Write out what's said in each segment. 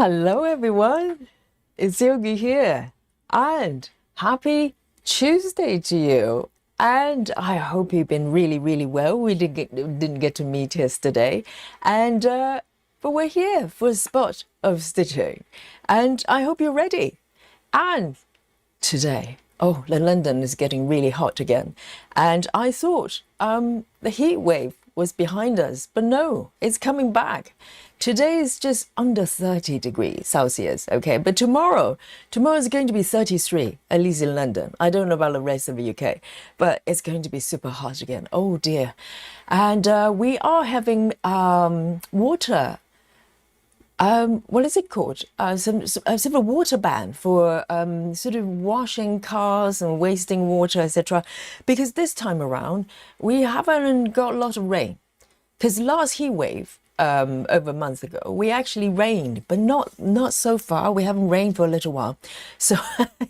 Hello, everyone. It's Yogi here, and happy Tuesday to you. And I hope you've been really, really well. We didn't get to meet yesterday, and but we're here for a spot of stitching, and I hope you're ready. And today, oh, London is getting really hot again, and I thought the heat wave was behind us, but no, it's coming back. Today is just under 30 degrees Celsius, okay? But tomorrow is going to be 33, at least in London. I don't know about the rest of the UK, but it's going to be super hot again. Oh dear. And we are having water. What is it called? Sort of a water ban for sort of washing cars and wasting water, etc. Because this time around, we haven't got a lot of rain. Because last heat wave, over a month ago, we actually rained, but not so far. We haven't rained for a little while, so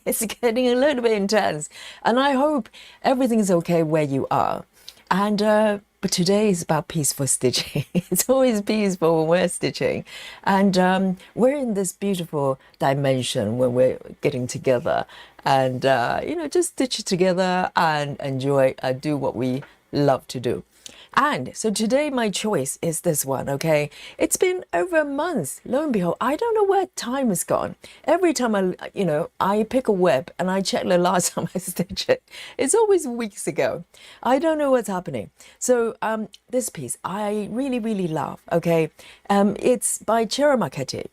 it's getting a little bit intense. And I hope everything's okay where you are. And but today is about peaceful stitching. It's always peaceful when we're stitching, and we're in this beautiful dimension when we're getting together, and just stitch it together and enjoy, do what we love to do. And so today my choice is this one, okay? It's been over a month. Lo and behold, I don't know where time has gone. Every time I pick a web and I check the last time I stitched it, it's always weeks ago. I don't know what's happening. So this piece I really, really love, okay? It's by Ciro Marchetti,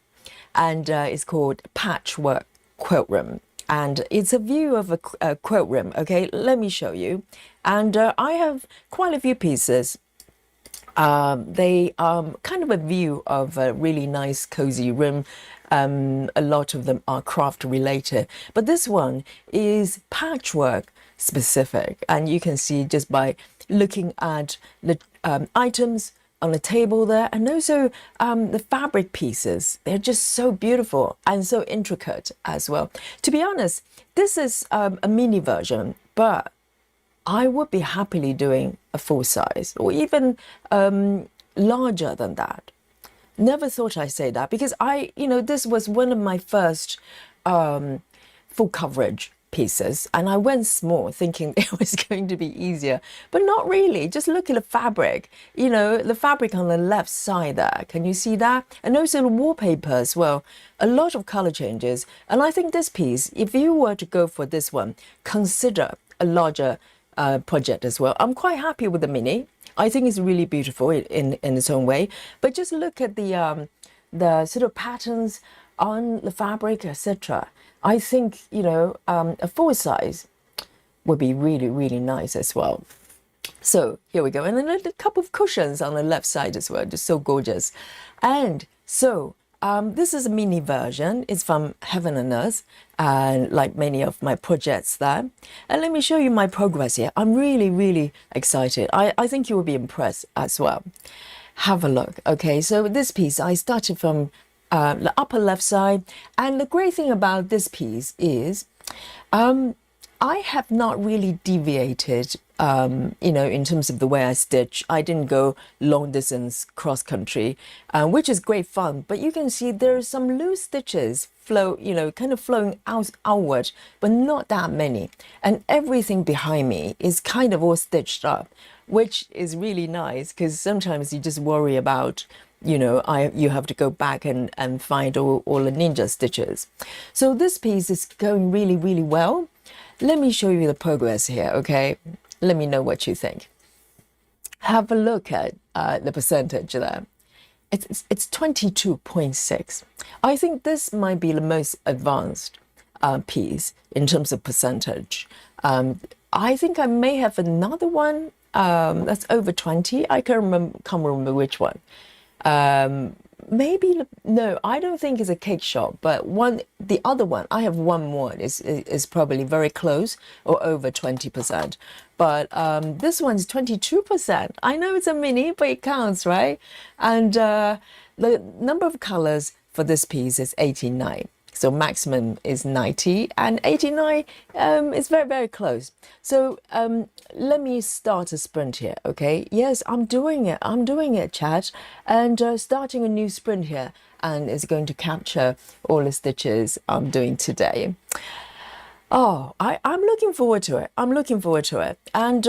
and it's called Patchwork Quilt. And it's a view of a quilt room. Okay, let me show you. And I have quite a few pieces. They are kind of a view of a really nice cozy room. A lot of them are craft related, but this one is patchwork specific, and you can see just by looking at the items on the table there, and also the fabric pieces. They're just so beautiful and so intricate as well. To be honest, this is a mini version, but I would be happily doing a full size or even larger than that. Never thought I'd say that, because this was one of my first full coverage pieces, and I went small thinking it was going to be easier, but not really. Just look at the fabric, the fabric on the left side there. Can you see that? And also the wallpaper as well. A lot of color changes. And I think this piece, if you were to go for this one, consider a larger project as well. I'm quite happy with the mini. I think it's really beautiful in its own way, but just look at the sort of patterns on the fabric, etc. I think, a full size would be really, really nice as well. So here we go. And then a couple of cushions on the left side as well, just so gorgeous. And so this is a mini version. It's from Heaven and Earth, and like many of my projects there. And let me show you my progress here. I'm really, really excited. I think you will be impressed as well. Have a look. Okay, so this piece, I started from the upper left side, and the great thing about this piece is I have not really deviated in terms of the way I stitch. I didn't go long distance cross country, which is great fun, but you can see there are some loose stitches kind of flowing outward, but not that many, and everything behind me is kind of all stitched up, which is really nice, because sometimes you just worry about you have to go back and find all the ninja stitches. So this piece is going really, really well. Let me show you the progress here, okay? Let me know what you think. Have a look at the percentage there. It's 22.6. I think this might be the most advanced piece in terms of percentage. I think I may have another one that's over 20. I can't remember which one. Maybe no, I don't think it's a cake shop, but the other one, I have one more, is probably very close or over 20%. But this one's 22%. I know it's a mini, but it counts, right? And the number of colors for this piece is 89. So maximum is 90 and 89 is very, very close. So let me start a sprint here, okay? Yes, I'm doing it, chat. And starting a new sprint here, and it's going to capture all the stitches I'm doing today. Oh, I'm looking forward to it. I'm looking forward to it. And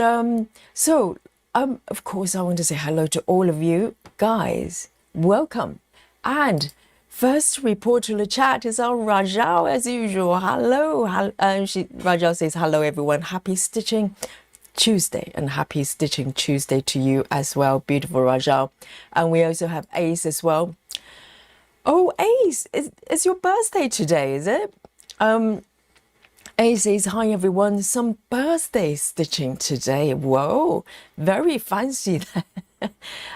of course, I want to say hello to all of you guys. Welcome. And first report to the chat is our Rajal, as usual. Hello. Rajal says, hello, everyone. Happy Stitching Tuesday, and happy Stitching Tuesday to you as well. Beautiful Rajal. And we also have Ace as well. Oh, Ace, it's your birthday today, is it? Ace says, hi everyone, some birthday stitching today. Whoa, very fancy.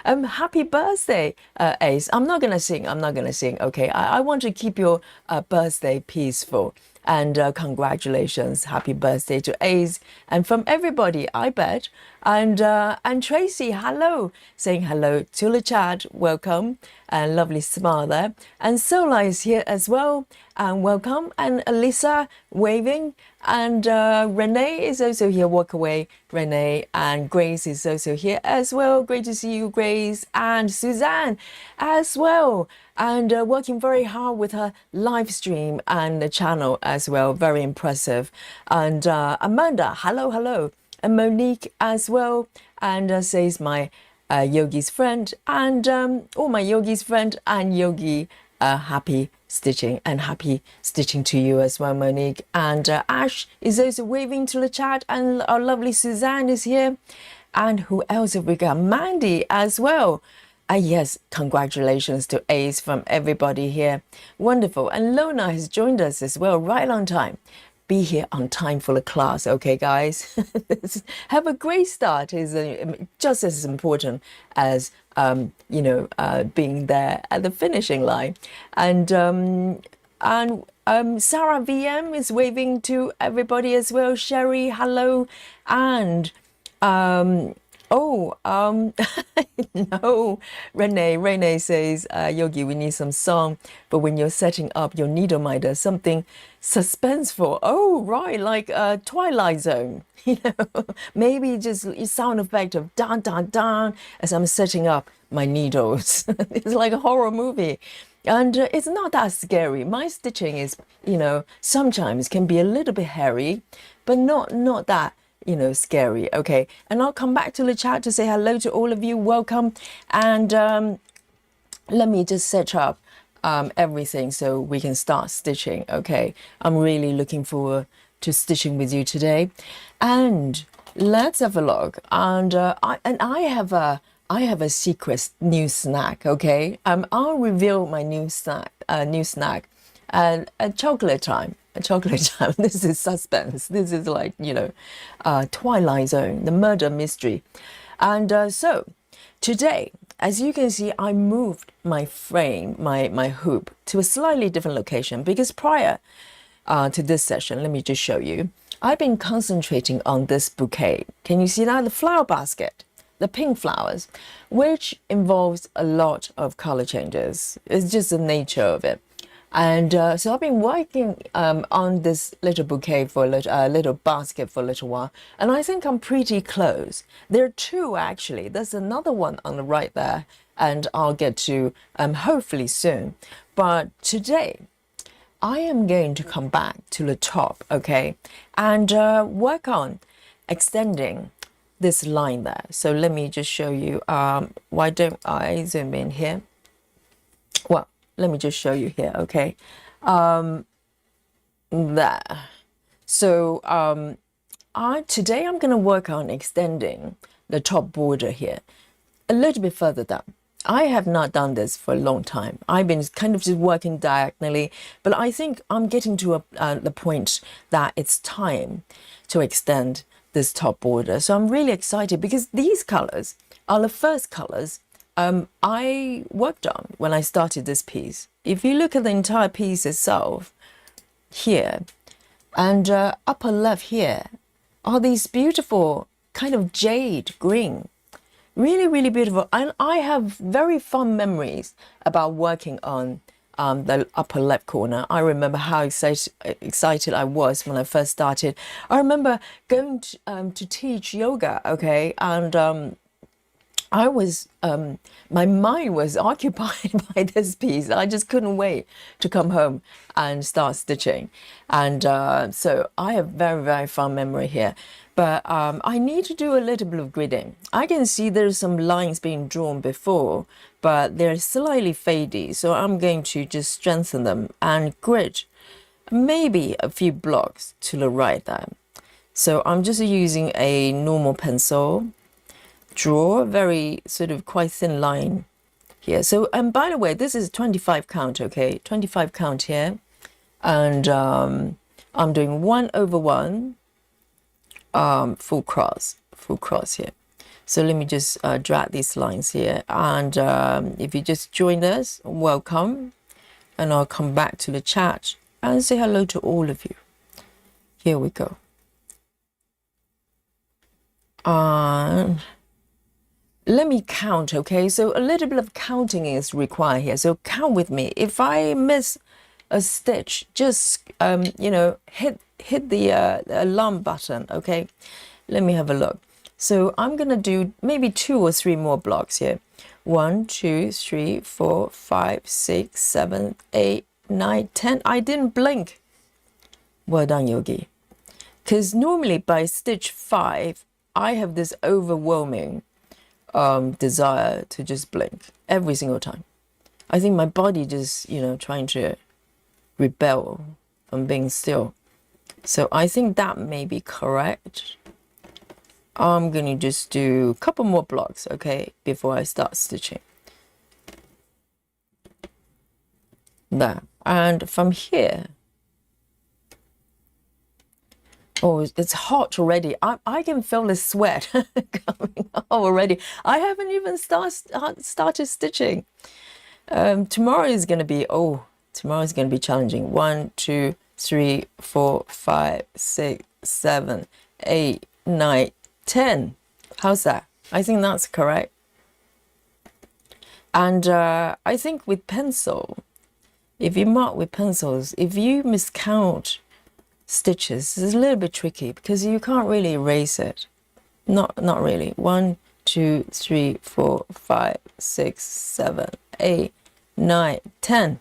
Happy birthday, Ace. I'm not gonna sing, okay? I want to keep your birthday peaceful. And congratulations, happy birthday to Ace, and from everybody, I bet. And Tracy, hello, saying hello to the chat, welcome, and lovely smile there. And Sola is here as well, and welcome. And Alyssa waving, and Renee is also here. Walk away, Renee. And Grace is also here as well. Great to see you, Grace. And Suzanne as well. And working very hard with her live stream and the channel as well. Very impressive. And Amanda, hello. And Monique as well. And says my Yogi's friend. And all my Yogi's friend and Yogi, happy stitching, and happy stitching to you as well, Monique. And Ash is also waving to the chat, and our lovely Suzanne is here. And who else have we got? Mandy as well. Yes, congratulations to Ace from everybody here. Wonderful. And Lona has joined us as well, right on time. Be here on time for the class, okay, guys? Have a great start is just as important as being there at the finishing line. And Sarah VM is waving to everybody as well. Sherry, hello. And no, Renee says, Yogi, we need some song, but when you're setting up your needle minder, something suspenseful. Oh, right, like Twilight Zone, maybe just a sound effect of dun, dun, dun, as I'm setting up my needles. It's like a horror movie. And it's not that scary. My stitching is, sometimes can be a little bit hairy, but not that, scary. Okay. And I'll come back to the chat to say hello to all of you. Welcome. And let me just set up everything so we can start stitching. Okay. I'm really looking forward to stitching with you today. And let's have a look. And I have a secret new snack. Okay. I'll reveal my new snack. At chocolate time. This is suspense. This is like, Twilight Zone, the murder mystery. And so today, as you can see, I moved my frame, my hoop, to a slightly different location because prior to this session, let me just show you, I've been concentrating on this bouquet. Can you see that? The flower basket, the pink flowers, which involves a lot of color changes. It's just the nature of it. And so I've been working on this little bouquet for a little basket for a little while. And I think I'm pretty close. There are two, actually. There's another one on the right there. And I'll get to hopefully soon. But today, I am going to come back to the top, okay? And work on extending this line there. So let me just show you. Why don't I zoom in here? Well, let me just show you here, okay? There. So today I'm going to work on extending the top border here a little bit further down. I have not done this for a long time. I've been kind of just working diagonally, but I think I'm getting to the point that it's time to extend this top border. So I'm really excited because these colors are the first colors I worked on when I started this piece. If you look at the entire piece itself here and upper left here are these beautiful kind of jade green, really, really beautiful. And I have very fond memories about working on the upper left corner. I remember how excited I was when I first started. I remember going to teach yoga, okay, and I was, my mind was occupied by this piece. I just couldn't wait to come home and start stitching. And so I have very, very fond memory here. But I need to do a little bit of gridding. I can see there's some lines being drawn before, but they're slightly faded. So I'm going to just strengthen them and grid maybe a few blocks to the right there. So I'm just using a normal pencil. Draw a very sort of quite thin line here. So, and by the way, this is 25 count, okay? 25 count here. And I'm doing 1/1 full cross here. So let me just drag these lines here. And if you just joined us, welcome. And I'll come back to the chat and say hello to all of you. Here we go. And let me count, okay? So a little bit of counting is required here. So count with me. If I miss a stitch, just you know, hit the alarm button, okay? Let me have a look. So I'm gonna do maybe 2 or 3 more blocks here. 1, 2, 3, 4, 5, 6, 7, 8, 9, 10. I didn't blink. Well done, Yogi. Because normally by stitch 5, I have this overwhelming desire to just blink every single time. I think my body just, you know, trying to rebel from being still. So I think that may be correct. I'm going to just do a couple more blocks, okay, before I start stitching. There. And from here, oh, it's hot already. I can feel the sweat coming up already. I haven't even started stitching. Tomorrow is going to be, challenging. 1, 2, 3, 4, 5, 6, 7, 8, 9, 10. How's that? I think that's correct. And I think with pencil, if you mark with pencils, if you miscount stitches, it's a little bit tricky because you can't really erase it. Not really. 1, 2, 3, 4, 5, 6, 7, 8, 9, 10.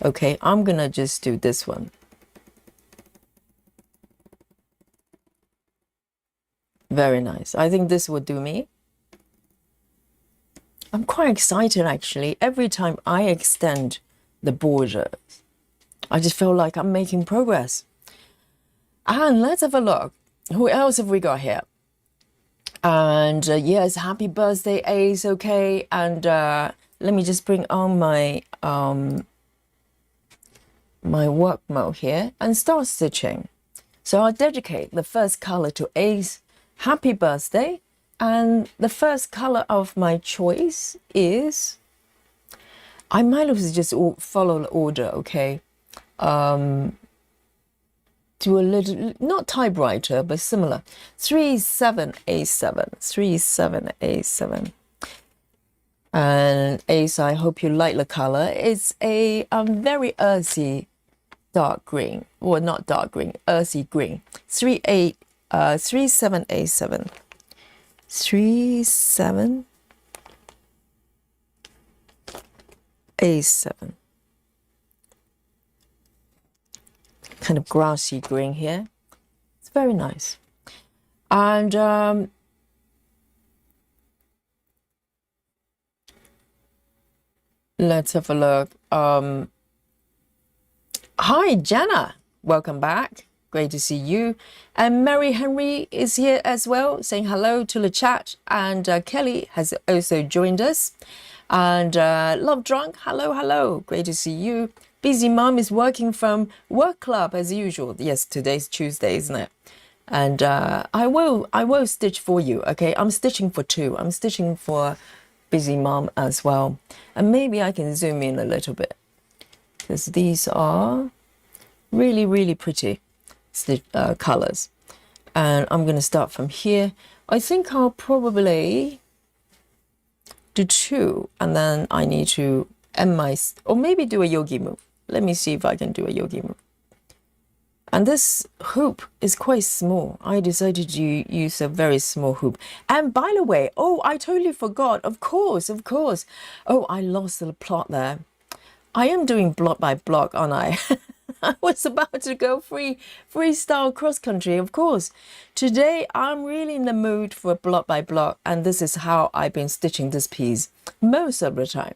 Okay, I'm gonna just do this one. Very nice. I think this would do me. I'm quite excited actually. Every time I extend the border, I just feel like I'm making progress. And let's have a look. Who else have we got here? And yes, happy birthday, Ace. Okay, and let me just bring on my my work mode here and start stitching. So I'll dedicate the first color to Ace. Happy birthday. And the first color of my choice is, I might have just follow the order, okay? Do a little, not typewriter, but similar. 37A7, 37A7. And Ace, I hope you like the color. It's a very earthy dark green, or not dark green, earthy green. 37A7. 37A7. Kind of grassy green here. It's very nice. And let's have a look. Hi, Jenna. Welcome back. Great to see you. And Mary Henry is here as well, saying hello to the chat. And Kelly has also joined us. And Love Drunk, hello, hello. Great to see you. Busy Mom is working from work club as usual. Yes, today's Tuesday, isn't it? And I will stitch for you, okay? I'm stitching for 2. I'm stitching for Busy Mom as well. And maybe I can zoom in a little bit, because these are really, really pretty colors. And I'm going to start from here. I think I'll probably do 2, and then I need to and or maybe do a yogi move. Let me see if I can do a yogi move. And this hoop is quite small. I decided to use a very small hoop. And by the way, oh, I totally forgot. Of course, of course. Oh, I lost the plot there. I am doing block by block, aren't I? I was about to go freestyle cross country, of course. Today, I'm really in the mood for block by block. And this is how I've been stitching this piece most of the time.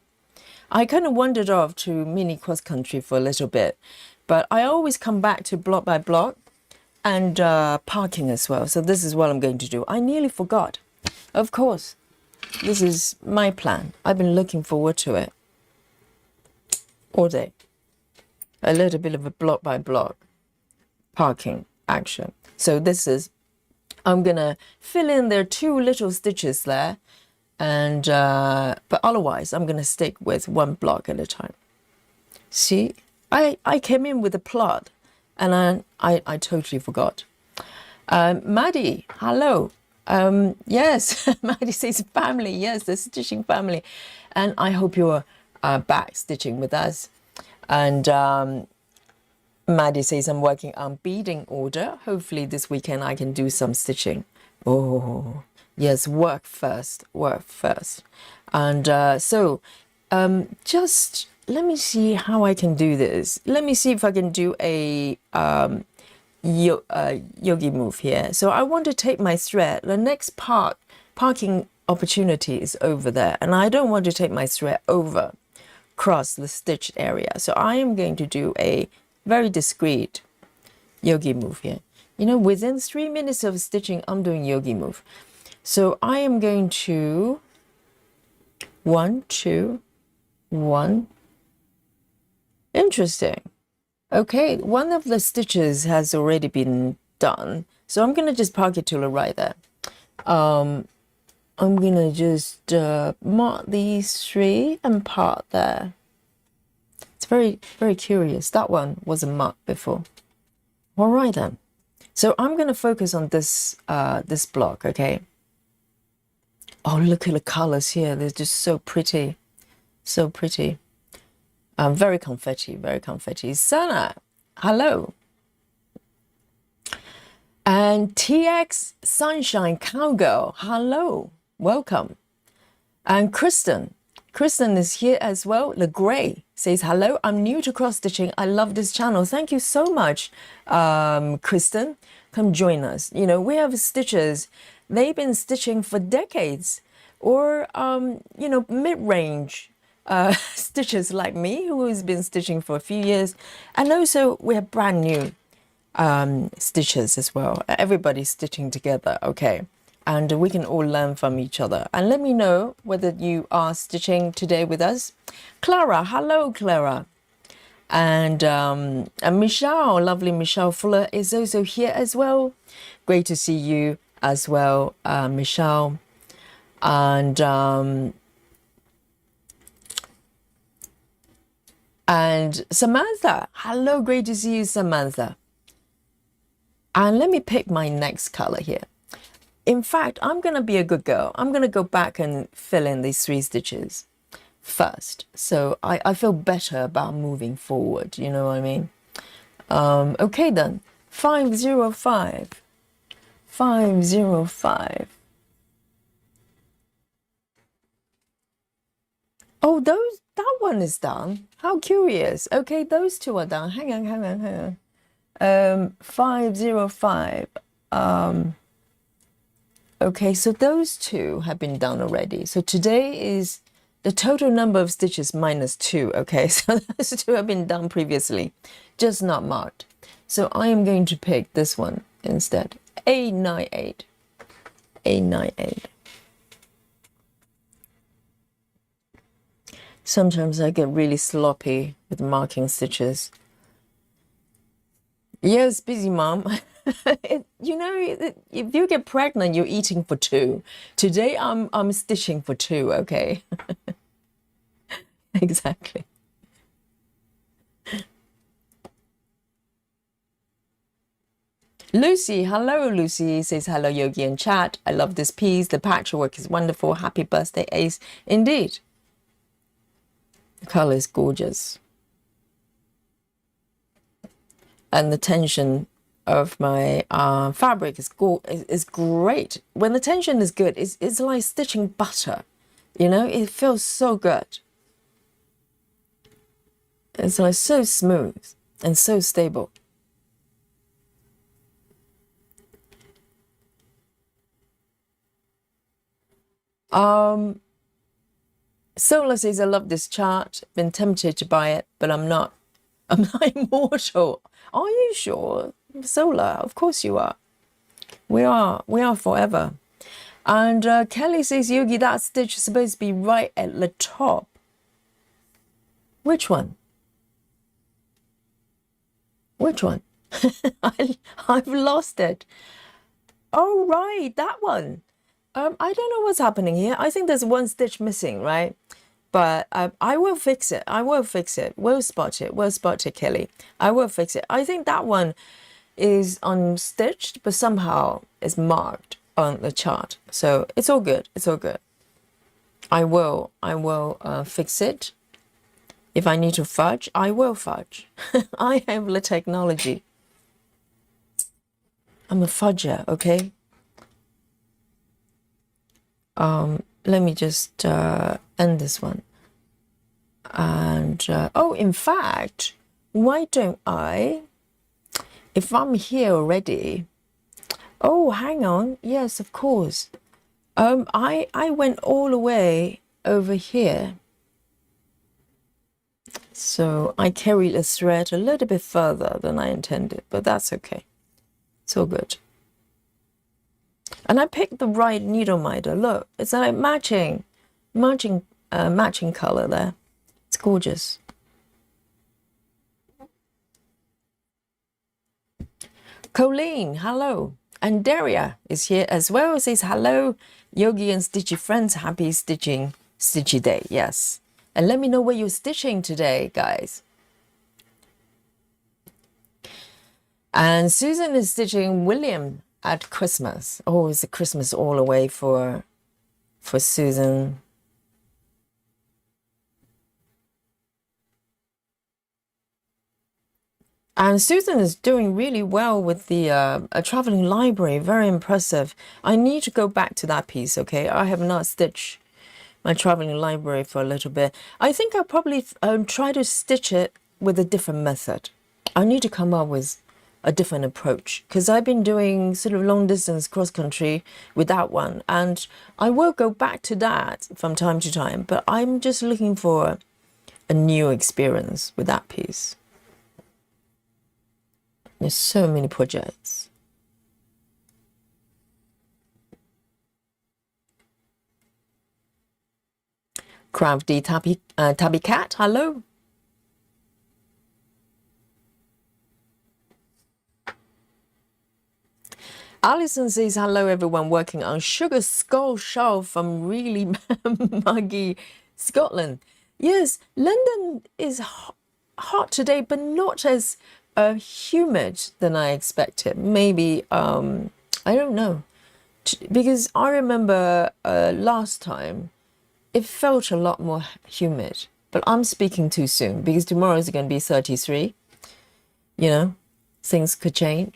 I kind of wandered off to mini cross country for a little bit. But I always come back to block by block and parking as well. So this is what I'm going to do. I nearly forgot. Of course, this is my plan. I've been looking forward to it all day. A little bit of a block by block parking action. So this is, I'm going to fill in there 2 little stitches there. And but otherwise, I'm going to stick with 1 block at a time. See? I came in with a plot and I totally forgot. Maddie, hello. Yes, Maddie says family. Yes, the stitching family. And I hope you're back stitching with us. And Maddie says I'm working on beading order. Hopefully this weekend I can do some stitching. Oh, yes, work first, work first. And so just... let me see how I can do this. Let me see if I can do a yogi move here. So I want to take my thread. The next parking opportunity is over there. And I don't want to take my thread over across the stitched area. So I am going to do a very discreet yogi move here. You know, within 3 minutes of stitching, I'm doing yogi move. So I am going to 1, 2, 1. Interesting. Okay, one of the stitches has already been done. So I'm going to just park it to the right there. I'm going to just mark these 3 and part there. It's very, very curious. That one wasn't marked before. All right then. So I'm going to focus on this, this block, okay? Oh, look at the colors here. They're just so pretty. So pretty. Very confetti, very confetti. Sana, hello. And TX Sunshine Cowgirl, hello, welcome. And Kristen is here as well. The Gray says, hello, I'm new to cross stitching. I love this channel. Thank you so much, Kristen. Come join us. You know, we have stitchers. They've been stitching for decades or, you know, mid-range stitchers like me who has been stitching for a few years, and also we have brand new stitchers as well. Everybody's stitching together, okay, and we can all learn from each other. And let me know whether you are stitching today with us. Clara, hello Clara. And Michelle, lovely Michelle Fuller is also here as well. Great to see you as well, Michelle. And Samantha, hello, great to see you, Samantha. And let me pick my next color here. In fact, I'm going to be a good girl. I'm going to go back and fill in these 3 stitches first. So I feel better about moving forward, you know what I mean? Okay then, 505. 505. Oh, that one is done. How curious. Okay, those 2 are done. Hang on. 505. Okay, so those 2 have been done already. So today is the total number of stitches minus 2. Okay, so those 2 have been done previously, just not marked. So I am going to pick this one instead. 898. 898. Sometimes I get really sloppy with marking stitches. Yes, busy mom. You know, if you get pregnant, you're eating for 2. Today I'm stitching for 2, okay? Exactly. Lucy, hello Lucy, says hello Yogi in chat. I love this piece. The patchwork is wonderful. Happy birthday, Ace. Indeed. The color is gorgeous. And the tension of my fabric is great. When the tension is good, it's like stitching butter. You know, it feels so good. It's like so smooth and so stable. Solar says, I love this chart. Been tempted to buy it, but I'm not immortal. Are you sure? Solar, of course you are. We are forever. And Kelly says, Yogi, that stitch is supposed to be right at the top. Which one? Which one? I've lost it. Oh, right, that one. I don't know what's happening here. I think there's one stitch missing, right? But I will fix it. I will fix it. We'll spot it. We'll spot it, Kelly. I will fix it. I think that one is unstitched, but somehow it's marked on the chart. So it's all good. It's all good. I will fix it. If I need to fudge, I will fudge. I have the technology. I'm a fudger, okay? Let me just end this one. And, oh, in fact, why don't I, if I'm here already, oh, hang on. Yes, of course. I went all the way over here. So I carried the thread a little bit further than I intended, but that's okay. It's all good. And I picked the right needle miter. Look, it's like matching color there. It's gorgeous. Colleen, hello. And Daria is here as well. Says hello, Yogi and Stitchy friends. Happy Stitchy day. Yes. And let me know what you're stitching today, guys. And Susan is stitching William at Christmas. Oh, it's a Christmas all the way for Susan. And Susan is doing really well with the a traveling library. Very impressive. I need to go back to that piece, okay? I have not stitched my traveling library for a little bit. I think I'll probably try to stitch it with a different method. I need to come up with a different approach because I've been doing sort of long distance cross country with that one, and I will go back to that from time to time, but I'm just looking for a new experience with that piece. There's so many projects. Crafty Tabby Cat, hello. Alison says, hello everyone working on Sugar Skull Shell from really muggy Scotland. Yes, London is hot today, but not as humid than I expected. Maybe, I don't know. Because I remember last time, it felt a lot more humid. But I'm speaking too soon because tomorrow is going to be 33. You know, things could change.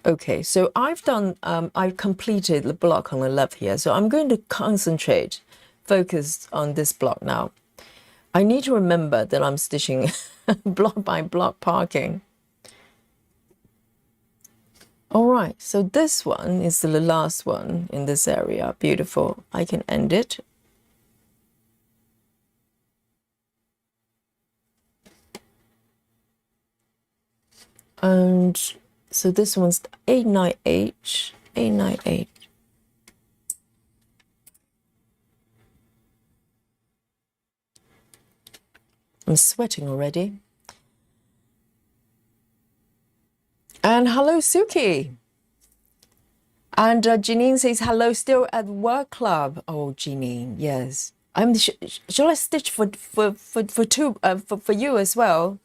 Okay, so I've completed the block on the left here. So I'm going to concentrate, focus on this block now. I need to remember that I'm stitching block by block parking. All right, so this one is the last one in this area. Beautiful. I can end it. And so this one's 898, 898. I'm sweating already. And hello, Suki. And Janine says, hello, still at work club. Oh, Janine, yes. Shall I stitch for you as well?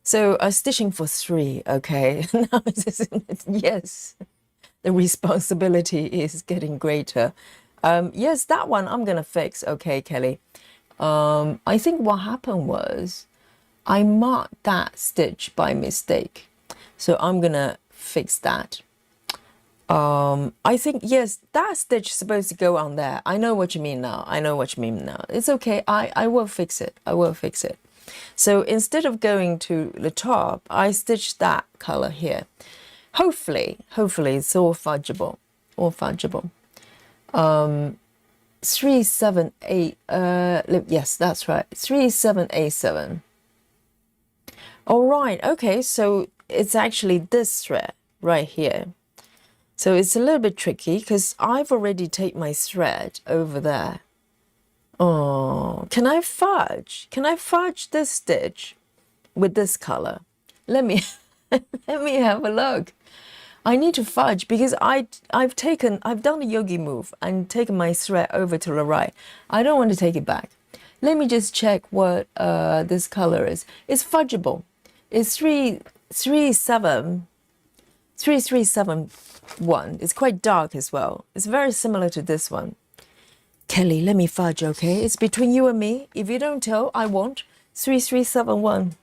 So stitching for 3, okay. Yes, the responsibility is getting greater. Yes, that one I'm gonna fix. Okay, Kelly. I think what happened was I marked that stitch by mistake. So I'm gonna fix that. I think, yes, that stitch is supposed to go on there. I know what you mean now. I know what you mean now. It's okay. I will fix it. I will fix it. So instead of going to the top, I stitched that color here. Hopefully it's all fudgeable. All fudgeable. 378, yes, that's right. 3787. All right. Okay. So it's actually this thread right here. So it's a little bit tricky because I've already taken my thread over there. Oh, can I fudge? Can I fudge this stitch with this color? Let me let me have a look. I need to fudge because I've done a yogi move and taken my thread over to the right. I don't want to take it back. Let me just check what this color is. It's fudgeable. It's 3371. It's quite dark as well. It's very similar to this one. Kelly, let me fudge, okay? It's between you and me. If you don't tell, I won't. 3371.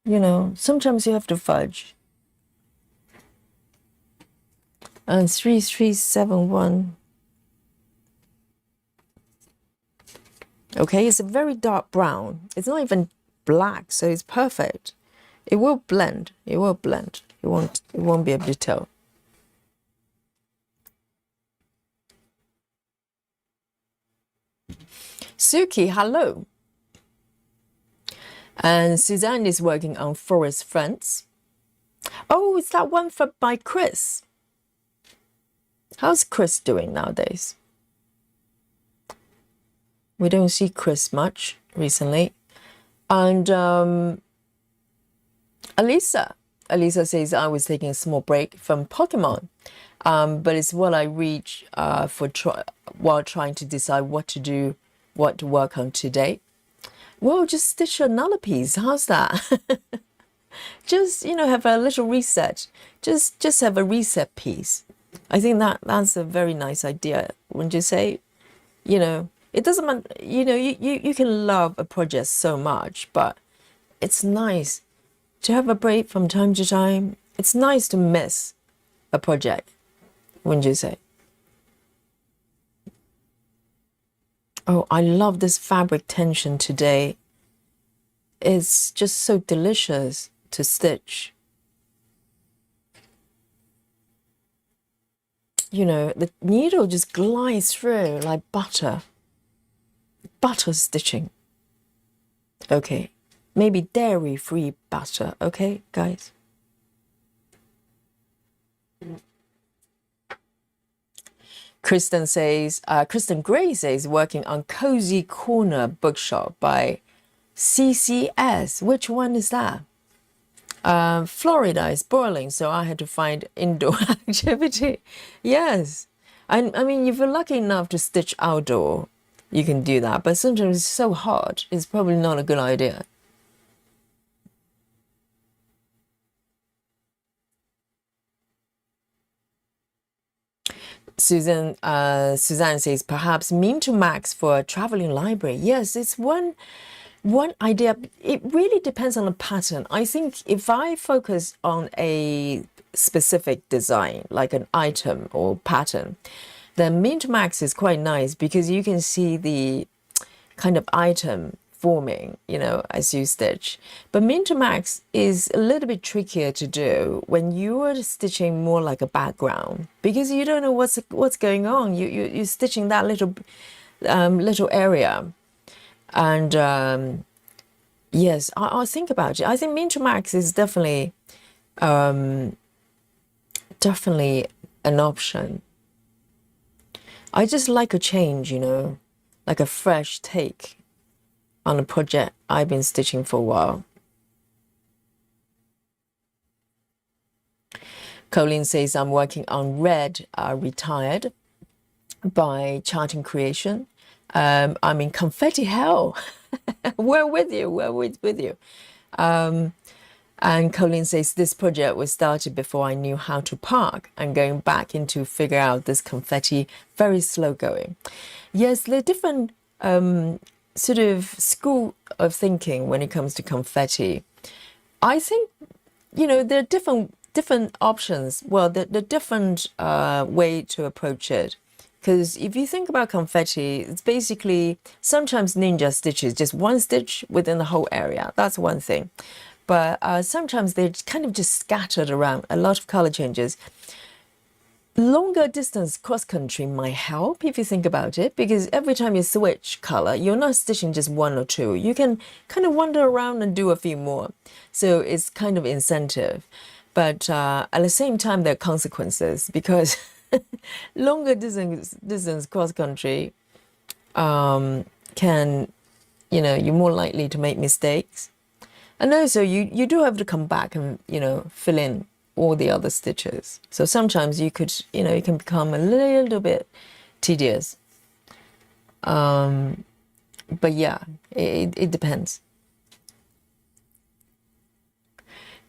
You know, sometimes you have to fudge. And 3371. Okay, it's a very dark brown. It's not even black, so it's perfect. It will blend. It will blend. It won't be able to tell. Suki, hello. And Suzanne is working on Forest Friends. Oh, is that one by Chris? How's Chris doing nowadays? We don't see Chris much recently. And Alisa says I was taking a small break from Pokemon, but it's what I reach while trying to decide what to work on today. Well, just stitch another piece. How's that? Just, have a little reset. Just have a reset piece. I think that's a very nice idea. Wouldn't you say? It doesn't matter. You can love a project so much, but it's nice to have a break from time to time. It's nice to miss a project, wouldn't you say? Oh, I love this fabric tension today. It's just so delicious to stitch. The needle just glides through like butter. Butter stitching. Okay, maybe dairy-free butter. Okay, guys. Kristen Gray says, working on Cozy Corner Bookshop by CCS. Which one is that? Florida is boiling, so I had to find indoor activity. Yes. I mean, if you're lucky enough to stitch outdoor, you can do that. But sometimes it's so hot, it's probably not a good idea. Suzanne says, perhaps Min to Max for a traveling library. Yes, it's one idea. It really depends on the pattern. I think if I focus on a specific design, like an item or pattern, then Min to Max is quite nice because you can see the kind of item forming, as you stitch. But Min to Max is a little bit trickier to do when you are stitching more like a background because you don't know what's going on. You're stitching that little area, and yes, I'll think about it. I think Min to Max is definitely an option. I just like a change, like a fresh take on a project I've been stitching for a while. Colleen says, I'm working on Red Retired by Charting Creation. I'm in confetti hell. We're with you. We're with you. And Colleen says, this project was started before I knew how to park and going back into figure out this confetti, very slow going. Yes, there are different sort of school of thinking when it comes to confetti. I think, you know, there are different options. Well, the different way to approach it. Because if you think about confetti, it's basically sometimes ninja stitches, just one stitch within the whole area. That's one thing. But sometimes they're kind of just scattered around, a lot of color changes. Longer distance cross country might help if you think about it, because every time you switch color, you're not stitching just one or two. You can kind of wander around and do a few more. So it's kind of incentive. But at the same time, there are consequences, because longer distance cross country can, you know, you're more likely to make mistakes. And also you do have to come back and, you know, fill in all the other stitches. So sometimes you could, you know, it can become a little bit tedious. But yeah, it depends.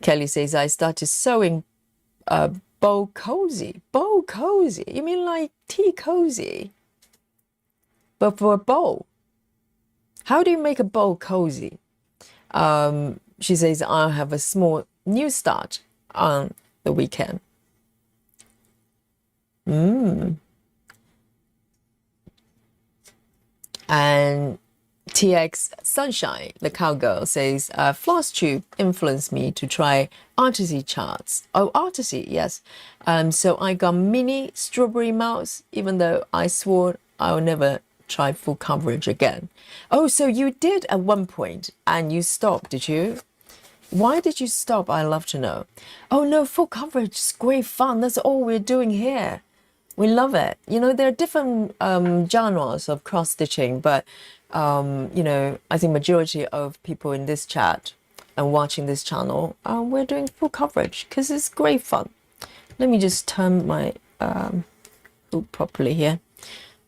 Kelly says, I started sewing bow cozy. Bow cozy? You mean like tea cozy? But for a bow? How do you make a bow cozy? She says, I'll have a small new start on the weekend. And TX Sunshine, the cowgirl, says, floss tube influenced me to try artsy charts. Oh, artsy, yes. So I got mini strawberry mouse, even though I swore I'll never try full coverage again. Oh, so you did at one point and you stopped, did you? Why did you stop? I love to know. Oh no, full coverage is great fun. That's all we're doing here. We love it. You know, there are different genres of cross stitching, but you know, I think majority of people in this chat and watching this channel, we're doing full coverage because it's great fun. Let me just turn my hoop properly here.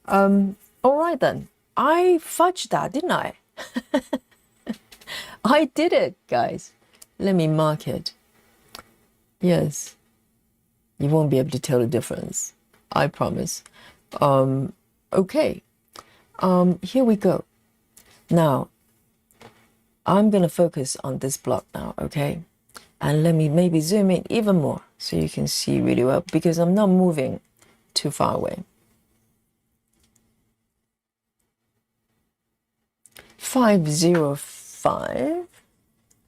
All right then. I fudged that, didn't I? I did it, guys. Let me mark it. Yes. You won't be able to tell the difference. I promise. Okay. Here we go. Now, I'm going to focus on this block now, okay? And let me maybe zoom in even more so you can see really well, because I'm not moving too far away. 505.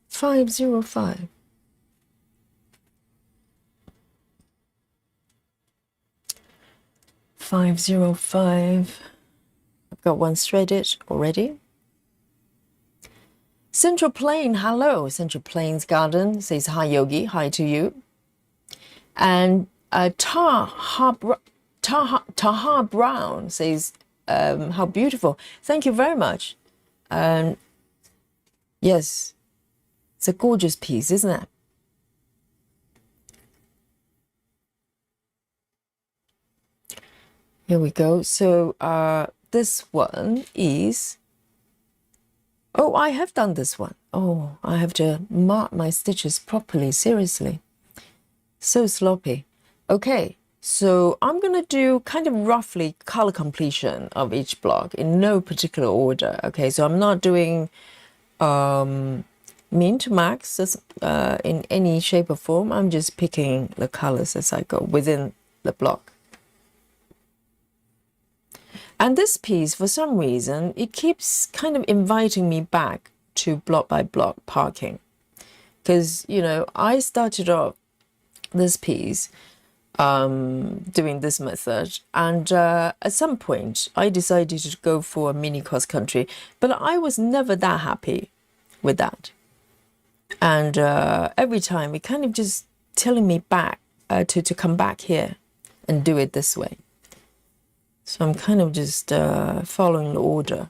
505. 505. I've got one threaded already. Central Plain, hello. Central Plains Garden says hi, Yogi. Hi to you. And Taha Brown says, how beautiful. Thank you very much. And yes, it's a gorgeous piece, isn't it? Here we go. So this one is, oh, I have done this one. Oh, I have to mark my stitches properly, seriously. So sloppy. Okay, so I'm going to do kind of roughly color completion of each block in no particular order. Okay, so I'm not doing min to max in any shape or form. I'm just picking the colors as I go within the block. And this piece, for some reason, it keeps kind of inviting me back to block by block parking. Because, you know, I started off this piece doing this method, and at some point I decided to go for a mini cross country, but I was never that happy with that. And every time it kind of just telling me back to come back here and do it this way. So I'm kind of just following the order.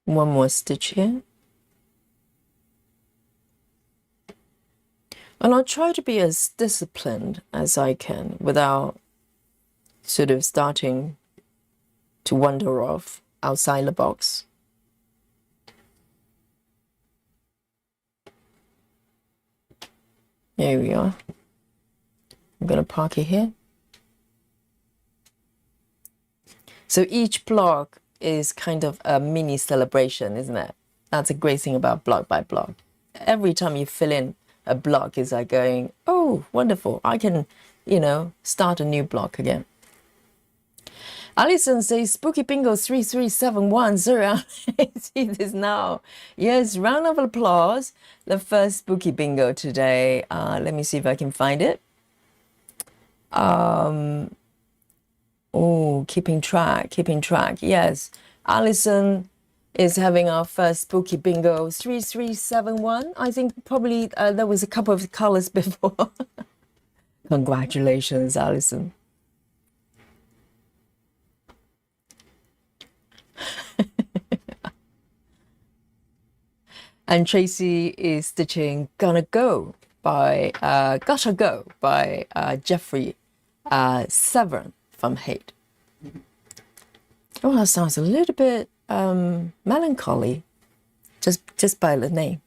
One more stitch here. And I'll try to be as disciplined as I can without sort of starting to wander off outside the box. There we are. I'm going to park it here. So each block is kind of a mini celebration, isn't it? That's a great thing about block by block. Every time you fill in a block, is like going, oh, wonderful. I can, you know, start a new block again. Alison says, Spooky Bingo 3371. Sorry, I see this now. Yes, round of applause. The first Spooky Bingo today. Let me see if I can find it. Oh, keeping track. Yes, Alison is having our first Spooky Bingo 3371. I think probably there was a couple of colors before. Congratulations, Alison. And Tracy is stitching Gotta Go by Jeffrey Severn from Hate. Oh, that sounds a little bit melancholy, just by the name.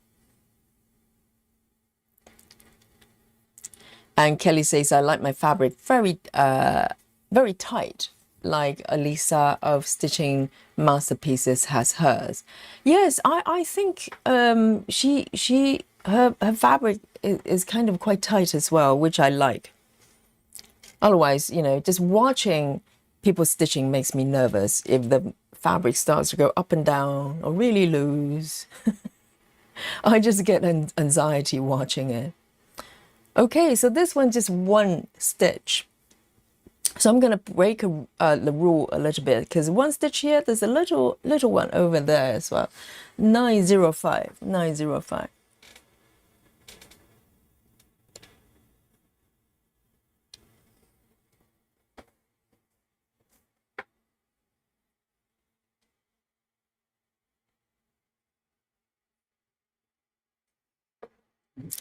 And Kelly says, I like my fabric very tight, like Elisa of Stitching Masterpieces has hers. Yes, I think her fabric is kind of quite tight as well, which I like. Otherwise, you know, just watching people stitching makes me nervous if the fabric starts to go up and down or really loose. I just get anxiety watching it. Okay, so this one just one stitch. So I'm going to break the rule a little bit, because one stitch here, there's a little one over there as well. 905.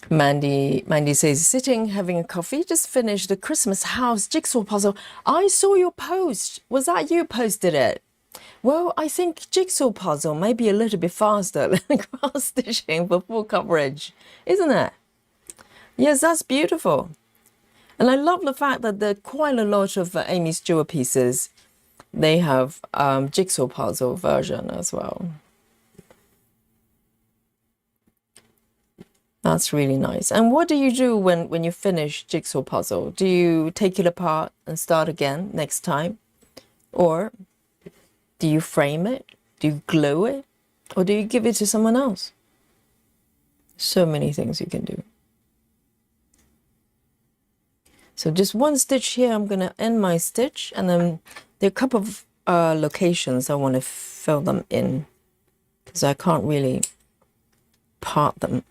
Mandy says, sitting, having a coffee, just finished the Christmas house jigsaw puzzle. I saw your post. Was that you posted it? Well, I think jigsaw puzzle may be a little bit faster than cross stitching for full coverage, isn't it? Yes, that's beautiful. And I love the fact that there are quite a lot of Amy Stewart pieces. They have jigsaw puzzle version as well. That's really nice. And what do you do when you finish jigsaw puzzle? Do you take it apart and start again next time? Or do you frame it? Do you glue it? Or do you give it to someone else? So many things you can do. So just one stitch here. I'm going to end my stitch. And then there are a couple of locations I want to fill them in, because I can't really part them.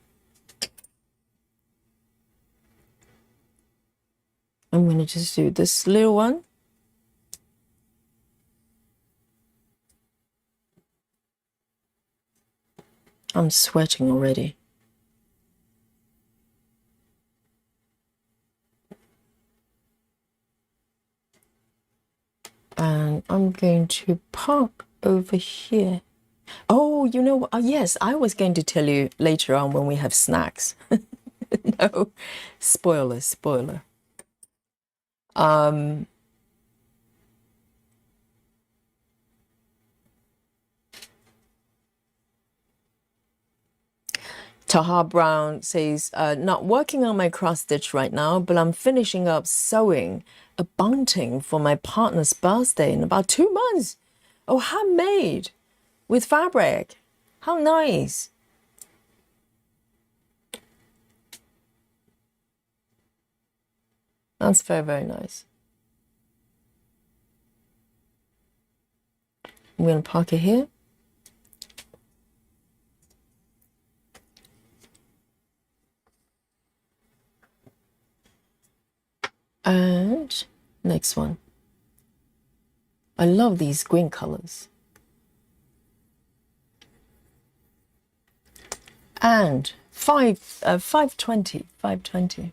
I'm going to just do this little one. I'm sweating already. And I'm going to park over here. Oh, you know what? Yes, I was going to tell you later on when we have snacks. No, spoiler. Taha Brown says, not working on my cross stitch right now, but I'm finishing up sewing a bunting for my partner's birthday in about 2 months. Oh, handmade with fabric. How nice. That's very, very nice. I'm going to park it here. And next one. I love these green colors. And 520.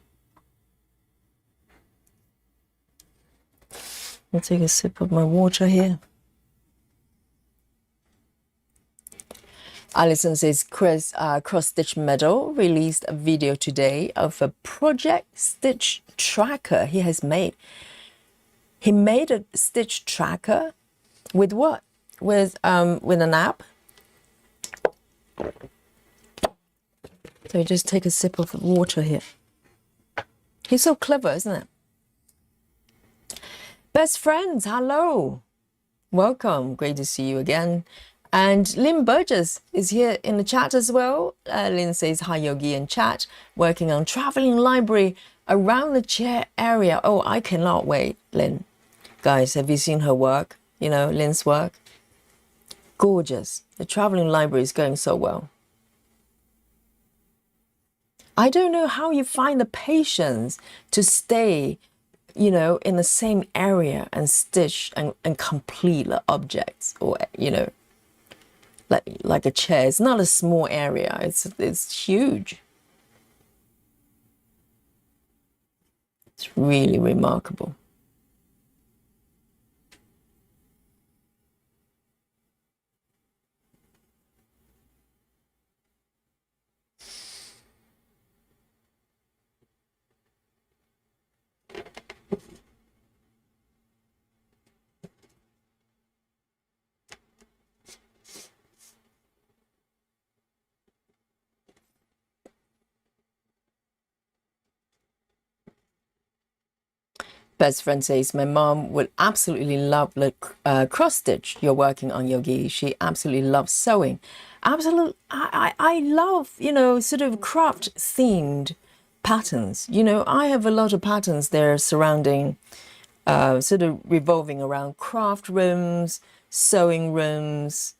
I'll take a sip of my water here. Alison says, Chris, Cross Stitch Meadow released a video today of a project stitch tracker he has made. He made a stitch tracker with what? With an app. So you just take a sip of water here. He's so clever, isn't it? Best friends, hello. Welcome. Great to see you again. And Lynn Burgess is here in the chat as well. Lynn says, hi, Yogi in chat. Working on traveling library around the chair area. Oh, I cannot wait, Lynn. Guys, have you seen her work? You know, Lynn's work? Gorgeous. The traveling library is going so well. I don't know how you find the patience to stay, you know, in the same area and stitch and complete the objects, or, you know, like a chair. It's not a small area. It's huge. It's really remarkable. Best friend says, my mom would absolutely love the cross stitch you're working on, Yogi. She absolutely loves sewing. Absolutely. I love, you know, sort of craft themed patterns. You know, I have a lot of patterns there surrounding, sort of revolving around craft rooms, sewing rooms,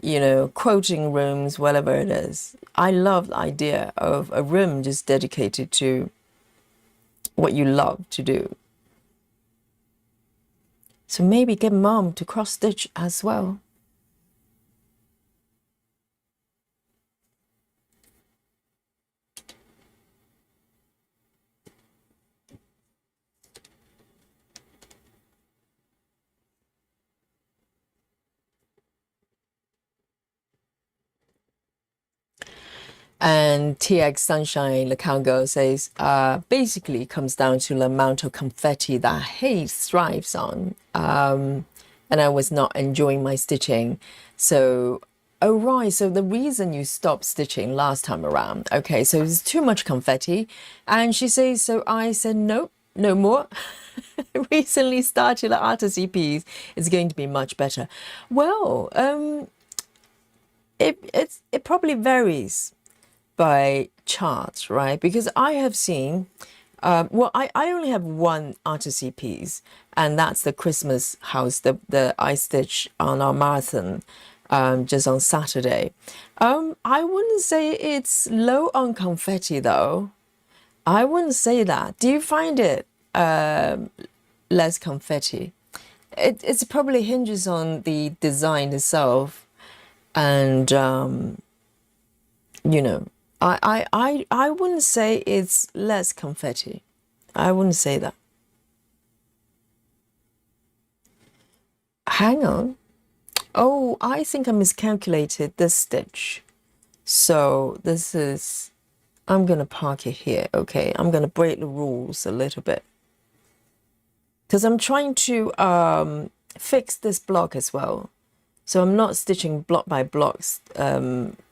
you know, quoting rooms, whatever it is. I love the idea of a room just dedicated to what you love to do. So maybe get mom to cross stitch as well. And TX Sunshine, the cowgirl, says, basically it comes down to the amount of confetti that Hayes thrives on. And I was not enjoying my stitching. So, oh right, so the reason you stopped stitching last time around. Okay, so it's too much confetti. And she says, so I said, nope, no more. Recently started the artisy piece. It's going to be much better. Well, it probably varies by charts, right? Because I have seen, well, I only have one artisy piece, and that's the Christmas house, the I stitch on our marathon just on Saturday. I wouldn't say it's low on confetti though. I wouldn't say that. Do you find it less confetti? It's probably hinges on the design itself, and you know, I wouldn't say it's less confetti. I wouldn't say that. Hang on. Oh, I think I miscalculated this stitch. So this is, I'm going to park it here. Okay, I'm going to break the rules a little bit, because I'm trying to fix this block as well. So I'm not stitching block by block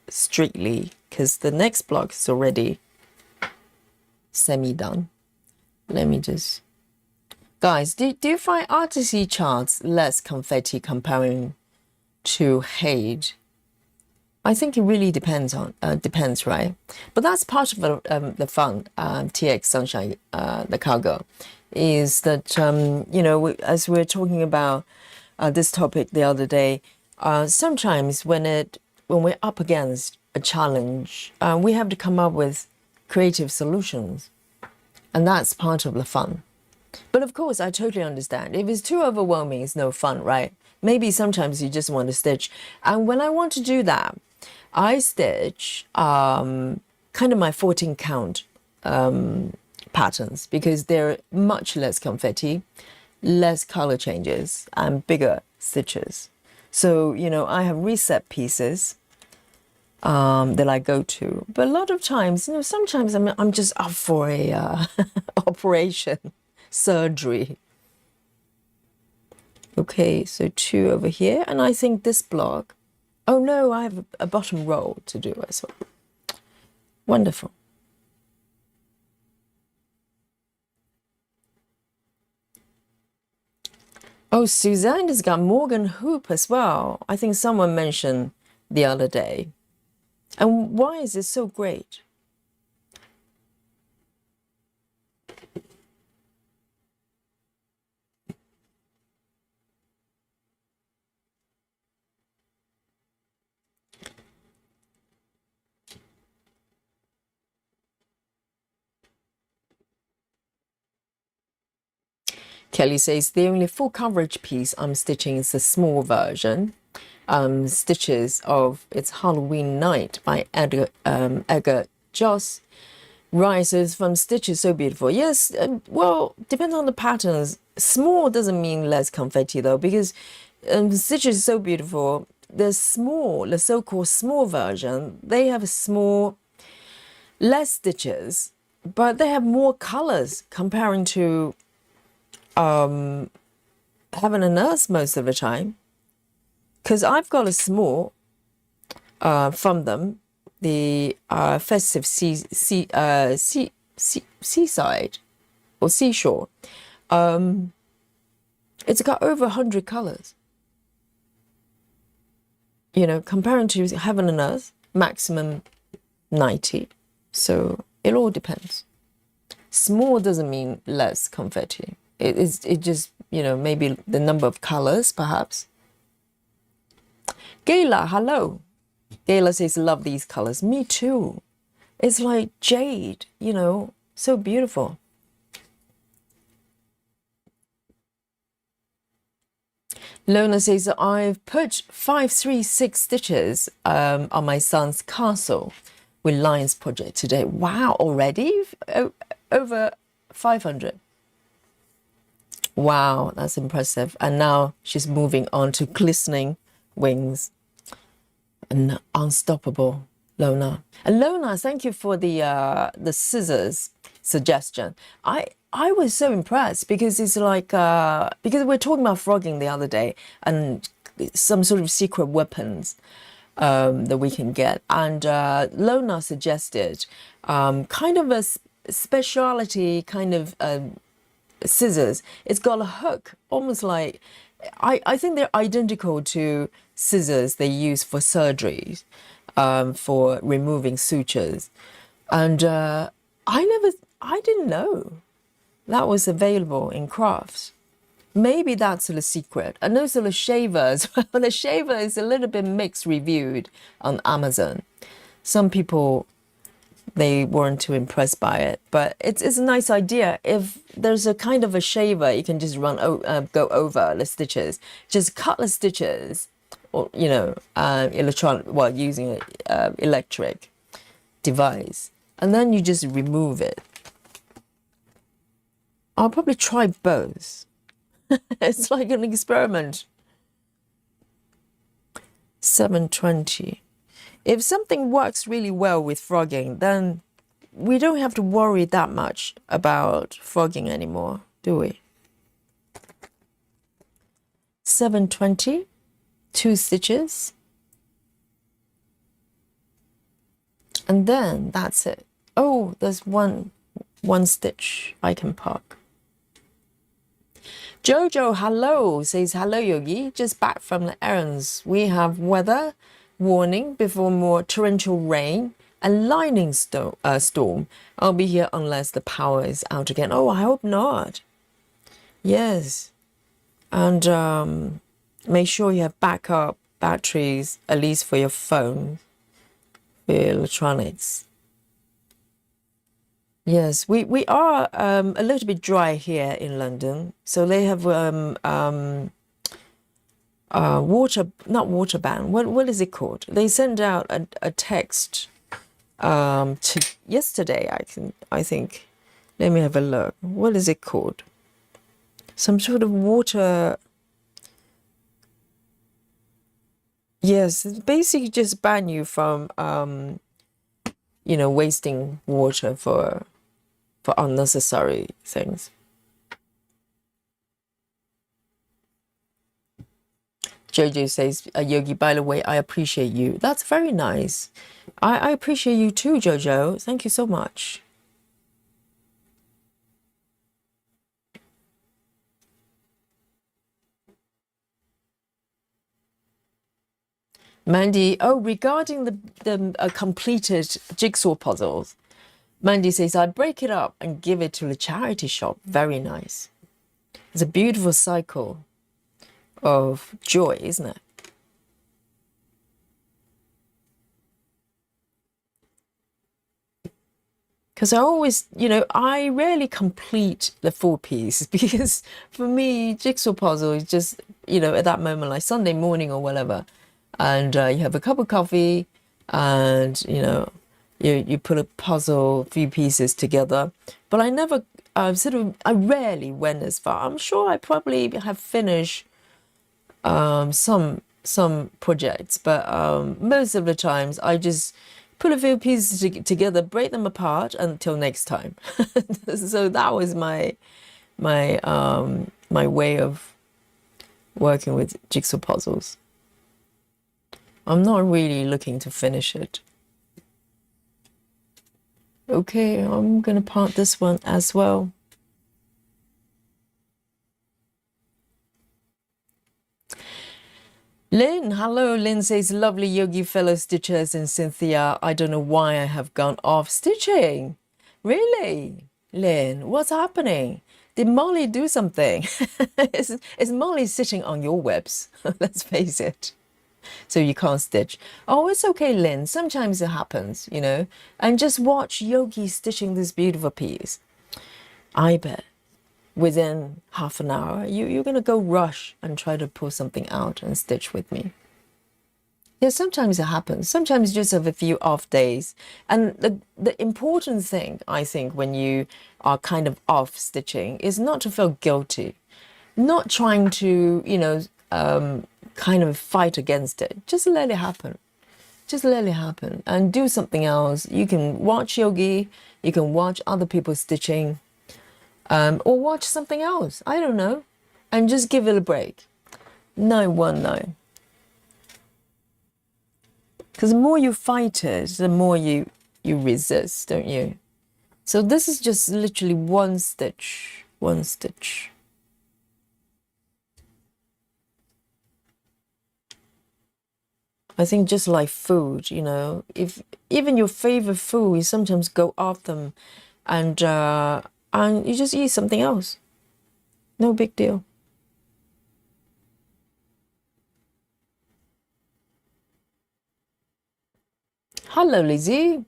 strictly, because the next block is already semi-done. Let me just... Guys, do you find artisy charts less confetti comparing to Hade? I think it really depends, right? But that's part of the fun, TX Sunshine, the cowgirl, is that, you know, as we were talking about this topic the other day, sometimes when we're up against a challenge, we have to come up with creative solutions, and that's part of the fun. But of course, I totally understand. If it's too overwhelming, it's no fun, right? Maybe sometimes you just want to stitch. And when I want to do that, I stitch kind of my 14 count patterns, because they're much less confetti, less color changes, and bigger stitches. So, you know, I have reset pieces that I go to, but a lot of times, you know, sometimes I'm just up for a operation, surgery. Okay, so 2 over here, and I think this block. Oh no, I have a bottom row to do as well. Wonderful. Oh, Suzanne has got Morgan hoop as well. I think someone mentioned the other day. And why is it so great? Kelly says the only full coverage piece I'm stitching is the small version. Stitches of It's Halloween Night by Edgar Joss. Right, so it's from Stitches, so beautiful. Yes, well, depends on the patterns. Small doesn't mean less confetti though, because Stitches is so beautiful. The so-called small version, they have small, less stitches, but they have more colors comparing to Heaven and Earth most of the time. Because I've got a small from them, the Festive Seaside or Seashore. It's got over 100 colors. You know, comparing to Heaven and Earth, maximum 90. So it all depends. Small doesn't mean less confetti. It just, you know, maybe the number of colors, perhaps. Gayla, hello. Gayla says, love these colors. Me too. It's like jade, you know, so beautiful. Lona says, I've put 536 stitches on my son's castle with Lions project today. Wow, already? Over 500. Wow, that's impressive. And now she's moving on to glistening wings. And unstoppable, Lona. And Lona, thank you for the scissors suggestion. I was so impressed because it's like because we were talking about frogging the other day and some sort of secret weapons that we can get, and Lona suggested kind of a speciality kind of scissors. It's got a hook, almost like I think they're identical to scissors they use for surgeries, for removing sutures, and I didn't know that was available in crafts. Maybe that's the secret. And also the shavers. Well, the shaver is a little bit mixed reviewed on Amazon. Some people, they weren't too impressed by it, but it's a nice idea. If there's a kind of a shaver, you can just go over the stitches, just cut the stitches, or you know, using an electric device, and then you just remove it. I'll probably try both. It's like an experiment. 720. If something works really well with frogging, then we don't have to worry that much about frogging anymore, do we? 720, 2 stitches. And then that's it. Oh, there's one stitch I can park. Jojo, hello, says, hello, Yogi. Just back from the errands. We have weather warning before more torrential rain and lightning storm. I'll be here unless the power is out again. Oh, I hope not. Yes. And make sure you have backup batteries, at least for your phone, for your electronics. Yes, we are a little bit dry here in London, so they have not water ban. What is it called? They send out a text yesterday. I think. Let me have a look. What is it called? Some sort of water. Yes, it's basically just ban you from wasting water for unnecessary things. Jojo says, Yogi, by the way, I appreciate you. That's very nice. I appreciate you too, Jojo. Thank you so much. Mandy, regarding the completed jigsaw puzzles, Mandy says, I break it up and give it to the charity shop. Very nice. It's a beautiful cycle of joy, isn't it? Because I always, I rarely complete the full piece because for me, jigsaw puzzle is just, at that moment, like Sunday morning or whatever, and you have a cup of coffee and, you put a puzzle, few pieces together. But I never, I rarely went as far. I'm sure I probably have finished some projects, but most of the times I just put a few pieces together, break them apart until next time. So that was my way of working with jigsaw puzzles. I'm not really looking to finish it. Okay, I'm gonna part this one as well. Lynn, hello. Lynn says, lovely Yogi fellow stitchers and Cynthia. I don't know why I have gone off stitching. Really? Lynn, what's happening? Did Molly do something? is Molly sitting on your webs? Let's face it. So you can't stitch. Oh, it's okay, Lynn. Sometimes it happens, And just watch Yogi stitching this beautiful piece. I bet within half an hour, you're going to go rush and try to pull something out and stitch with me. Yeah, sometimes it happens. Sometimes you just have a few off days. And the important thing, I think, when you are kind of off stitching is not to feel guilty, not trying to, kind of fight against it. Just let it happen. Just let it happen and do something else. You can watch Yogi, you can watch other people stitching, or watch something else. I don't know. And just give it a break. 919. Because the more you fight it, the more you resist, don't you? So this is just literally one stitch. One stitch. I think just like food, if even your favorite food, you sometimes go off them and you just eat something else. No big deal. Hello, Lizzie.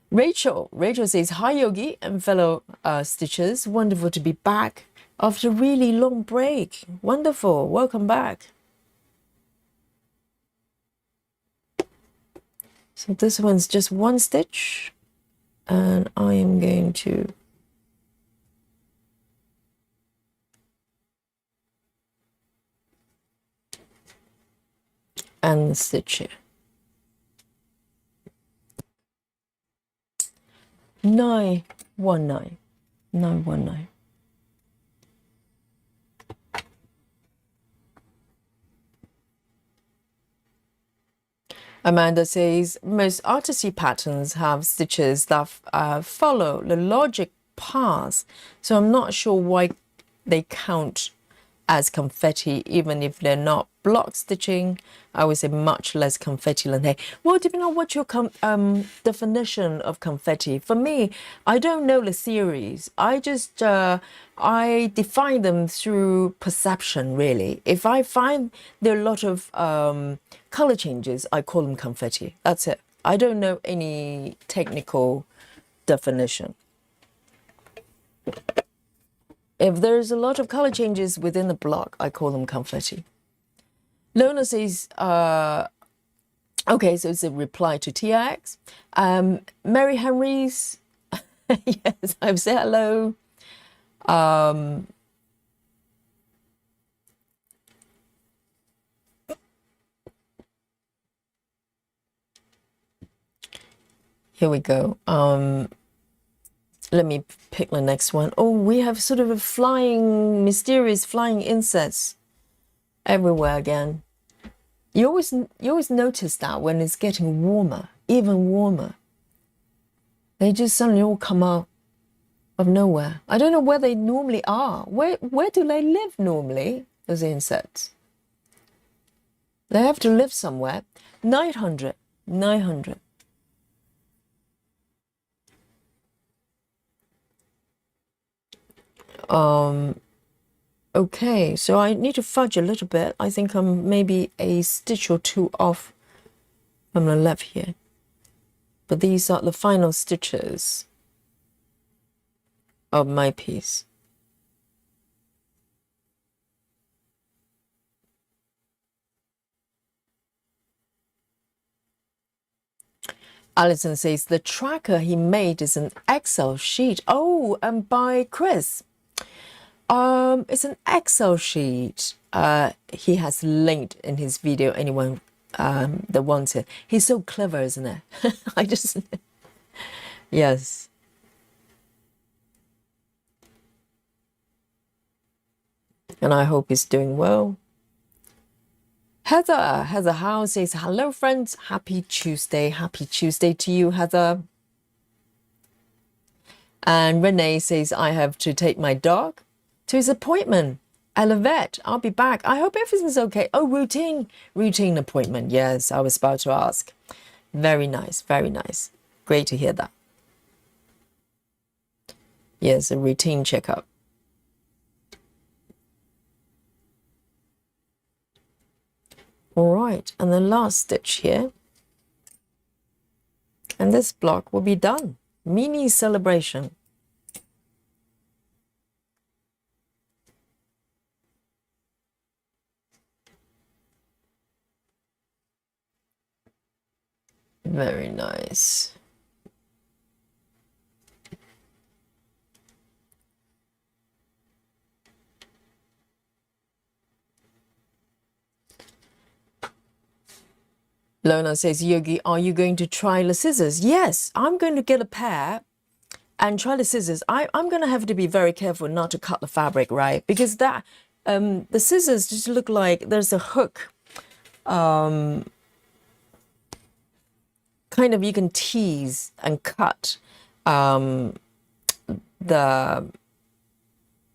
Rachel says, hi, Yogi and fellow stitchers. Wonderful to be back after a really long break. Wonderful. Welcome back. So this one's just one stitch, and I am going to unstitch it. 919. 919. Amanda says, most artisty patterns have stitches that follow the logic path, so I'm not sure why they count as confetti, even if they're not block stitching. I would say much less confetti than hay. Well, depending on what your definition of confetti. For me, I don't know the theories. I just I define them through perception, really. If I find there are a lot of color changes, I call them confetti. That's it. I don't know any technical definition. If there's a lot of color changes within the block, I call them confetti. Lona says, Okay, so it's a reply to TX. Mary Henry's, yes, I've said hello. Here we go. Let me pick the next one. Oh, we have sort of a mysterious flying insects everywhere again. You always notice that when it's getting warmer, even warmer, they just suddenly all come out of nowhere. I don't know where they normally are. Where do they live normally, those insects? They have to live somewhere. 900. Okay, so I need to fudge a little bit. I think I'm maybe a stitch or two off from the left here. But these are the final stitches of my piece. Alison says the tracker he made is an Excel sheet. Oh, and by Chris. It's an Excel sheet. He has linked in his video. Anyone that wants it. He's so clever, isn't it? I just yes. And I hope he's doing well. Heather Howe says, hello friends, happy Tuesday to you, Heather. And Renee says, I have to take my dog to his appointment at the vet. I'll be back. I hope everything's okay. Oh, routine appointment. Yes, I was about to ask. Very nice, very nice. Great to hear that. Yes, a routine checkup. All right, and the last stitch here. And this block will be done. Mini celebration. Very nice. Lona says, Yogi, are you going to try the scissors? Yes, I'm going to get a pair and try the scissors. I'm going to have to be very careful not to cut the fabric, right? Because that the scissors just look like there's a hook. Kind of you can tease and cut the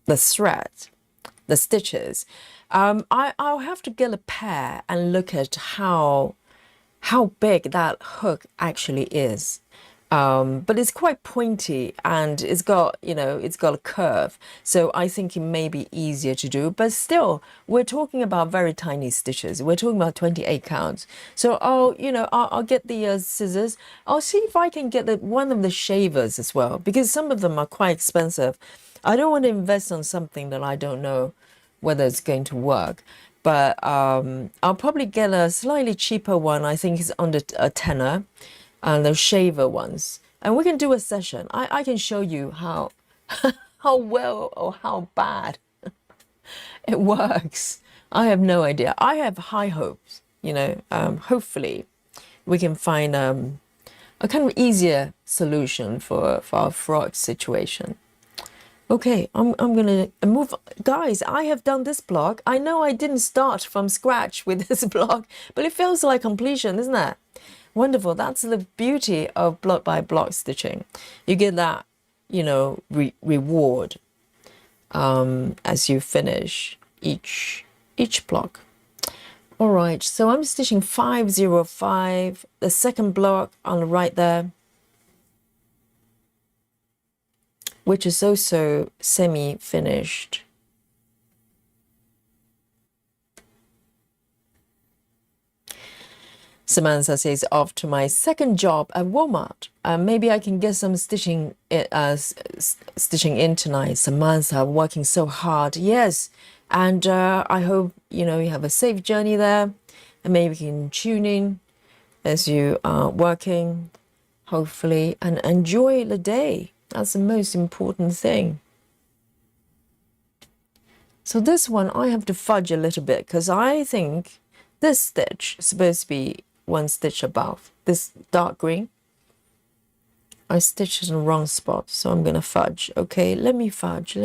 thread, the stitches. I'll have to get a pair and look at how big that hook actually is. But it's quite pointy and it's got, it's got a curve. So I think it may be easier to do, but still we're talking about very tiny stitches. We're talking about 28 counts. So I'll get the scissors. I'll see if I can get one of the shavers as well, because some of them are quite expensive. I don't want to invest on something that I don't know whether it's going to work. But I'll probably get a slightly cheaper one. I think it's under a tenner, and those shaver ones. And we can do a session. I can show you how well or how bad it works. I have no idea. I have high hopes. Hopefully we can find a kind of easier solution for our frog situation. Okay, I'm gonna move. Guys, I have done this block. I know I didn't start from scratch with this block, but it feels like completion, isn't it? Wonderful. That's the beauty of block by block stitching. You get that, reward as you finish each block. All right, so I'm stitching 505, the second block on the right there, which is also semi-finished. Samantha says, off to my second job at Walmart. Maybe I can get some stitching in tonight. Samantha, working so hard. Yes, and I hope you have a safe journey there, and maybe we can tune in as you are working, hopefully, and enjoy the day. That's the most important thing. So this one, I have to fudge a little bit because I think this stitch is supposed to be one stitch above. This dark green, I stitched it in the wrong spot, so I'm going to fudge. Okay, let me fudge.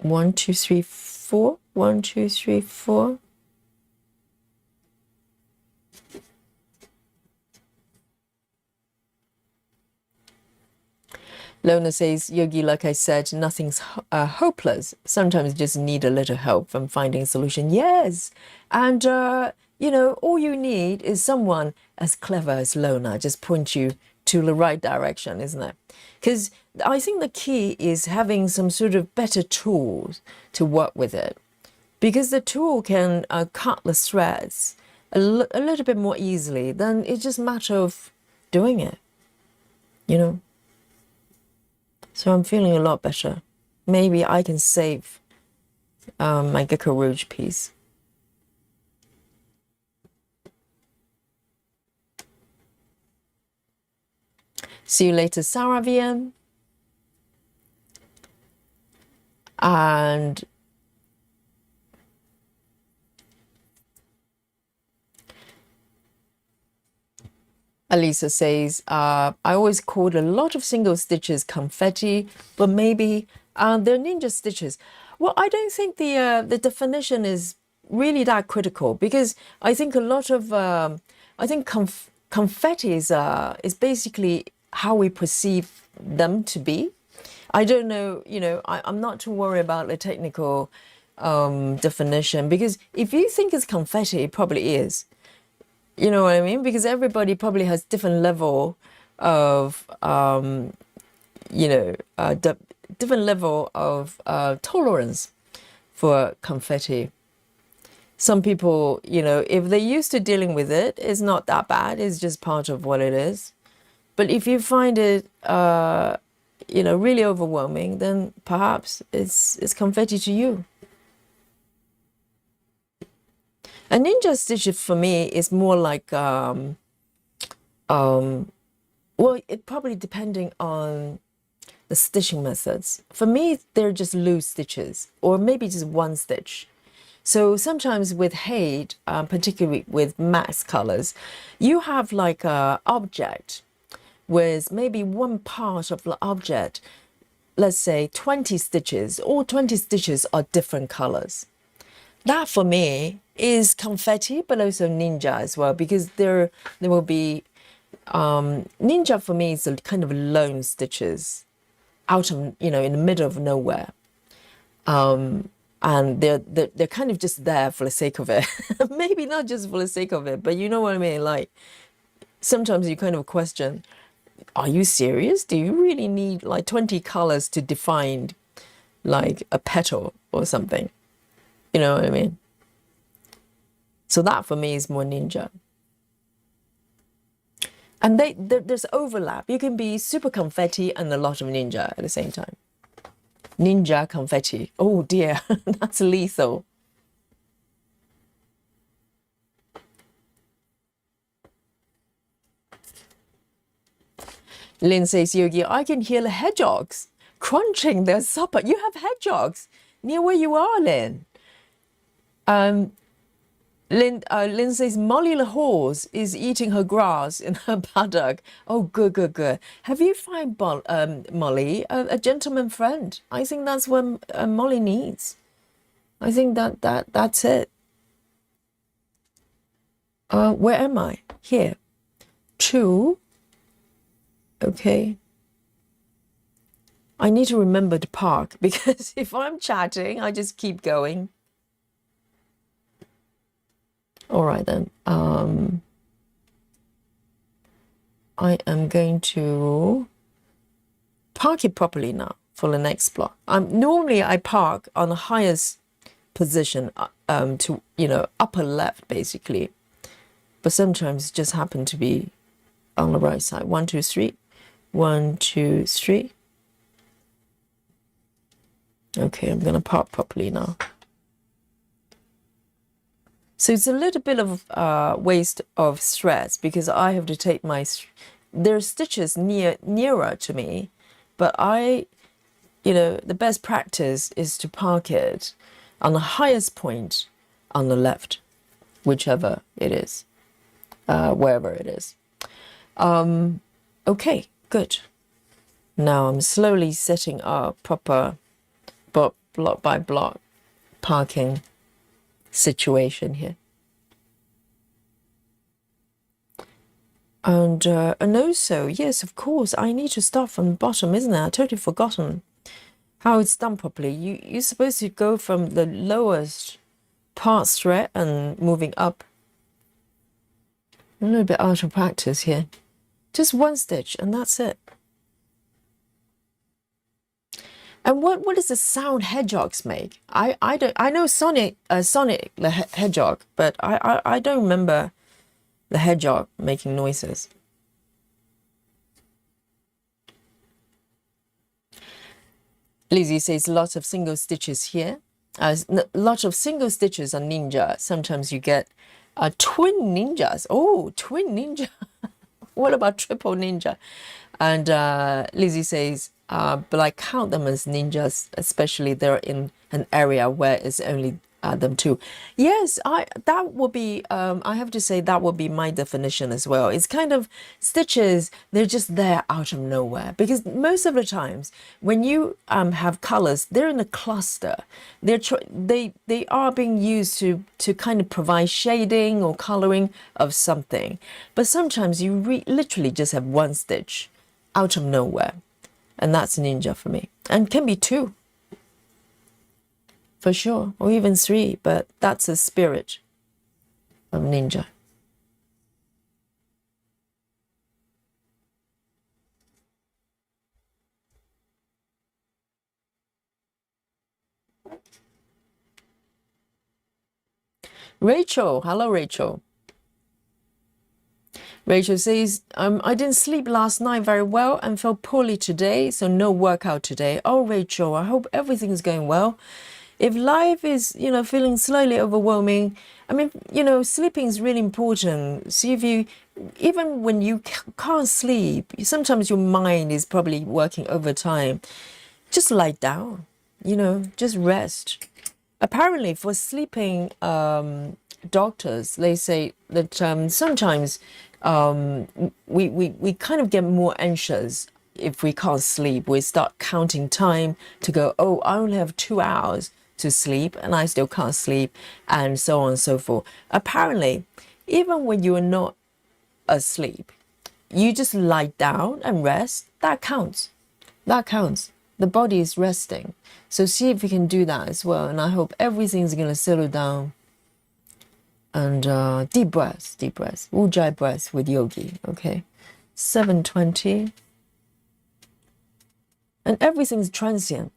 1, 2, 3, 4. 1, 2, 3, 4. Lona says, Yogi, like I said, nothing's hopeless. Sometimes you just need a little help from finding a solution. Yes. And, you know, all you need is someone as clever as Lona, just point you to the right direction, isn't it? Because I think the key is having some sort of better tools to work with it. Because the tool can cut the threads a little bit more easily, then it's just a matter of doing it, you know. So I'm feeling a lot better. Maybe I can save my Gecko Rouge piece. See you later, Sarah VM. And Alisa says, I always called a lot of single stitches confetti, but maybe they're ninja stitches. Well, I don't think the definition is really that critical, because I think a lot of, I think confetti is basically how we perceive them to be. I don't know, you know, I'm not too worried about the technical definition, because if you think it's confetti, it probably is. You know what I mean? Because everybody probably has different level of, you know, different level of tolerance for confetti. Some people, you know, if they're used to dealing with it, it's not that bad. It's just part of what it is. But if you find it, you know, really overwhelming, then perhaps it's confetti to you. A ninja stitch for me is more like, well, it probably depending on the stitching methods. For me, they're just loose stitches, or maybe just one stitch. So sometimes with Hade, particularly with matte colors, you have like a object with maybe one part of the object, let's say 20 stitches, all 20 stitches are different colors. That for me is confetti, but also ninja as well, because there will be ninja for me is a kind of lone stitches out of, you know, in the middle of nowhere, and they're kind of just there for the sake of it. Maybe not just for the sake of it, but you know what I mean. Like sometimes you kind of question, are you serious? Do you really need like 20 colors to define like a petal or something? You know what I mean? So that for me is more ninja. And there's overlap. You can be super confetti and a lot of ninja at the same time. Ninja confetti. Oh dear, that's lethal. Lynn says, Yogi, I can hear the hedgehogs crunching their supper. You have hedgehogs near where you are, Lynn. Lynn says, Molly the horse is eating her grass in her paddock. Oh, good. Have you found Molly a gentleman friend? I think that's what Molly needs. I think that's it. Where am I? Here. 2. Okay. I need to remember to park, because if I'm chatting, I just keep going. All right then. I am going to park it properly now for the next block. Normally I park on the highest position, to, you know, upper left basically, but sometimes it just happen to be on the right side. 1, 2, 3. 1, 2, 3. Okay, I'm gonna part properly now. So it's a little bit of waste of threads because I have to take my, there's stitches nearer to me, but the best practice is to park it on the highest point on the left, whichever it is, wherever it is. Okay, good. Now I'm slowly setting up proper block by block parking situation here. And also, yes, of course, I need to start from the bottom, isn't it? I totally forgotten how it's done properly. You're supposed to go from the lowest part thread and moving up. A little bit out of practice here. Just one stitch and that's it. And what is the sound hedgehogs make? I know Sonic the hedgehog, but I don't remember the hedgehog making noises. Lizzie says lots of single stitches here. Lots of single stitches on ninja. Sometimes you get twin ninjas. Oh, twin ninja. What about triple ninja? And Lizzie says, but I count them as ninjas, especially they're in an area where it's only them two. Yes, that would be, I have to say that would be my definition as well. It's kind of stitches, they're just there out of nowhere. Because most of the times when you have colors, they're in a cluster. They are being used to kind of provide shading or coloring of something. But sometimes you literally just have one stitch out of nowhere. And that's ninja for me. And can be two. For sure, or even three, but that's the spirit of ninja. Rachel, hello Rachel. Rachel says, I didn't sleep last night very well and felt poorly today, so no workout today. Oh, Rachel, I hope everything's going well. If life is, feeling slightly overwhelming, I mean, sleeping is really important. See, even when you can't sleep, sometimes your mind is probably working overtime. Just lie down, just rest. Apparently, for sleeping doctors, they say that sometimes we kind of get more anxious if we can't sleep. We start counting time to go, oh, I only have 2 hours to sleep and I still can't sleep, and so on and so forth. Apparently, even when you are not asleep, you just lie down and rest. That counts. That counts. The body is resting. So see if you can do that as well. And I hope everything's going to settle down. And deep breaths, Ujjayi breaths with yogi. Okay. 7:20. And everything's transient,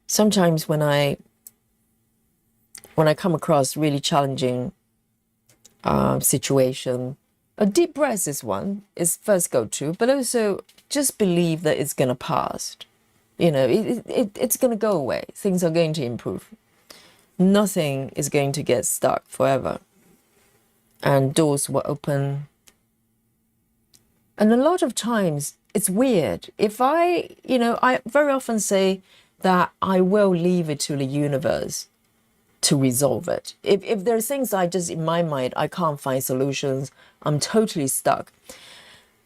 Sometimes when I come across really challenging situation, a deep breath is one, is first go to, but also just believe that it's gonna pass. It's gonna go away. Things are going to improve. Nothing is going to get stuck forever. And doors will open. And a lot of times it's weird. If I very often say that I will leave it to the universe to resolve it. If there are things I just, in my mind, I can't find solutions, I'm totally stuck,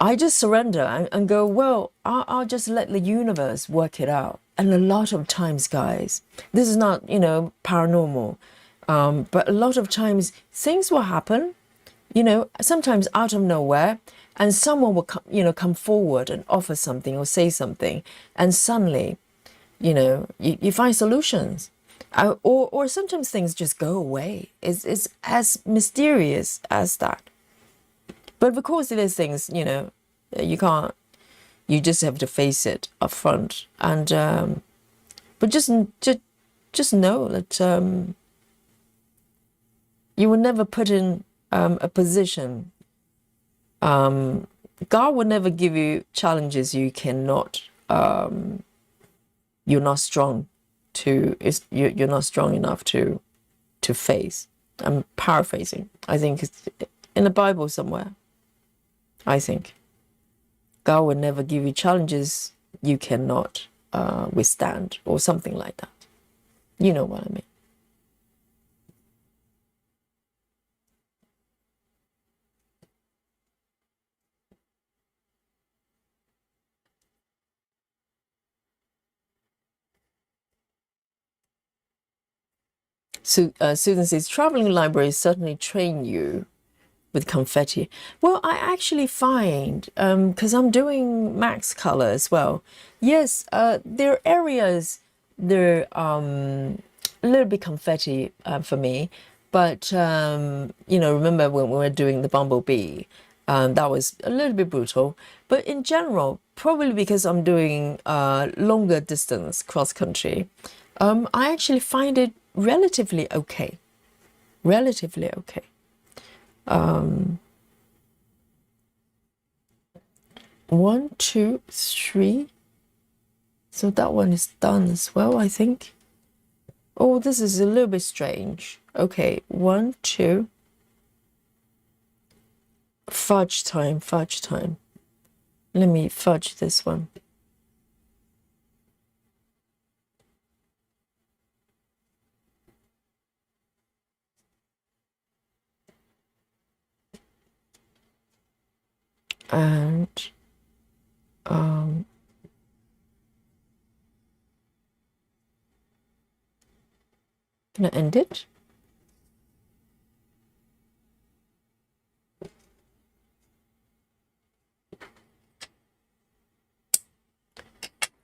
I just surrender and go, well, I'll just let the universe work it out. And a lot of times, guys, this is not, paranormal, but a lot of times things will happen, sometimes out of nowhere, and someone will come forward and offer something or say something, and suddenly, you find solutions. Or sometimes things just go away. It's as mysterious as that. But of course, there's things, you can't, you just have to face it up front. And, but just know that you will never put in a position God will never give you challenges you cannot, you're not strong you're not strong enough to face. I'm paraphrasing. I think it's in the Bible somewhere. I think God will never give you challenges you cannot withstand, or something like that. You know what I mean. So, Susan says, traveling libraries certainly train you with confetti. Well, I actually find, because I'm doing max color as well, yes, there are areas, they're a little bit confetti for me, but, remember when we were doing the bumblebee, that was a little bit brutal. But in general, probably because I'm doing longer distance cross country, I actually find it relatively okay. Relatively okay. 1, 2, 3. So that one is done as well, I think. Oh, this is a little bit strange. Okay, 1, 2. Fudge time, fudge time. Let me fudge this one. And can I end it?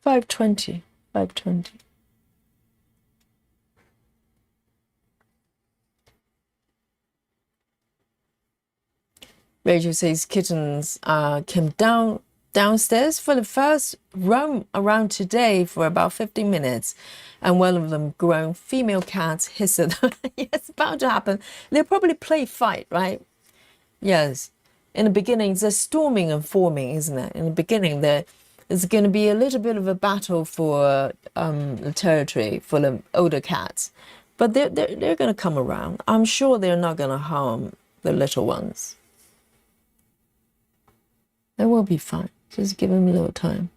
$5.20. $5.20. Rachel says kittens came downstairs for the first roam around today for about 15 minutes, and one of them grown female cats hissed. It's about to happen. They'll probably play fight, right? Yes. In the beginning, it's a storming and forming, isn't it? In the beginning, there's going to be a little bit of a battle for the territory for the older cats, but they're going to come around. I'm sure they're not going to harm the little ones. They will be fine. Just give them a little time.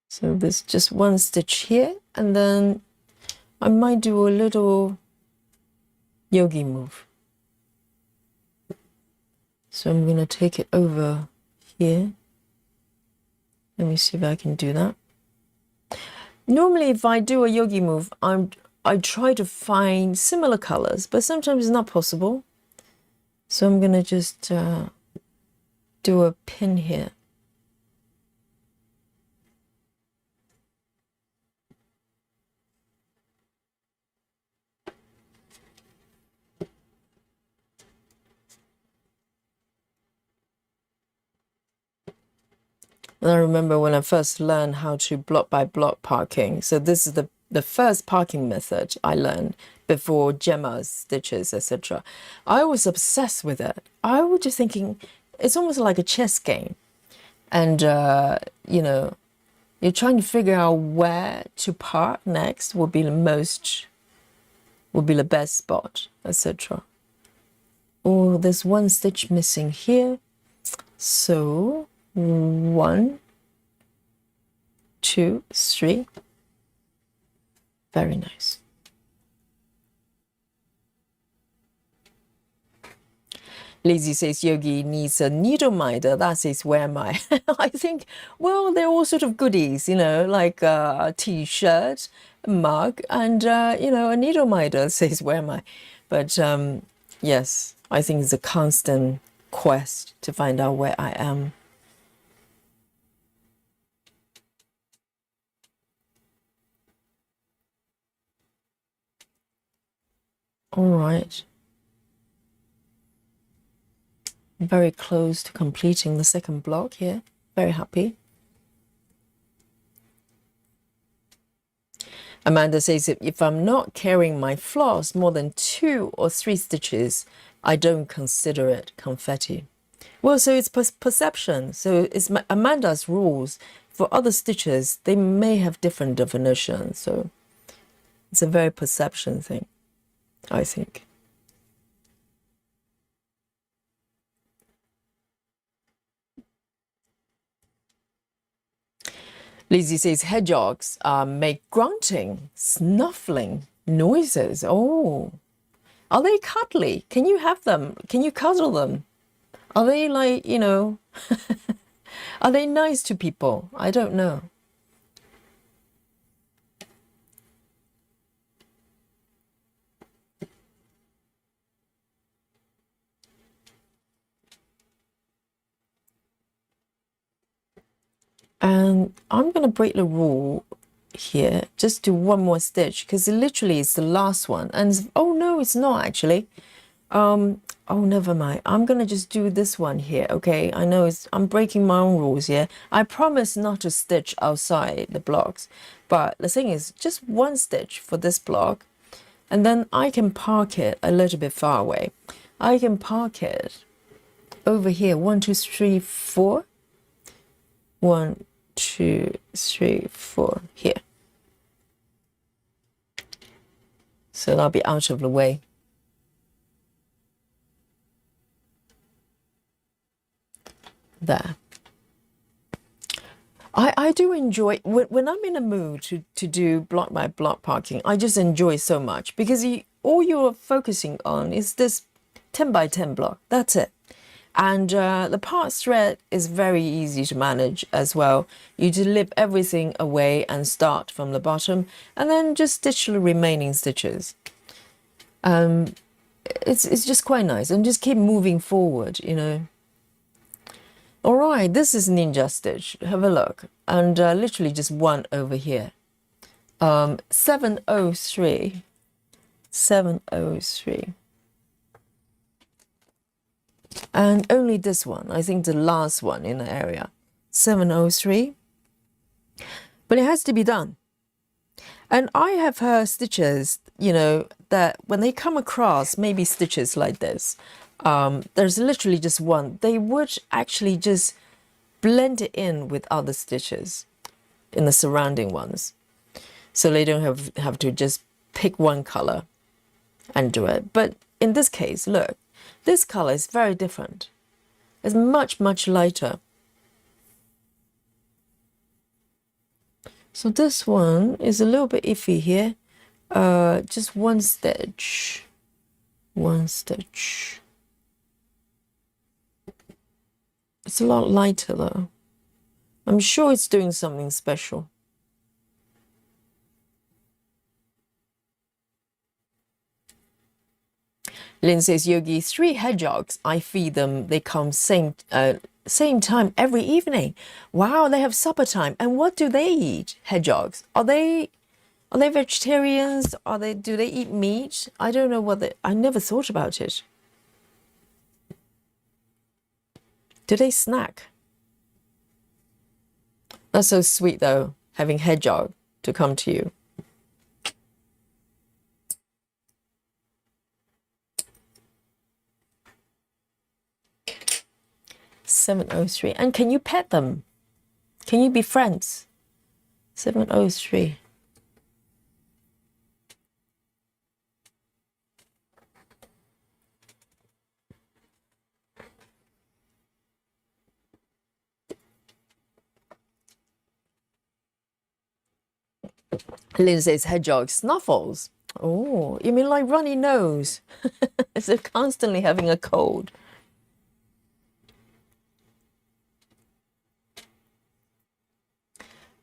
So there's just one stitch here, and then I might do a little yogi move. So I'm going to take it over here. Let me see if I can do that. Normally, if I do a yogi move, I try to find similar colors, but sometimes it's not possible. So I'm going to just do a pin here. And I remember when I first learned how to block by block parking. So this is the first parking method I learned before gemmas, stitches, etc. I was obsessed with it. I was just thinking it's almost like a chess game. And, you're trying to figure out where to park next would be the best spot, etc. Oh, there's one stitch missing here. So 1, 2, 3. Very nice. Lizzie says Yogi needs a needle minder. That says, where am I? I think, well, they're all sort of goodies, like a t-shirt, a mug, and, a needle minder says, where am I? But yes, I think it's a constant quest to find out where I am. All right. Very close to completing the second block here. Very happy. Amanda says, if I'm not carrying my floss more than 2 or 3 stitches, I don't consider it confetti. Well, so it's perception. So it's Amanda's rules. For other stitches, they may have different definitions. So it's a very perception thing, I think. Lizzie says hedgehogs make grunting, snuffling noises. Oh, are they cuddly? Can you have them? Can you cuddle them? Are they like, you know, are they nice to people? I don't know. And I'm going to break the rule here, just do one more stitch because literally it's the last one. And oh no, it's not actually. Oh, never mind. I'm going to just do this one here. Okay. I know I'm breaking my own rules here. I promise not to stitch outside the blocks, but the thing is just one stitch for this block. And then I can park it a little bit far away. I can park it over here. 1, 2, 3, 4. 1, 2, 3, 4 here. So that'll be out of the way. There. I do enjoy when I'm in a mood to do block by block parking. I just enjoy so much because all you're focusing on is this 10 by 10 block. That's it. And the part thread is very easy to manage as well. You delip everything away and start from the bottom and then just stitch the remaining stitches. It's just quite nice and just keep moving forward, you know. All right, this is Ninja Stitch. Have a look. And literally just one over here. 703. 703. And only this one, I think the last one in the area. 703. But it has to be done. And I have heard stitches, you know, that when they come across maybe stitches like this, there's literally just one. They would actually just blend it in with other stitches in the surrounding ones. So they don't have to just pick one color and do it. But in this case, look, this color is very different. It's much, much lighter. So this one is a little bit iffy here. Just one stitch. One stitch. It's a lot lighter though. I'm sure it's doing something special. Lynn says, Yogi, 3 hedgehogs. I feed them. They come same time every evening. Wow, they have supper time. And what do they eat? Hedgehogs. Are they vegetarians? Do they eat meat? I don't know I never thought about it. Do they snack? That's so sweet though, having hedgehog to come to you. $703. And can you pet them? Can you be friends? $703. Lynn says hedgehog snuffles. Oh, you mean like runny nose? So constantly having a cold.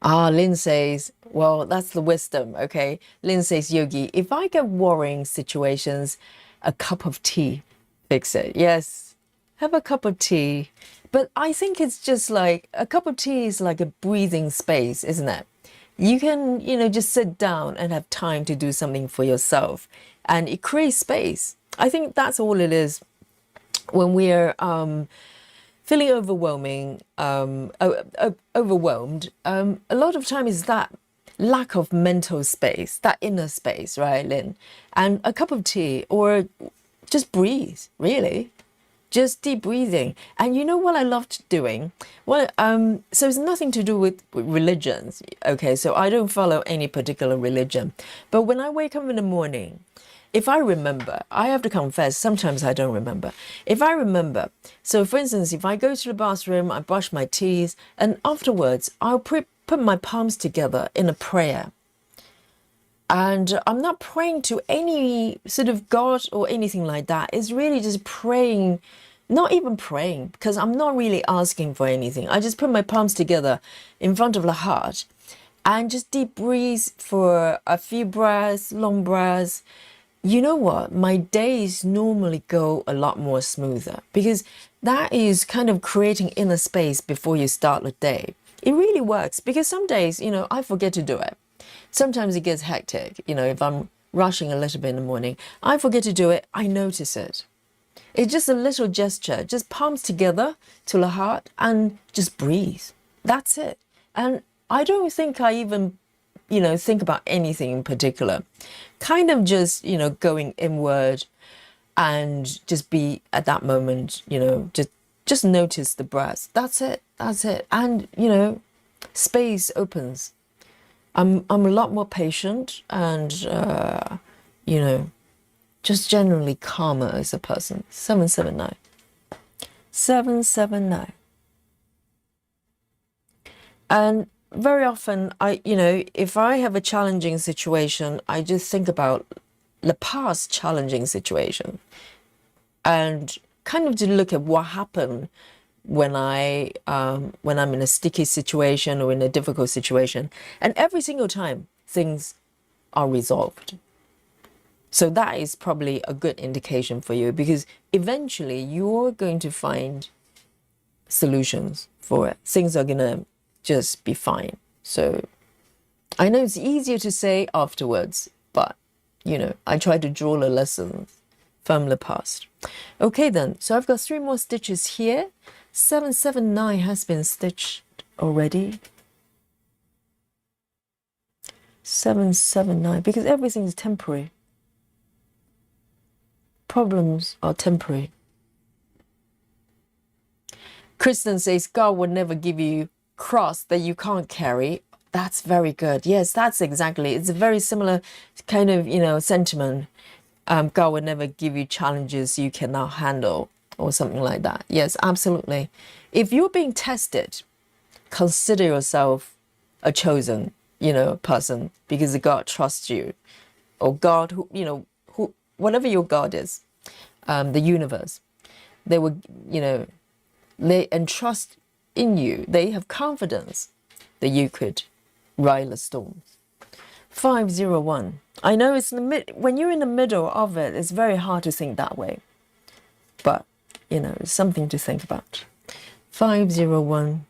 Lynn says, well, that's the wisdom, okay? Lynn says, Yogi, if I get worrying situations, a cup of tea, fix it. Yes, have a cup of tea. But I think it's just like, a cup of tea is like a breathing space, isn't it? You can, you know, just sit down and have time to do something for yourself. And it creates space. I think that's all it is. when we're feeling overwhelmed, a lot of time is that lack of mental space, that inner space, right, Lynn? And a cup of tea or just breathe, really. Just deep breathing. And you know what I loved doing? Well, so it's nothing to do with religions. Okay, so I don't follow any particular religion. But when I wake up in the morning, if I remember, I have to confess, sometimes I don't remember. If I remember, so for instance, if I go to the bathroom, I brush my teeth, and afterwards, I'll put my palms together in a prayer. And I'm not praying to any sort of God or anything like that. It's really just praying, not even praying, because I'm not really asking for anything. I just put my palms together in front of the heart and just deep breathe for a few breaths, long breaths. You know what? My days normally go a lot more smoother because that is kind of creating inner space before you start the day. It really works because some days, I forget to do it. Sometimes it gets hectic, if I'm rushing a little bit in the morning, I forget to do it, I notice it. It's just a little gesture, just palms together to the heart and just breathe. That's it. And I don't think I even, think about anything in particular. Kind of just, going inward and just be at that moment, just notice the breath. That's it. That's it. And, space opens. I'm a lot more patient and, just generally calmer as a person. 779. 779. And very often, if I have a challenging situation, I just think about the past challenging situation and kind of to look at what happened when I'm in a sticky situation or in a difficult situation, and every single time things are resolved. So that is probably a good indication for you because eventually you're going to find solutions for it. Things are gonna just be fine. So I know it's easier to say afterwards, but I try to draw the lessons from the past. Okay then, so I've got 3 more stitches here. 779 has been stitched already. 779, because everything is temporary. Problems are temporary. Kristen says, God will never give you cross that you can't carry. That's very good. Yes, that's exactly. It's a very similar kind of, sentiment. God will never give you challenges you cannot handle or something like that. Yes, absolutely. If you're being tested, consider yourself a chosen, person because God trusts you, or God, who, whatever your God is, the universe, they will, they entrust in you. They have confidence that you could ride the storm. 501. I know it's when you're in the middle of it, it's very hard to think that way. But, it's something to think about. 501.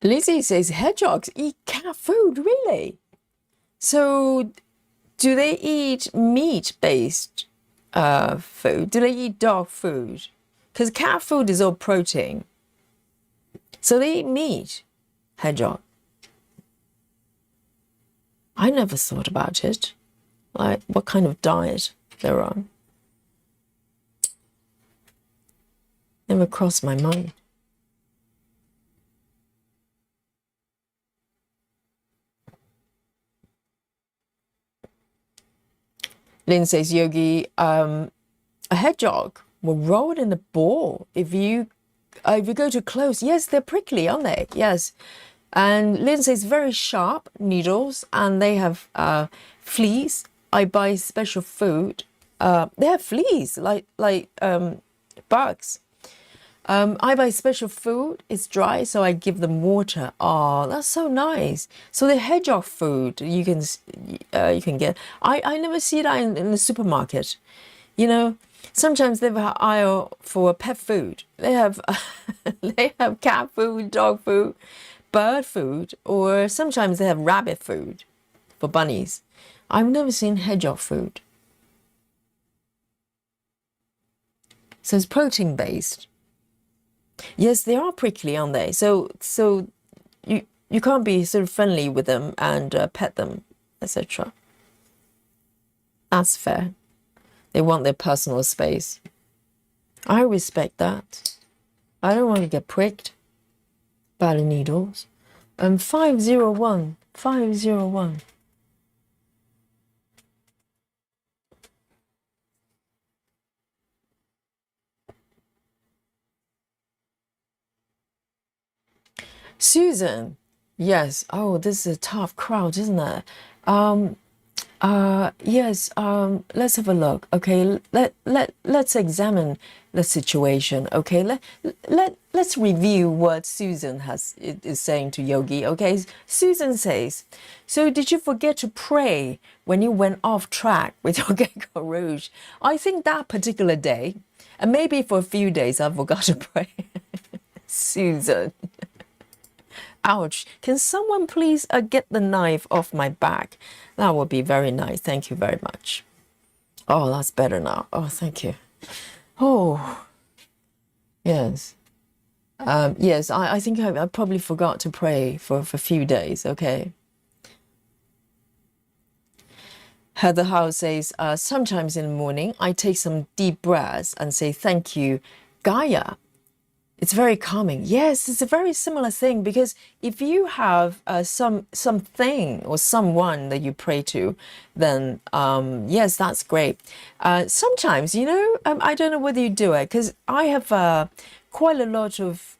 Lizzie says hedgehogs eat cat food, really? So do they eat meat-based food? Do they eat dog food? Because cat food is all protein. So they eat meat, hedgehog. I never thought about it, like what kind of diet they're on. Never crossed my mind. Lynn says, Yogi, a hedgehog will roll in a ball if you go too close. Yes, they're prickly, aren't they? Yes. And Lynn says very sharp needles, and they have fleas. I buy special food. They have fleas like bugs. I buy special food. It's dry, so I give them water. Oh, that's so nice. So the hedgehog food you can get. I never see that in the supermarket. You know, sometimes they have an aisle for pet food. They have they have cat food, dog food, bird food, or sometimes they have rabbit food for bunnies. I've never seen hedgehog food. So it's protein based. Yes, they are prickly, aren't they? So you can't be sort of friendly with them and pet them, etc. That's fair. They want their personal space. I respect that. I don't want to get pricked by the needles. 501. 501. Susan. Yes. Oh, this is a tough crowd, isn't it? Yes, let's have a look. Okay, let's examine the situation. Okay, let's review what Susan is saying to Yogi. Okay, Susan says, so did you forget to pray when you went off track with your gecko rouge? I think that particular day, and maybe for a few days, I forgot to pray. Susan. Ouch. Can someone please get the knife off my back? That would be very nice. Thank you very much. Oh, that's better now. Oh, thank you. Oh, yes. Yes, I think I probably forgot to pray for a few days. Okay. Heather Howe says, sometimes in the morning, I take some deep breaths and say, thank you, Gaia. It's very calming. Yes, it's a very similar thing, because if you have something or someone that you pray to, then yes, that's great. Sometimes, I don't know whether you do it, because I have quite a lot of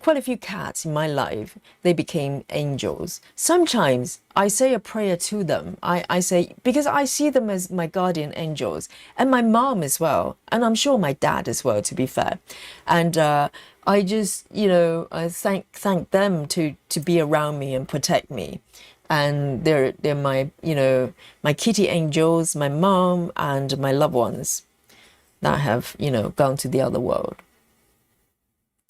quite a few cats in my life. They became angels. Sometimes I say a prayer to them. I say, because I see them as my guardian angels, and my mom as well, and I'm sure my dad as well, to be fair. And I just, I thank them to be around me and protect me. And they're my, my kitty angels, my mom, and my loved ones that have, gone to the other world.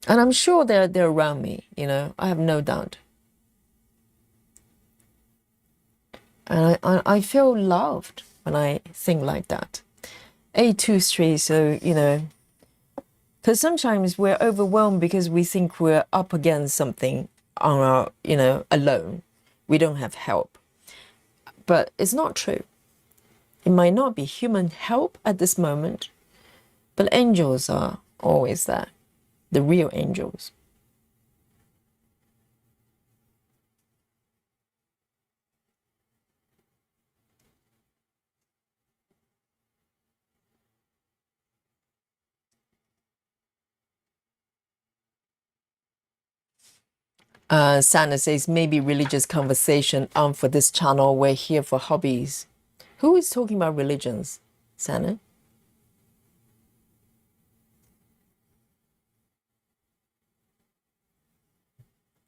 And I'm sure they're around me, I have no doubt. And I feel loved when I think like that. A23, so, because sometimes we're overwhelmed because we think we're up against something on our, alone. We don't have help. But it's not true. It might not be human help at this moment, but angels are always there. The real angels. Santa says, maybe religious conversation for this channel. We're here for hobbies. Who is talking about religions, Santa?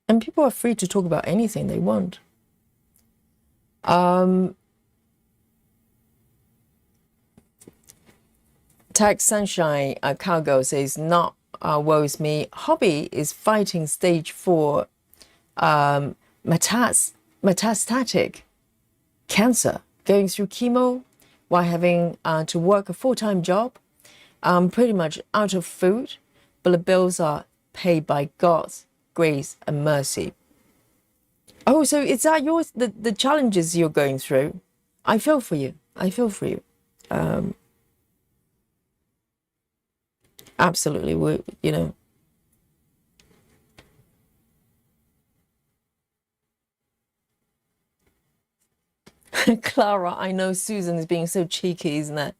And people are free to talk about anything they want. Tag Sunshine Cargo says, not woes me. Hobby is fighting stage 4 metastatic cancer, going through chemo while having to work a full-time job. Pretty much out of food, but the bills are paid by God's grace and mercy. Oh, so is that yours, the challenges you're going through? I feel for you. I feel for you. Absolutely, Clara, I know Susan is being so cheeky, isn't it?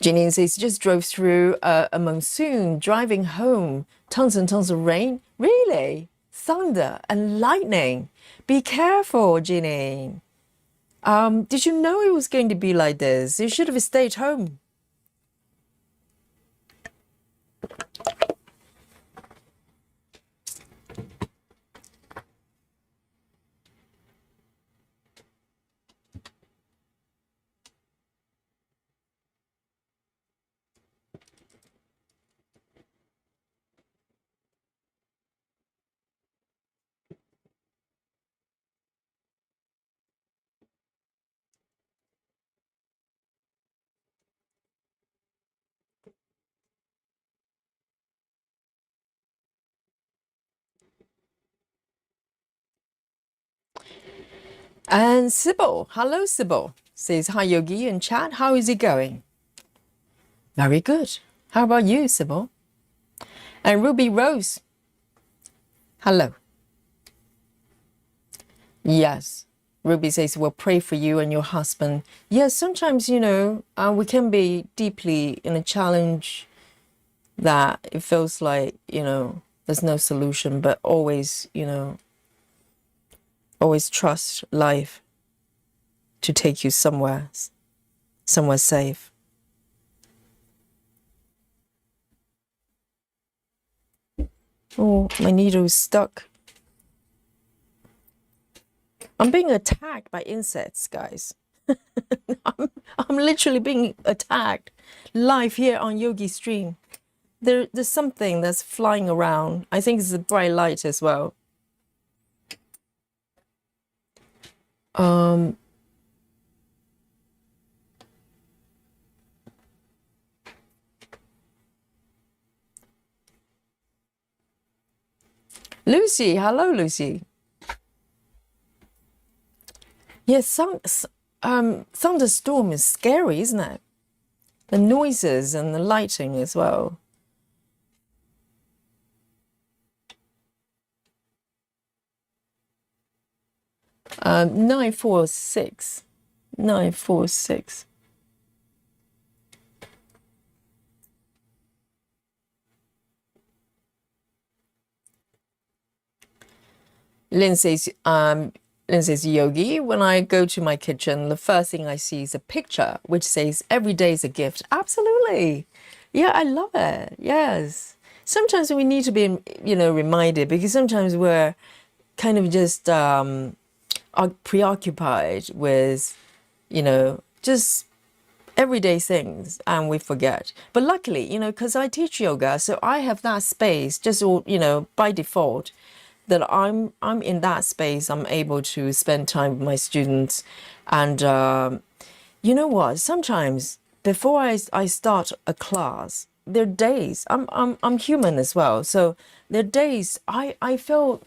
Janine says, just drove through a monsoon, driving home, tons and tons of rain. Really? thunder and lightning. Be careful, Ginny. Did you know it was going to be like this? You should have stayed home. And Sybil, hello Sybil, says hi Yogi in chat. How is it going? Very good. How about you, Sybil? And Ruby Rose, hello. Yes. Ruby says, we'll pray for you and your husband. Yes, sometimes, you know, we can be deeply in a challenge that it feels like, you know, there's no solution, but always, you know, always trust life to take you somewhere safe. Oh, my needle is stuck. I'm being attacked by insects, guys. I'm literally being attacked live here on Yogi Stream. There's something that's flying around. I think it's a bright light as well. Lucy, hello, Lucy. Yes, thunderstorm is scary, isn't it? The noises and the lighting as well. Um, 946. 946. Lynn says, Yogi, when I go to my kitchen, the first thing I see is a picture which says every day is a gift. Absolutely. Yeah, I love it. Yes. Sometimes we need to be, you know, reminded, because sometimes we're kind of just are preoccupied with, you know, just everyday things, and we forget. But luckily, you know, because I teach yoga, so I have that space just, you know, by default, that I'm in that space. I'm able to spend time with my students. And you know what, sometimes before I start a class, there are days I'm human as well, so there are days I feel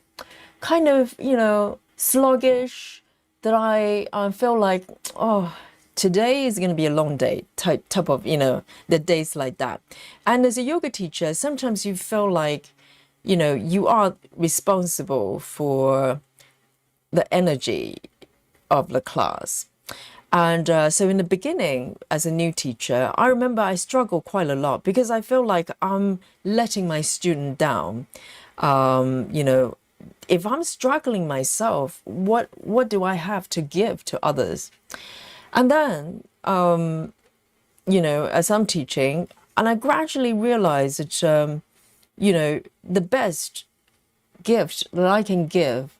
kind of, you know, sluggish, that I feel like, oh, today is going to be a long day type of, you know, the days like that. And as a yoga teacher, sometimes you feel like, you know, you are responsible for the energy of the class. And so in the beginning, as a new teacher, I remember I struggled quite a lot, because I feel like I'm letting my student down. You know, if I'm struggling myself, what do I have to give to others? And then, you know, as I'm teaching, and I gradually realized that, you know, the best gift that I can give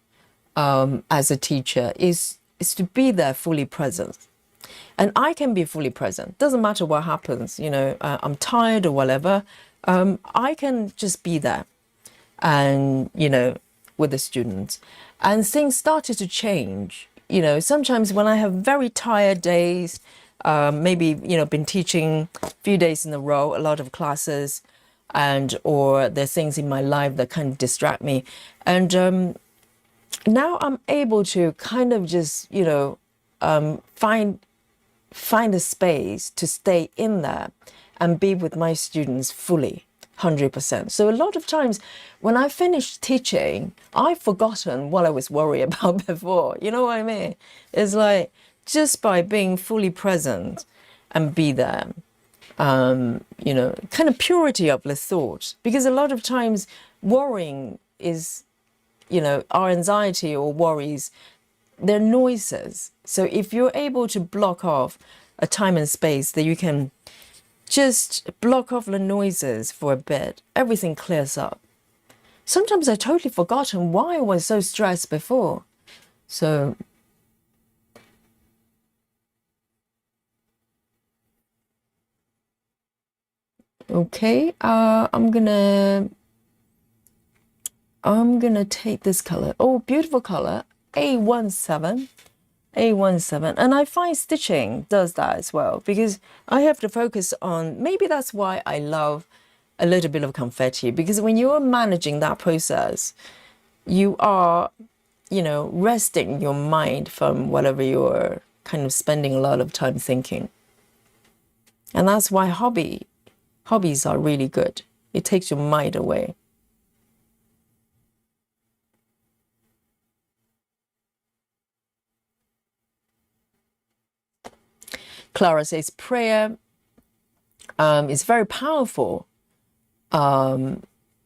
as a teacher is to be there fully present. And I can be fully present. Doesn't matter what happens, you know, I'm tired or whatever. I can just be there, and, you know, with the students. And things started to change. You know, sometimes when I have very tired days, maybe, you know, been teaching a few days in a row, a lot of classes, and or there's things in my life that kind of distract me. And now I'm able to kind of just, you know, find a space to stay in there and be with my students fully, 100%. So a lot of times when I finish teaching, I've forgotten what I was worried about before. You know what I mean? It's like, just by being fully present and be there, you know, kind of purity of the thought. Because a lot of times worrying is you know, our anxiety or worries, they're noises. So if you're able to block off a time and space that you can just block off the noises for a bit, everything clears up. Sometimes I totally forgotten why I was so stressed before. So okay, I'm gonna take this color. Oh, beautiful color, A17. A17, and I find stitching does that as well, because I have to focus on, maybe that's why I love a little bit of confetti, because when you're managing that process, you are, you know, resting your mind from whatever you're kind of spending a lot of time thinking. And that's why hobbies are really good. It takes your mind away. Clara says prayer is very powerful.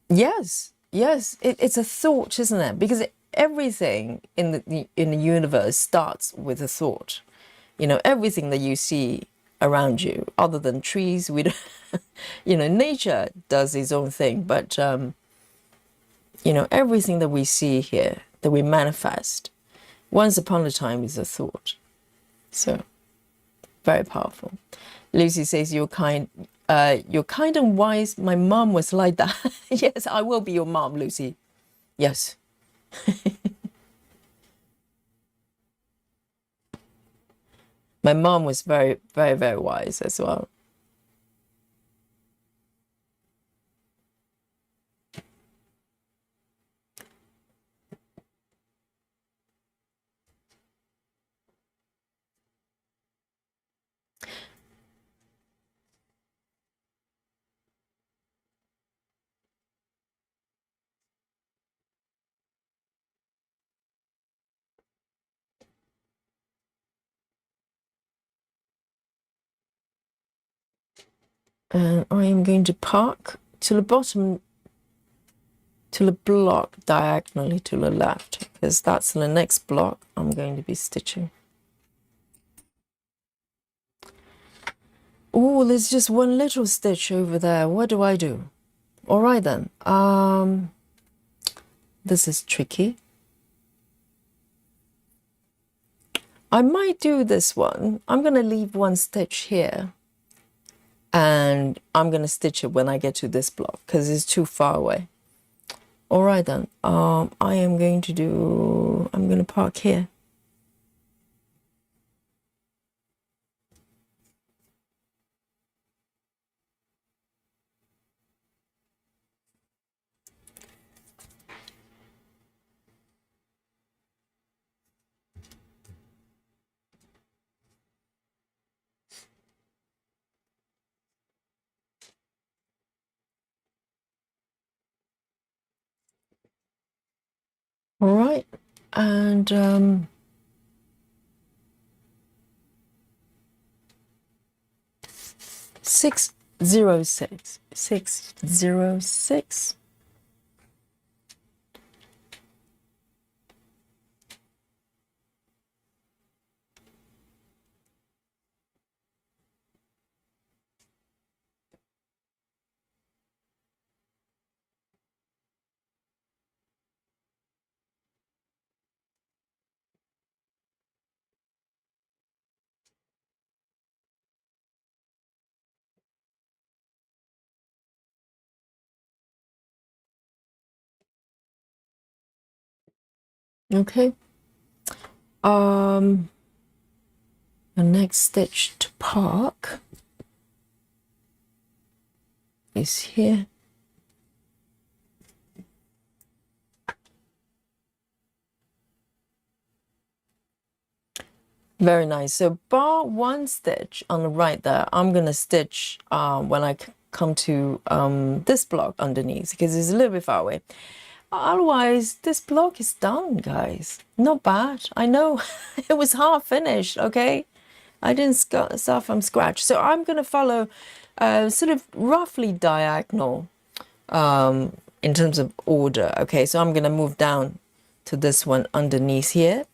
Yes, it's a thought, isn't it? Because everything in the universe starts with a thought. You know, everything that you see around you, other than trees, we don't, you know, nature does its own thing, but you know, everything that we see here, that we manifest, once upon a time is a thought. So very powerful. Lucy says you're kind and wise. My mom was like that. Yes, I will be your mom, Lucy. Yes. My mom was very, very, very wise as well. And I am going to park to the bottom, to the block diagonally to the left, because that's the next block I'm going to be stitching. Oh, there's just one little stitch over there. What do I do? All right then. This is tricky. I might do this one. I'm going to leave one stitch here, and I'm going to stitch it when I get to this block because it's too far away. All right then. I'm going to park here. All right, and 606. Okay. The next stitch to park is here. Very nice. So bar one stitch on the right there, I'm gonna stitch when I come to this block underneath, because it's a little bit far away. Otherwise, this block is done, guys. Not bad. I know it was half finished, okay? I didn't start from scratch. So I'm going to follow sort of roughly diagonal in terms of order, okay? So I'm going to move down to this one underneath here.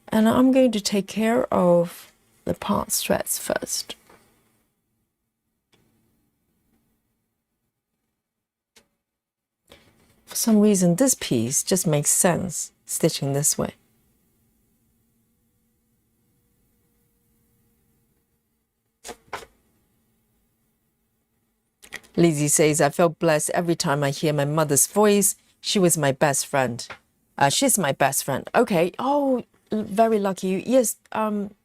And I'm going to take care of the part threads first. For some reason, this piece just makes sense stitching this way. Lizzie says, I felt blessed every time I hear my mother's voice. She was my best friend. She's my best friend. Okay. Oh, very lucky. Yes,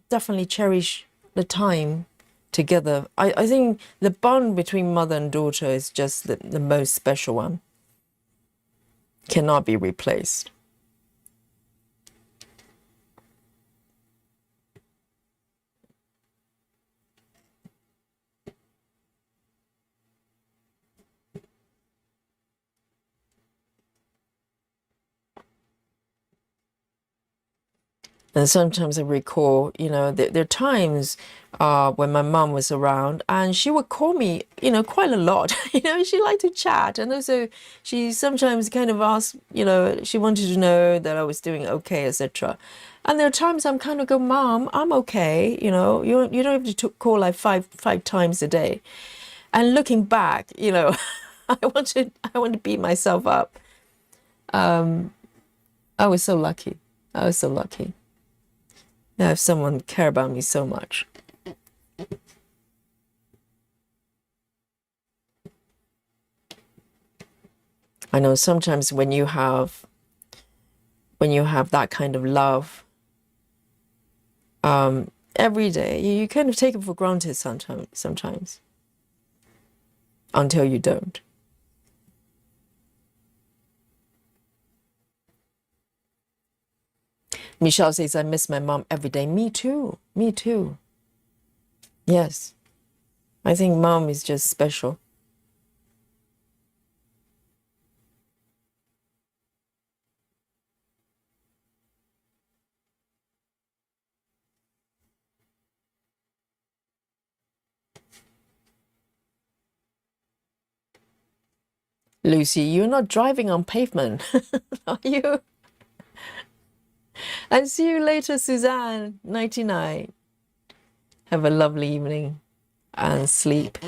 definitely cherish the time together. I think the bond between mother and daughter is just the most special one. Cannot be replaced. And sometimes I recall, you know, there are times when my mom was around and she would call me, you know, quite a lot. You know, she liked to chat. And also she sometimes kind of asked, you know, she wanted to know that I was doing okay, etc. And there are times I'm kind of go, Mom, I'm okay. You know, you don't have to call like five times a day. And looking back, you know, I want to beat myself up. I was so lucky. I was so lucky. Now, if someone care about me so much. I know sometimes when you have that kind of love every day, you kind of take it for granted sometimes until you don't. Michelle says, I miss my mom every day. Me too. Me too. Yes. I think mom is just special. Lucy, you're not driving on pavement, are you? And see you later, Suzanne, 99. Have a lovely evening and sleep.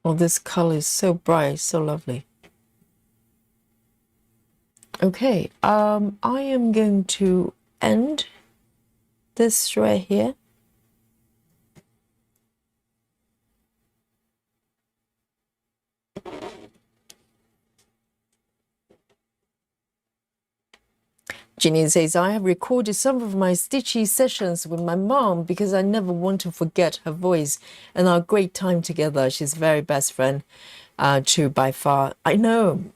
Oh, this color is so bright, so lovely. Okay, I am going to end this thread here. Jeanine says, I have recorded some of my stitchy sessions with my mom because I never want to forget her voice and our great time together. She's very best friend too, by far. I know.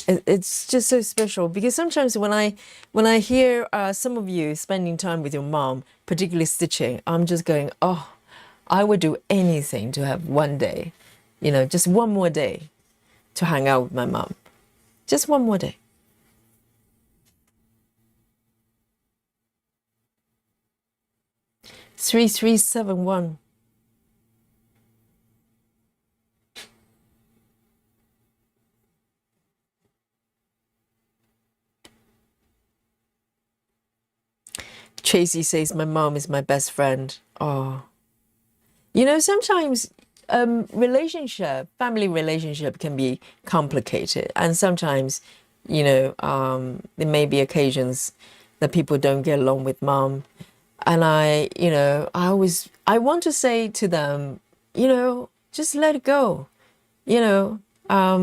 It's just so special because sometimes when I hear some of you spending time with your mom, particularly stitching, I'm just going, oh, I would do anything to have one day, you know, just one more day to hang out with my mom. Just one more day. Three, 371. Tracy says, my mom is my best friend. Oh, you know, sometimes family relationship can be complicated. And sometimes, you know, there may be occasions that people don't get along with mom. And I want to say to them, you know, just let it go, you know,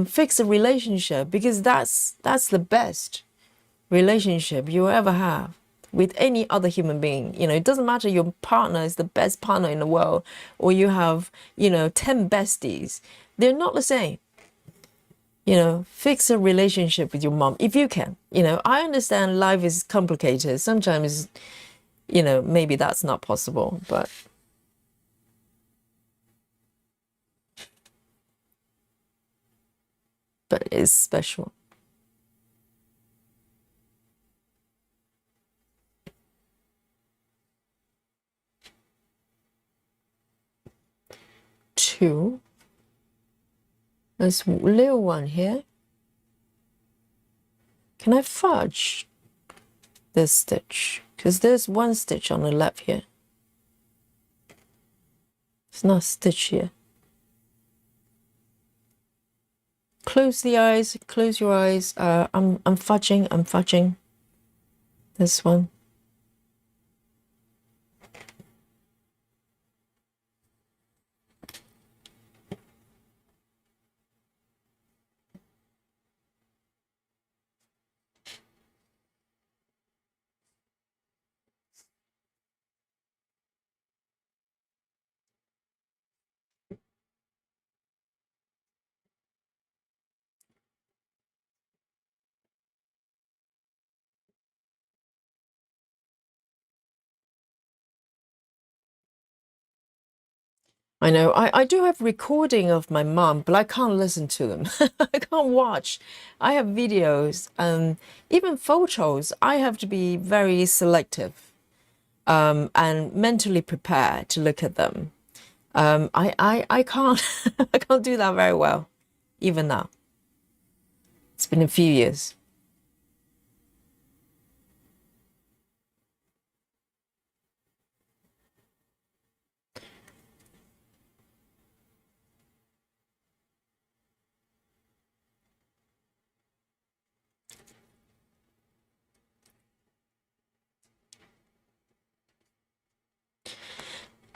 fix a relationship because that's the best relationship you ever have with any other human being. You know, it doesn't matter your partner is the best partner in the world or you have, you know, 10 besties. They're not the same. You know, fix a relationship with your mom if you can. You know, I understand life is complicated. Sometimes, you know, maybe that's not possible, but but it's special. Two. There's a little one here. Can I fudge this stitch? Because there's one stitch on the left here. It's not a stitch here. Close the eyes, close your eyes. I'm fudging this one. I know. I do have recording of my mom, but I can't listen to them. I can't watch. I have videos, even photos. I have to be very selective, and mentally prepared to look at them. I can't I can't do that very well, even now. It's been a few years.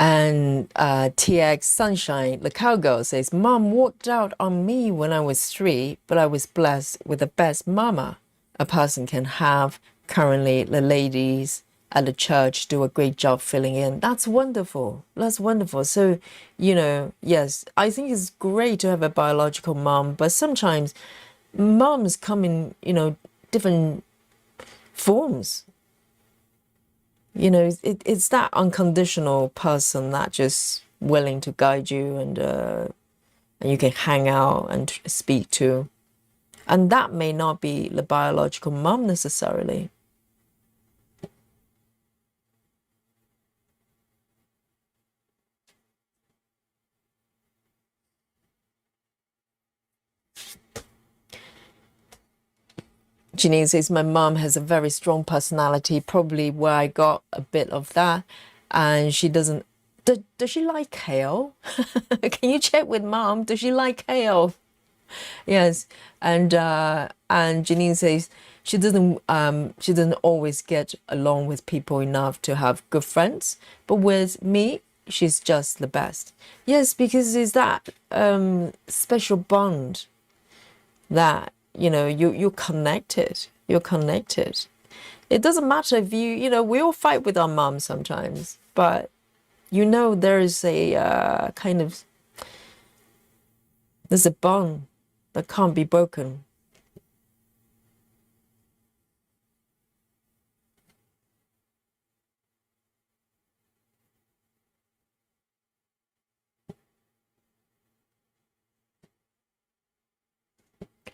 And TX Sunshine, the cowgirl, says, Mom walked out on me when I was 3, but I was blessed with the best mama a person can have. Currently, the ladies at the church do a great job filling in. That's wonderful. That's wonderful. So, yes, I think it's great to have a biological mom, but sometimes moms come in, different forms. It's that unconditional person that just willing to guide you, and you can hang out and speak to. And that may not be the biological mom necessarily. Janine says, my mom has a very strong personality, probably where I got a bit of that. And she doesn't, does she like kale? Can you check with mom? Does she like kale? Yes. And Janine says she doesn't always get along with people enough to have good friends, but with me, she's just the best. Yes, because it's that special bond that you're connected. You're connected. It doesn't matter if we all fight with our moms sometimes, but there's a there's a bond that can't be broken.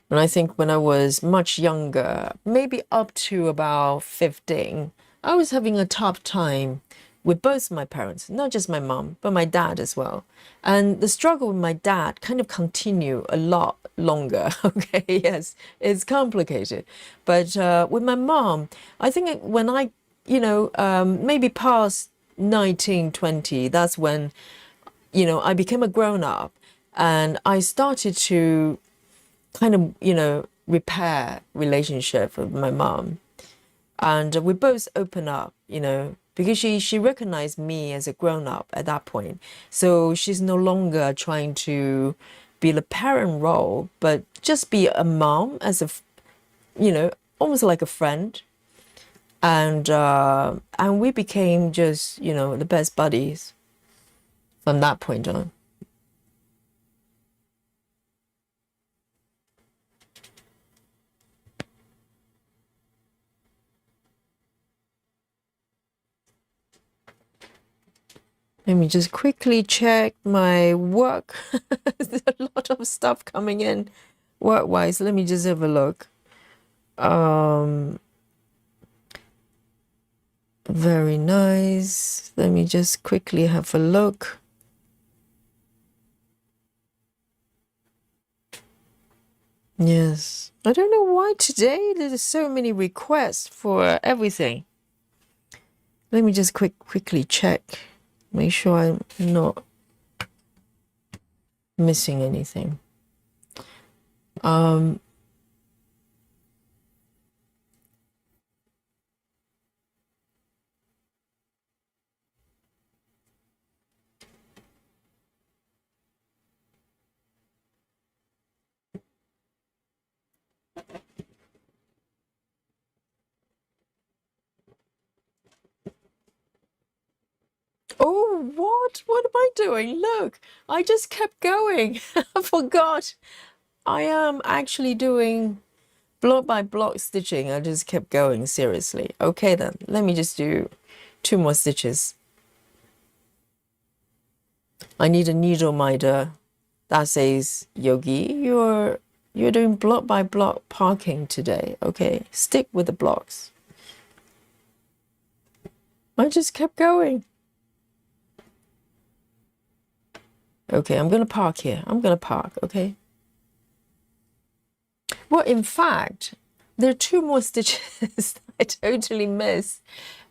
And I think when I was much younger, maybe up to about 15, I was having a tough time with both my parents, not just my mom, but my dad as well. And the struggle with my dad kind of continued a lot longer. Okay, yes, it's complicated. But with my mom, I think when I, maybe past 19, 20, that's when, I became a grown up, and I started to kind of, repair relationship with my mom. And we both open up, because she recognized me as a grown up at that point. So she's no longer trying to be the parent role, but just be a mom as almost like a friend. And we became just, the best buddies from that point on. Let me just quickly check my work. There's a lot of stuff coming in. work-wise, let me just have a look. Very nice. Let me just quickly have a look. Yes. I don't know why today there's so many requests for everything. Let me just quickly check. Make sure I'm not missing anything. Oh, what? What am I doing? Look, I just kept going. I forgot. I am actually doing block by block stitching. I just kept going, seriously. Okay then, let me just do 2 more stitches. I need a needle minder that says, Yogi, you're doing block by block parking today. Okay, stick with the blocks. I just kept going. Okay, I'm gonna park here. I'm gonna park, okay? Well, in fact, there are 2 more stitches I totally missed.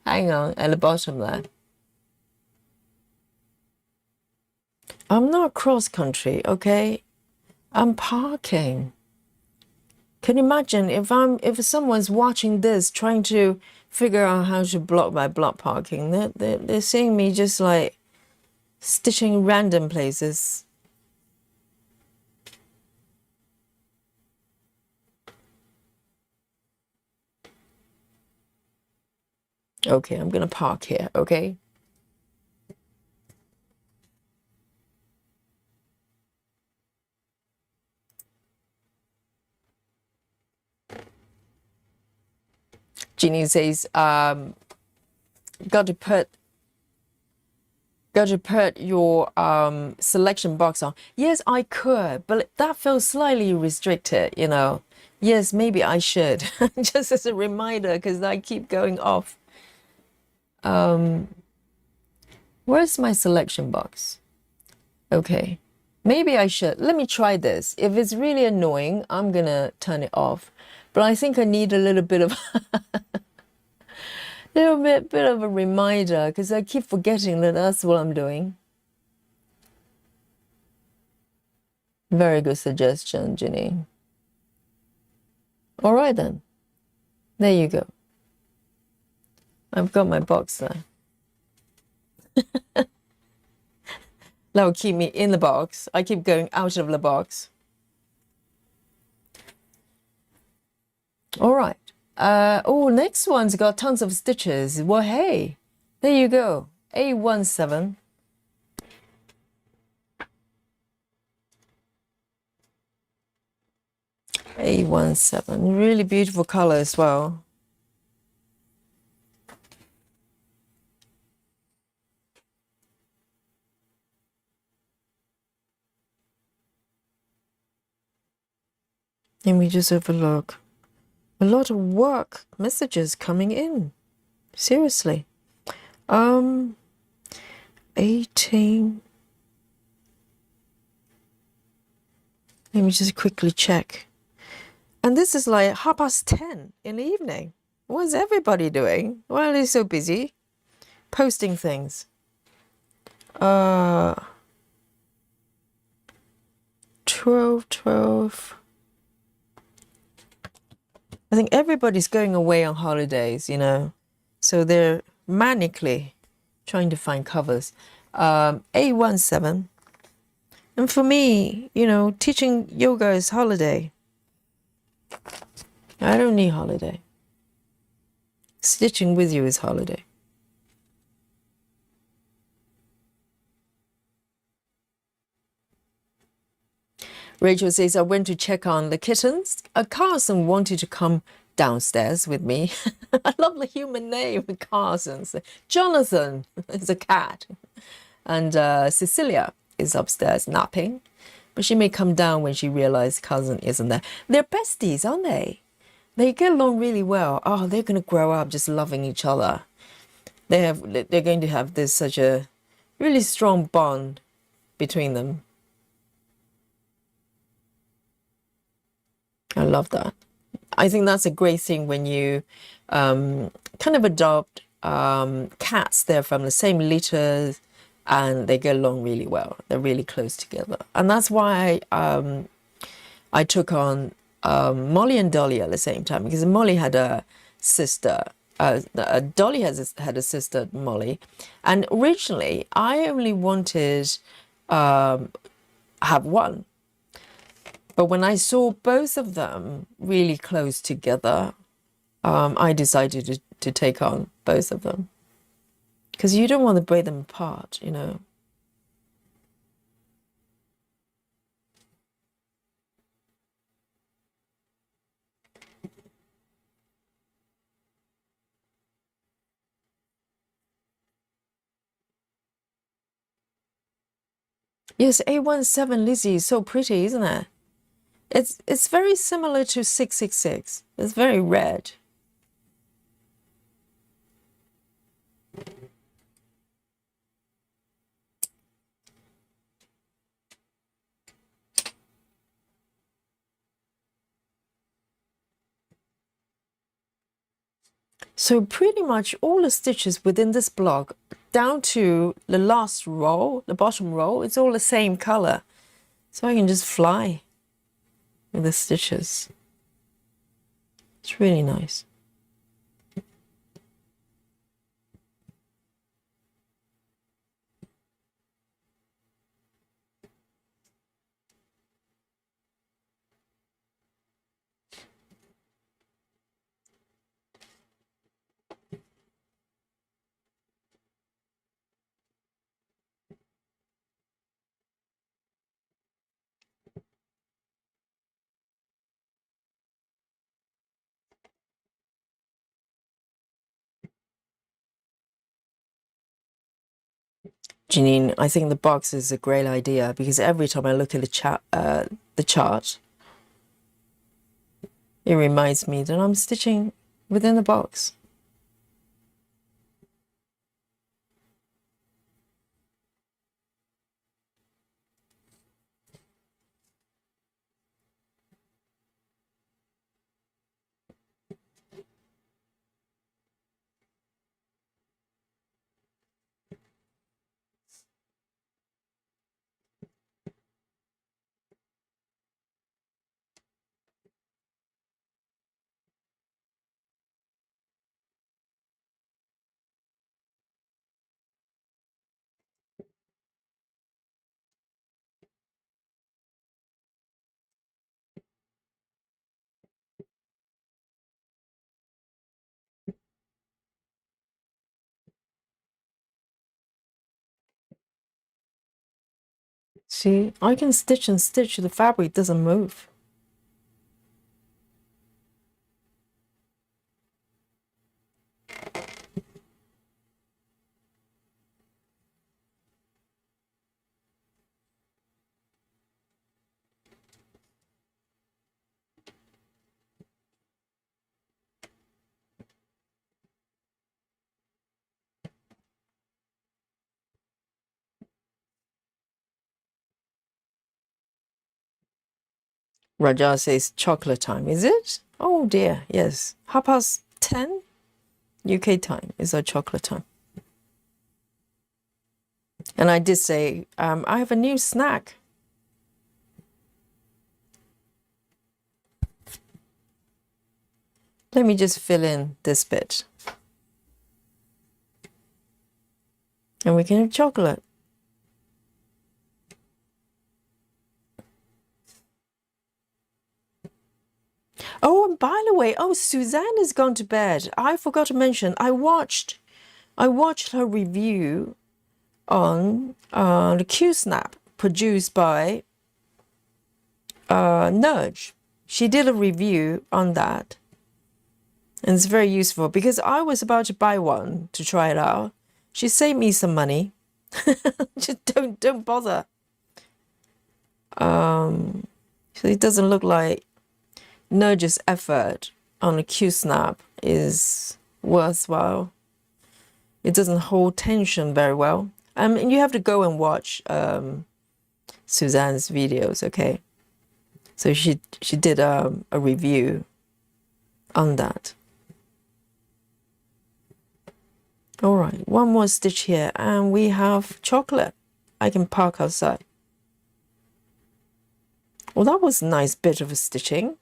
Hang on, at the bottom there. I'm not cross country, okay? I'm parking. Can you imagine if someone's watching this trying to figure out how to block by block parking? They're seeing me just like stitching random places. Okay, I'm gonna park here, okay? Jeannie says, got to put your selection box on. Yes, I could, but that feels slightly restricted, you know. Yes, maybe I should. Just as a reminder, because I keep going off. Where's my selection box? Okay, maybe I should. Let me try this. If it's really annoying, I'm gonna turn it off. But I think I need a little bit of bit of a reminder, because I keep forgetting that that's what I'm doing. Very good suggestion, Ginny. All right then. There you go. I've got my box there. That will keep me in the box. I keep going out of the box. All right. Oh, next one's got tons of stitches. Well, hey, there you go. A17. A17. Really beautiful color as well. Let me just have a look. A lot of work messages coming in. Seriously. 18. Let me just quickly check. And this is like 10:30 in the evening. What's everybody doing? Well, they're so busy posting things. 12. I think everybody's going away on holidays, you know, so they're manically trying to find covers. A17. And for me, you know, teaching yoga is holiday. I don't need holiday. Stitching with you is holiday. Rachel says, I went to check on the kittens. Carson wanted to come downstairs with me. I love the human name, Carson. Jonathan is a cat. And Cecilia is upstairs napping. But she may come down when she realizes cousin isn't there. They're besties, aren't they? They get along really well. Oh, they're going to grow up just loving each other. They're going to have this such a really strong bond between them. I love that. I think that's a great thing when you kind of adopt cats. They're from the same litter and they get along really well. They're really close together. And that's why I took on Molly and Dolly at the same time, because Molly had a sister. Dolly had a sister, Molly. And originally, I only wanted have one. But when I saw both of them really close together, I decided to take on both of them. Because you don't want to break them apart, you know. Yes, A17 Lizzie is so pretty, isn't it? It's very similar to 666. It's very red. So pretty much all the stitches within this block down to the last row, the bottom row, it's all the same color. So I can just fly with the stitches. It's really nice. Janine, I think the box is a great idea because every time I look at the chart, it reminds me that I'm stitching within the box. See, I can stitch and stitch, the fabric doesn't move. Raja says chocolate time, is it? Oh dear, yes. 10:30 UK time is our chocolate time. And I did say, I have a new snack. Let me just fill in this bit. And we can have chocolate. Oh, and by the way, Suzanne has gone to bed. I forgot to mention, I watched her review on the Q-Snap produced by Nudge. She did a review on that. And it's very useful because I was about to buy one to try it out. She saved me some money. Just don't bother. So it doesn't look like Nurge's effort on a Q-snap is worthwhile. It doesn't hold tension very well. And you have to go and watch Suzanne's videos, okay? So she did a review on that. All right, one more stitch here, and we have chocolate. I can park outside. Well, that was a nice bit of a stitching.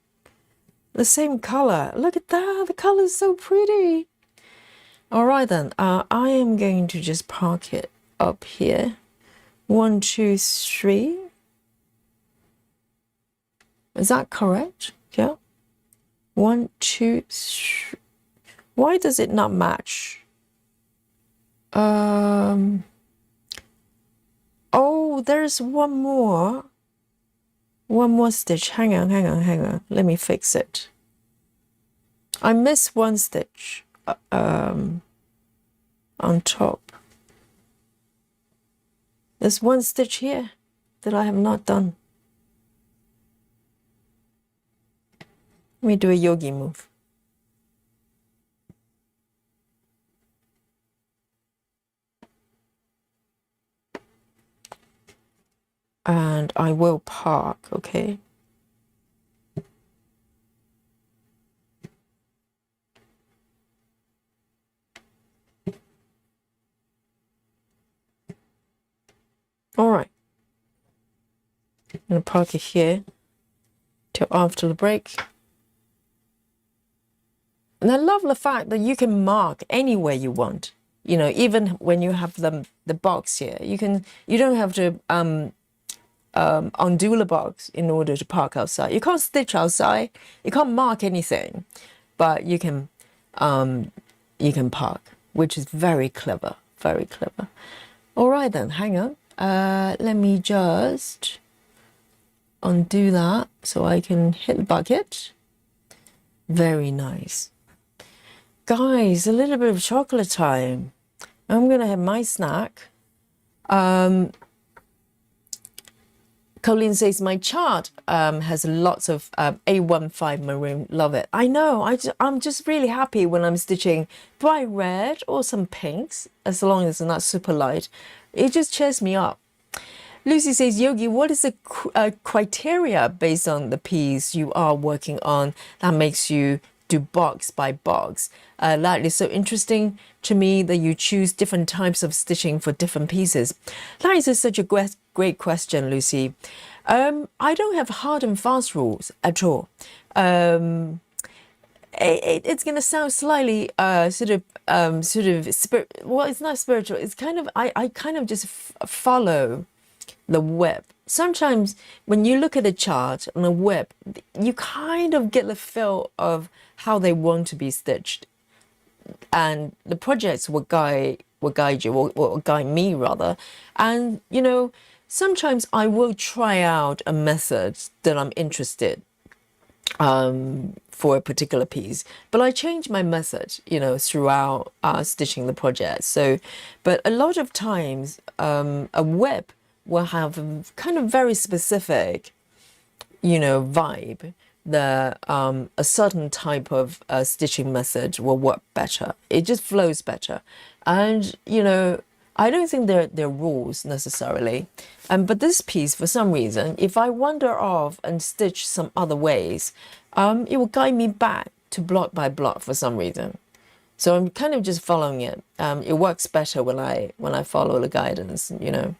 The same color. Look at that. The color is so pretty. All right, then. I am going to just park it up here. 1, 2, 3. Is that correct? Yeah. 1, 2, 3. Why does it not match? Oh, there's one more. One more stitch. Hang on. Let me fix it. I missed one stitch on top. There's one stitch here that I have not done. Let me do a yogi move. And I will park, okay? All right. I'm going to park it here till after the break. And I love the fact that you can mark anywhere you want. You know, even when you have the box here, you don't have to undo the box in order to park outside. You can't stitch outside. You can't mark anything, but you can park, which is very clever, very clever. All right then, hang on. Let me just undo that so I can hit the bucket. Very nice. Guys, a little bit of chocolate time. I'm gonna have my snack. Colleen says my chart has lots of A15 maroon. Love it. I know. I'm just really happy when I'm stitching bright red or some pinks, as long as it's not super light. It just cheers me up. Lucy says, Yogi, what is the criteria based on the piece you are working on that makes you do box by box? That is so interesting to me that you choose different types of stitching for different pieces. That is such a great question, Lucy. I don't have hard and fast rules at all. It's going to sound slightly well, it's not spiritual. It's kind of, I kind of just follow the whip. Sometimes when you look at the chart on a whip, you kind of get the feel of how they want to be stitched. And the projects will guide you, or guide me rather. And, you know, sometimes I will try out a method that I'm interested for a particular piece, but I change my method, you know, throughout stitching the project. So, but a lot of times a whip will have a kind of very specific, you know, vibe. A certain type of stitching method will work better. It just flows better. And, you know, I don't think they're rules necessarily. But this piece, for some reason, if I wander off and stitch some other ways, it will guide me back to block by block for some reason. So I'm kind of just following it. It works better when I follow the guidance, you know.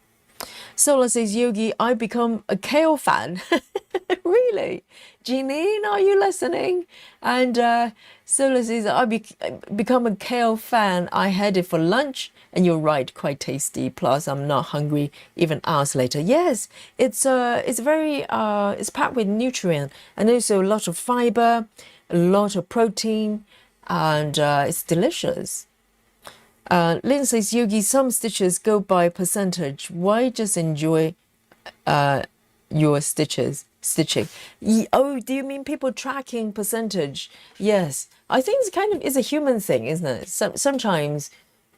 Sola says, Yogi, I become a kale fan. Really? Jeanine, are you listening? And Sola says, I become a kale fan. I had it for lunch. And you're right, quite tasty. Plus, I'm not hungry even hours later. Yes, it's very, it's packed with nutrient and also a lot of fiber, a lot of protein, and it's delicious. Lynn says, Yogi, some stitches go by percentage. Why just enjoy your stitching? Oh, do you mean people tracking percentage? Yes. I think it's a human thing, isn't it? Sometimes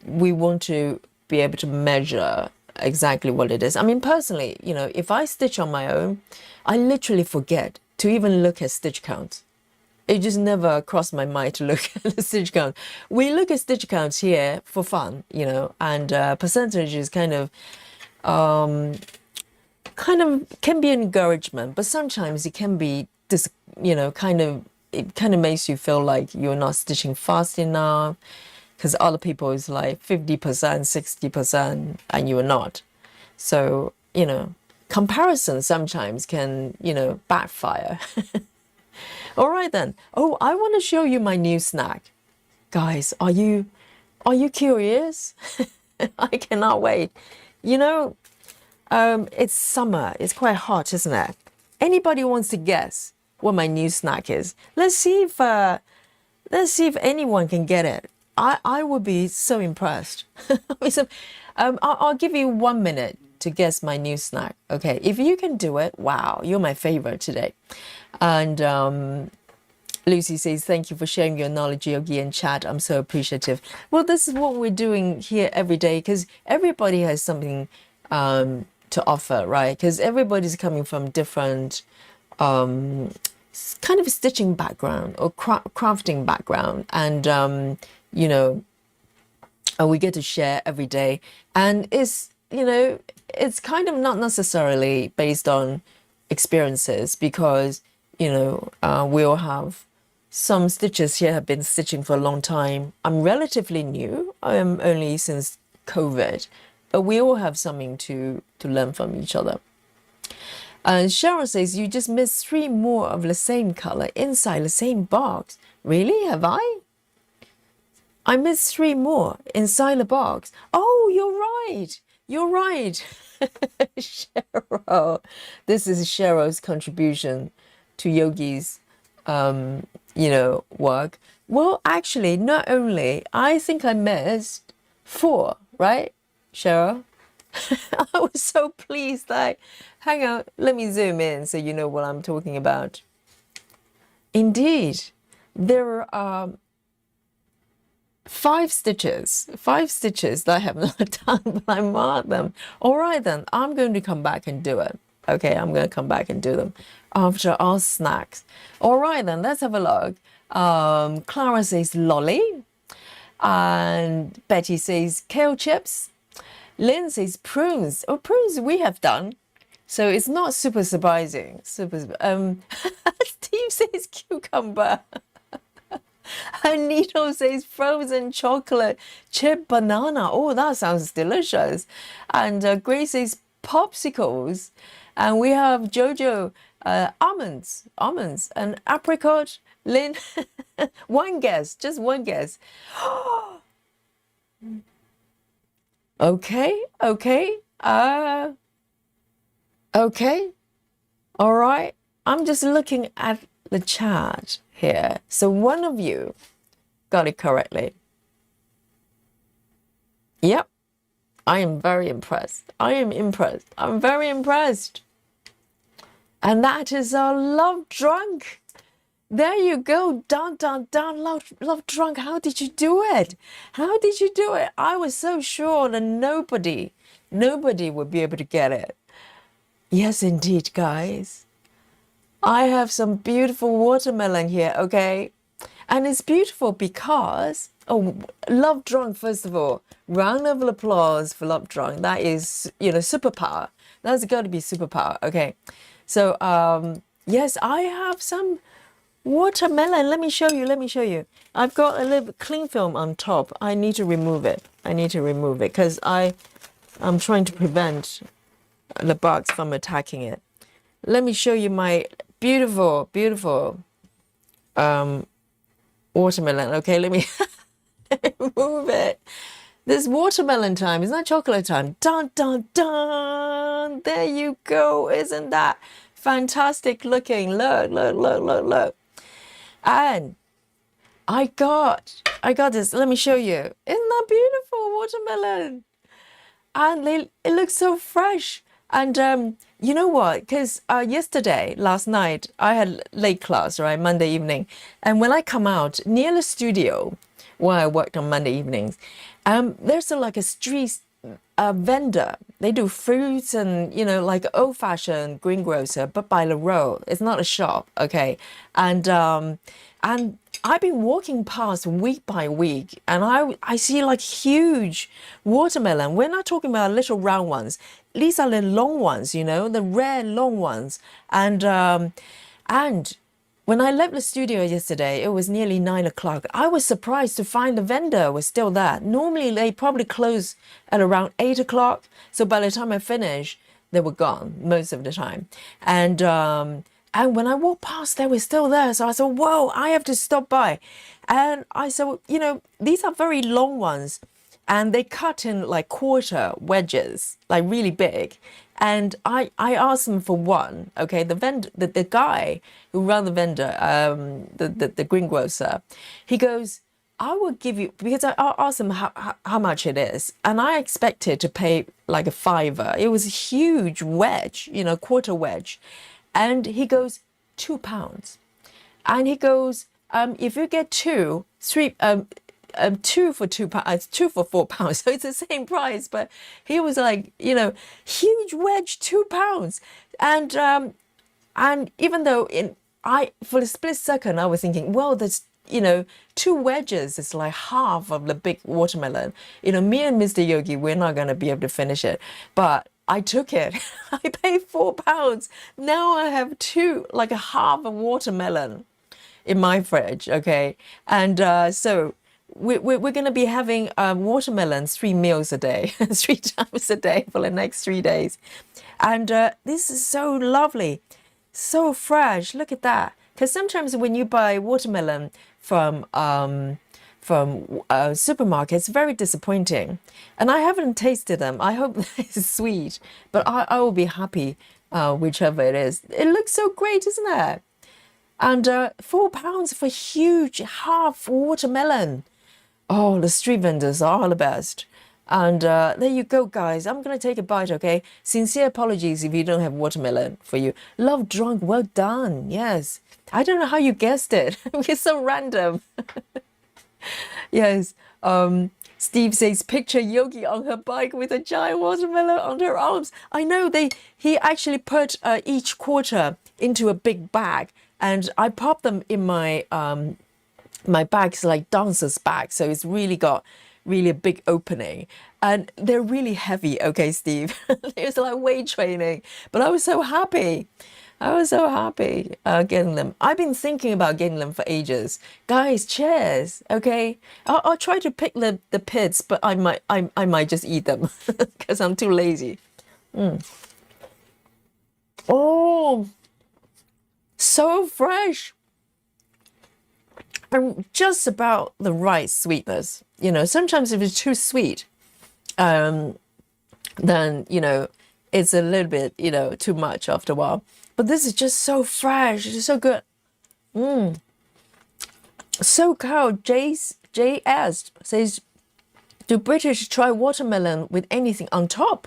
we want to be able to measure exactly what it is. I mean, personally, you know, if I stitch on my own, I literally forget to even look at stitch counts. It just never crossed my mind to look at the stitch count. We look at stitch counts here for fun, you know, and percentages kind of can be encouragement, but sometimes it can be this, you know, it kind of makes you feel like you're not stitching fast enough because other people is like 50%, 60%, and you are not. So, you know, comparison sometimes can, you know, backfire. All right then. Oh, I want to show you my new snack. Guys, are you curious? I cannot wait. You know, it's summer. It's quite hot, isn't it? Anybody wants to guess what my new snack is? Let's see if anyone can get it. I would be so impressed. So, I'll give you 1 minute to guess my new snack. Okay, if you can do it, wow, you're my favorite today. And Lucy says, thank you for sharing your knowledge, Yogi, and chat. I'm so appreciative. Well, this is what we're doing here every day because everybody has something to offer, right? Because everybody's coming from different kind of stitching background or crafting background. And, you know, we get to share every day. And it's, you know, it's kind of not necessarily based on experiences because, you know, we all have some stitchers here have been stitching for a long time. I'm relatively new. I am only since COVID, but we all have something to learn from each other. And Cheryl says, you just missed 3 more of the same color inside the same box. Really? Have I? I missed 3 more inside the box. Oh, you're right. You're right. Cheryl. This is Cheryl's contribution to Yogi's, you know, work. Well, actually, not only, I think I missed 4, right, Cheryl? I was so pleased. Like, hang on, let me zoom in so you know what I'm talking about. Indeed, there are 5 stitches that I have not done, but I marked them. All right, then, I'm going to come back and do it. Okay, I'm going to come back and do them after our snacks. All right, then, let's have a look. Clara says lolly. And Betty says kale chips. Lynn says prunes. Oh, prunes we have done. So it's not super surprising. Steve says cucumber. And Nito says frozen chocolate chip banana. Oh, that sounds delicious. And Grace says popsicles. And we have Jojo almonds and apricot. Lynn, one guess, just one guess. Okay. Okay. All right. I'm just looking at the chart here. So one of you got it correctly. Yep. I am very impressed. I am impressed. I'm very impressed. And that is our love drunk. There you go. Dun, dun, dun. Love drunk. How did you do it? How did you do it? I was so sure that nobody would be able to get it. Yes, indeed, guys. I have some beautiful watermelon here, okay? And it's beautiful because, oh, Love Drunk, first of all. Round of applause for Love Drunk. That is, you know, superpower. That's got to be superpower, okay? So, yes, I have some watermelon. Let me show you. I've got a little cling film on top. I need to remove it. Because I'm trying to prevent the bugs from attacking it. Let me show you my beautiful watermelon. Okay, let me move it. This watermelon time. It's not chocolate time. Dun, dun, dun. There you go. Isn't that fantastic looking? Look. And I got this. Let me show you. Isn't that beautiful watermelon? And it looks so fresh. And you know what? Because last night, I had late class, right? Monday evening. And when I come out near the studio where I worked on Monday evenings, there's like a street a vendor. They do fruits and, you know, like old-fashioned greengrocer, but by the road. It's not a shop, okay? And I've been walking past week by week, and I see like huge watermelon. We're not talking about little round ones. These are the long ones, you know, the rare long ones. And when I left the studio yesterday, it was nearly 9 o'clock. I was surprised to find the vendor was still there. Normally, they probably close at around 8 o'clock. So by the time I finished, they were gone most of the time. And when I walked past, they were still there. So I said, whoa, I have to stop by. And I said, you know, these are very long ones. And they cut in like quarter wedges, like really big. And I asked them for one. Okay, the guy who ran the vendor, the greengrocer, he goes, I will give you, because I asked him how much it is, and I expected to pay like a fiver. It was a huge wedge, you know, quarter wedge, and he goes £2, and he goes, if you get two, two for £2, two for £4, so it's the same price. But he was like, you know, huge wedge, £2, and even though for a split second I was thinking, well, there's, you know, two wedges is like half of the big watermelon. You know, me and Mr. Yogi, we're not gonna be able to finish it, but I took it. I paid £4. Now I have two, like a half a watermelon in my fridge. Okay, and so we're going to be having watermelons 3 meals a day, 3 times a day for the next 3 days. And this is so lovely, so fresh. Look at that. Because sometimes when you buy watermelon from supermarkets, it's very disappointing. And I haven't tasted them. I hope it's sweet, but I will be happy whichever it is. It looks so great, isn't it? And £4 for huge half watermelon. Oh, the street vendors are the best. And there you go, guys. I'm going to take a bite, okay? Sincere apologies if you don't have watermelon for you. Love Drunk, well done. Yes. I don't know how you guessed it. It's so random. Yes. Steve says, picture Yogi on her bike with a giant watermelon on her arms. I know he actually put each quarter into a big bag. And I popped them in my my bag's like dancer's bag, so it's really got really a big opening, and they're really heavy. Okay, Steve, it was like weight training, but I was so happy. I was so happy getting them. I've been thinking about getting them for ages. Guys, cheers. Okay, I'll try to pick the pits, but I might just eat them because I'm too lazy. Oh, so fresh. And just about the right sweetness. You know, sometimes if it's too sweet, then, you know, it's a little bit, you know, too much after a while. But this is just so fresh. It's so good. So cow, JS says, do British try watermelon with anything on top?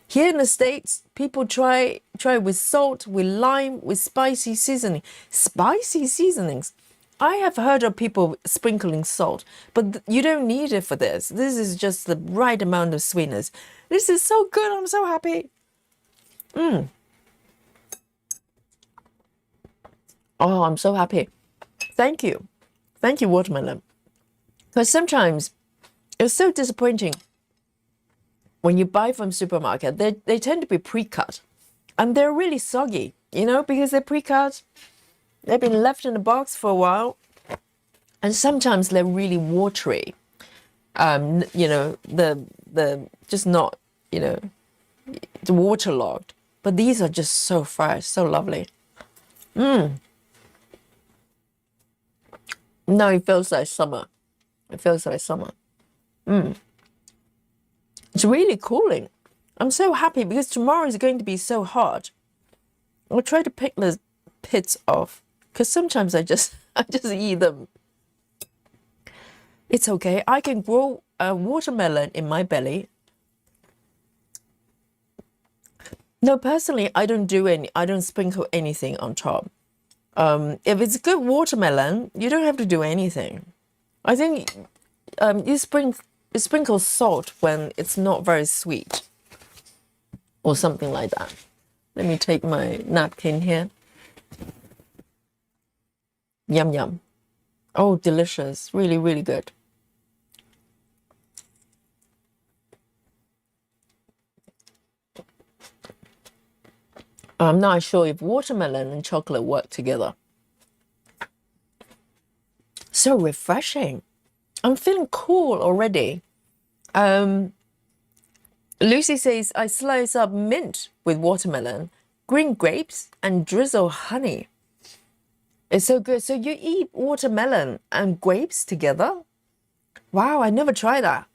Here in the States, people try with salt, with lime, with spicy seasoning. Spicy seasonings. I have heard of people sprinkling salt, but you don't need it for this. This is just the right amount of sweetness. This is so good. I'm so happy. Oh, I'm so happy. Thank you. Thank you, watermelon. Because sometimes it's so disappointing when you buy from supermarket. They tend to be pre-cut, and they're really soggy, you know, because they're pre-cut. They've been left in a box for a while, and sometimes they're really watery. You know, the just not, you know, waterlogged. But these are just so fresh, so lovely. No, it feels like summer. It feels like summer. It's really cooling. I'm so happy because tomorrow is going to be so hot. I'll try to pick the pits off, because sometimes I just eat them. It's okay. I can grow a watermelon in my belly. No, personally, I don't sprinkle anything on top. If it's good watermelon, you don't have to do anything. I think you sprinkle salt when it's not very sweet or something like that. Let me take my napkin here. Yum, yum. Oh, delicious. Really, really good. I'm not sure if watermelon and chocolate work together. So refreshing. I'm feeling cool already. Lucy says, I slice up mint with watermelon, green grapes, and drizzle honey. It's so good. So you eat watermelon and grapes together? Wow, I never tried that.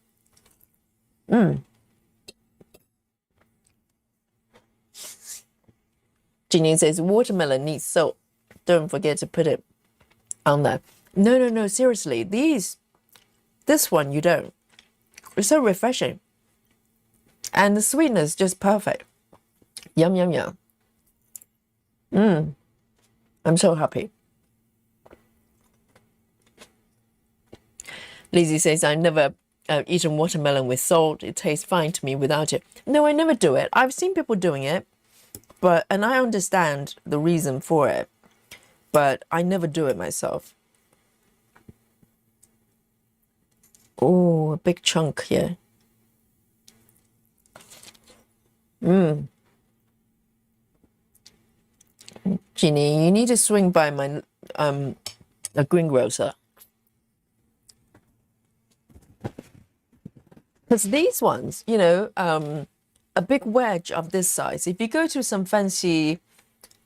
Janine says, watermelon needs salt. Don't forget to put it on there. No, no, no, seriously. This one you don't. It's so refreshing. And the sweetness just perfect. Yum, yum, yum. I'm so happy. Lizzie says, I never eaten watermelon with salt. It tastes fine to me without it. No, I never do it. I've seen people doing it, and I understand the reason for it, but I never do it myself. Oh, a big chunk here. Jeannie, you need to swing by my a greengrocer. Because these ones, you know, a big wedge of this size, if you go to some fancy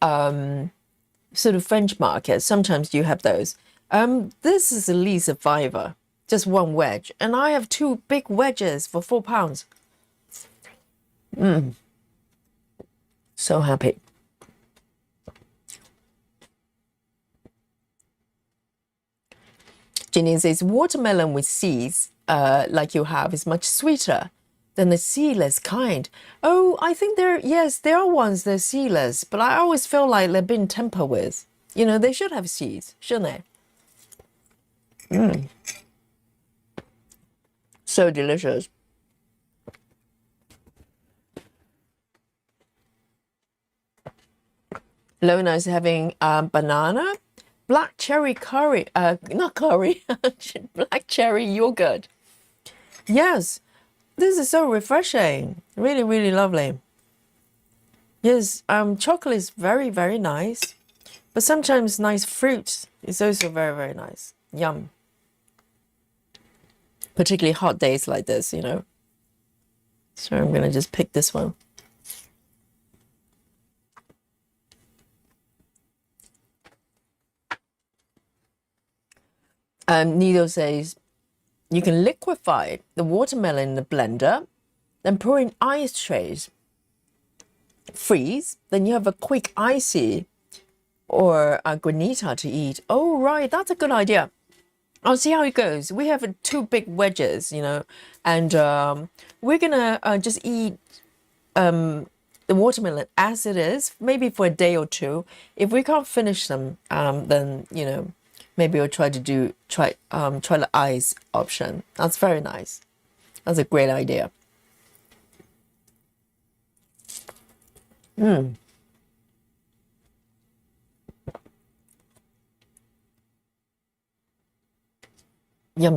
sort of French market, sometimes you have those. This is at least a $5, just one wedge. And I have 2 big wedges for £4. So happy. Janine says, watermelon with seeds, like you have, is much sweeter than the seedless kind. Oh, I think there are ones that are seedless, but I always feel like they've been tampered with. You know, they should have seeds, shouldn't they? So delicious. Lona is having banana, black cherry curry, not curry, black cherry yogurt. Yes, this is so refreshing. Really, really lovely. Yes, chocolate is very, very nice, but sometimes nice fruit is also very, very nice. Yum. Particularly hot days like this, you know. So I'm gonna just pick this one. Nido says, you can liquefy the watermelon in the blender, then pour in ice trays, freeze, then you have a quick icy or a granita to eat. Oh, right, that's a good idea. I'll see how it goes. We have 2 big wedges, you know, and we're gonna just eat the watermelon as it is, maybe for a day or 2. If we can't finish them, then, you know, maybe we'll try the ice option. That's very nice. That's a great idea. Yum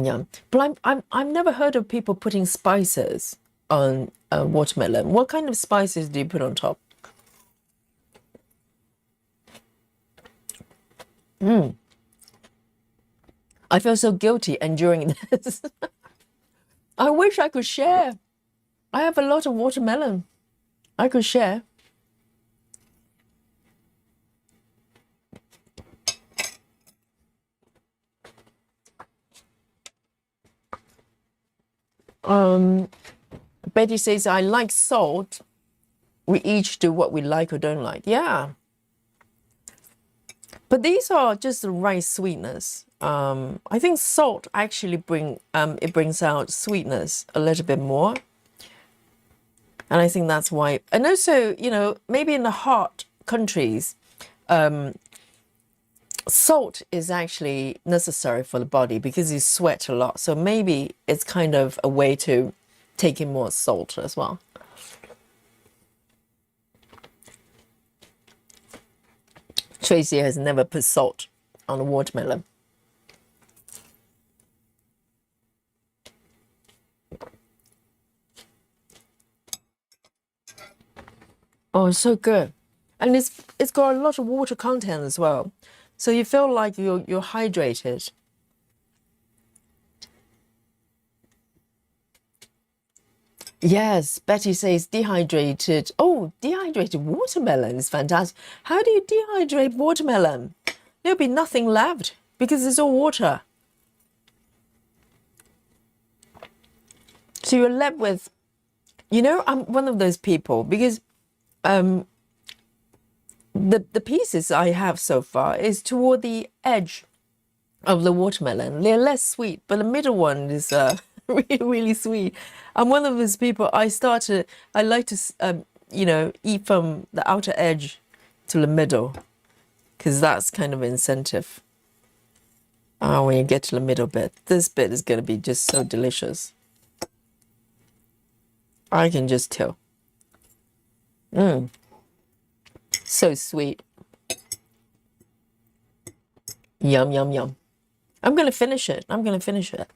yum. But I've never heard of people putting spices on watermelon. What kind of spices do you put on top? I feel so guilty enduring this. I wish I could share. I have a lot of watermelon. I could share. Betty says, I like salt. We each do what we like or don't like. Yeah. But these are just the right sweetness. I think salt actually brings out sweetness a little bit more. And I think that's why. And also, you know, maybe in the hot countries, salt is actually necessary for the body because you sweat a lot. So maybe it's kind of a way to take in more salt as well. Tracy has never put salt on a watermelon. Oh, it's so good. And it's got a lot of water content as well. So you feel like you're hydrated. Yes, Betty says dehydrated. Oh, dehydrated watermelon is fantastic. How do you dehydrate watermelon? There'll be nothing left because it's all water. So you're left with, you know, I'm one of those people because the pieces I have so far is toward the edge of the watermelon. They're less sweet, but the middle one is really, really sweet. I'm one of those people, I like to, you know, eat from the outer edge to the middle because that's kind of incentive. When you get to the middle bit, this bit is going to be just so delicious. I can just tell. So sweet. Yum, yum, yum. I'm going to finish it. I'm going to finish it.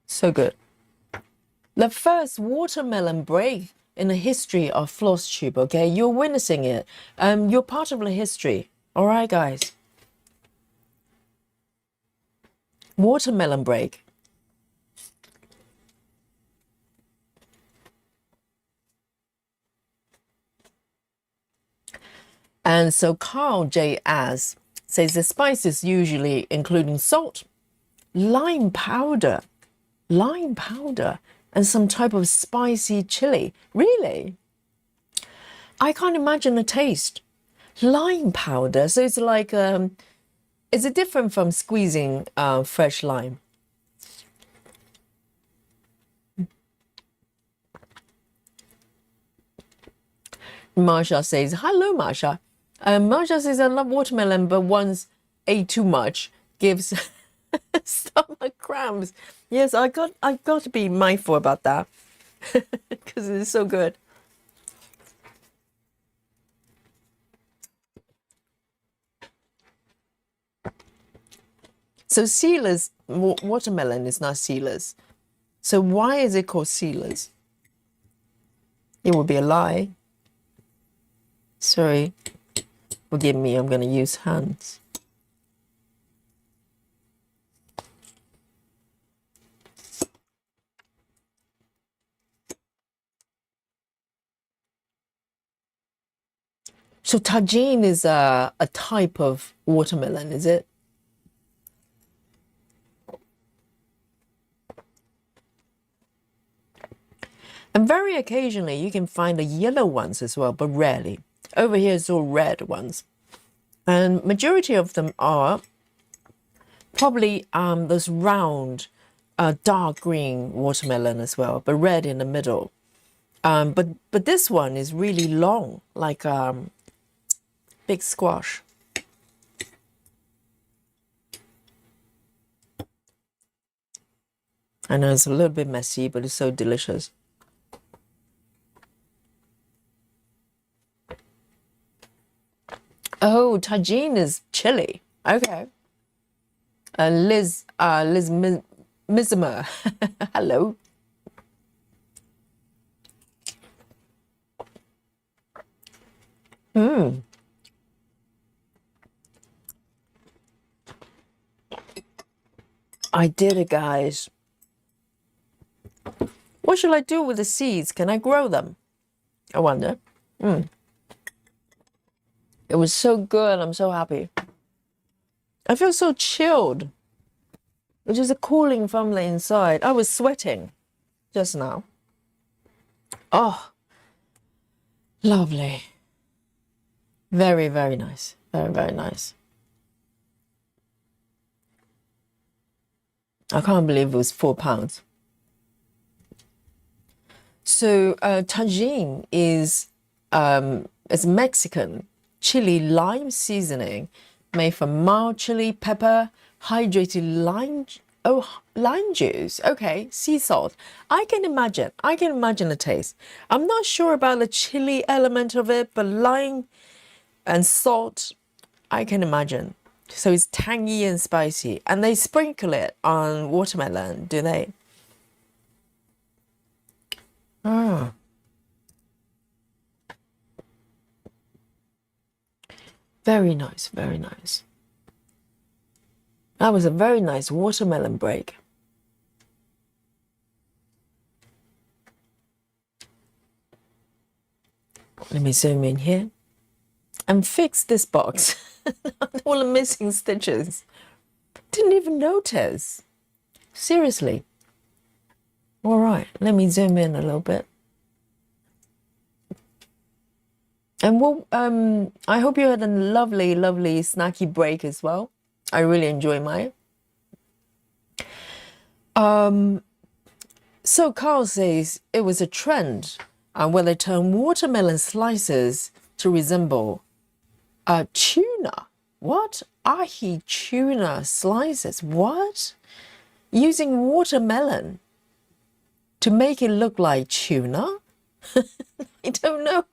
So good. The first watermelon break in the history of floss tube, okay? You're witnessing it. You're part of the history. All right, guys. Watermelon break. And so Carl J. As says the spices usually including salt, lime powder, and some type of spicy chili. Really? I can't imagine the taste. Lime powder. So it's like, is it different from squeezing fresh lime? Marsha says, hello, Marsha. Marsha says, I love watermelon, but once ate too much gives stomach cramps. Yes, I got to be mindful about that because it's so good. So sealers, watermelon is not sealers. So why is it called sealers? It would be a lie. Sorry, forgive me, I'm going to use hands. So tagine is a type of watermelon, is it? And very occasionally you can find the yellow ones as well, but rarely. Over here it's all red ones. And majority of them are probably those round, dark green watermelon as well, but red in the middle. But this one is really long, like big squash. I know it's a little bit messy, but it's so delicious. Oh, tagine is chili. Okay. Liz Mizimer. Hello. I did it, guys. What should I do with the seeds? Can I grow them? I wonder. It was so good. I'm so happy. I feel so chilled, which is a cooling from the inside. I was sweating just now. Oh, lovely. Very, very nice. Very, very nice. I can't believe it was £4. So tagine is Mexican, chili lime seasoning made from mild chili pepper, hydrated lime juice. Okay, sea salt. I can imagine the taste. I'm not sure about the chili element of it, but lime and salt, I can imagine. So it's tangy and spicy. And they sprinkle it on watermelon, do they? Ah. Very nice, very nice. That was a very nice watermelon break. Let me zoom in here and fix this box. All the missing stitches. Didn't even notice. Seriously. All right, let me zoom in a little bit. And I hope you had a lovely, lovely snacky break as well. I really enjoy mine. So Carl says it was a trend where they turn watermelon slices to resemble tuna. What? Ahi tuna slices. What? Using watermelon to make it look like tuna? I don't know.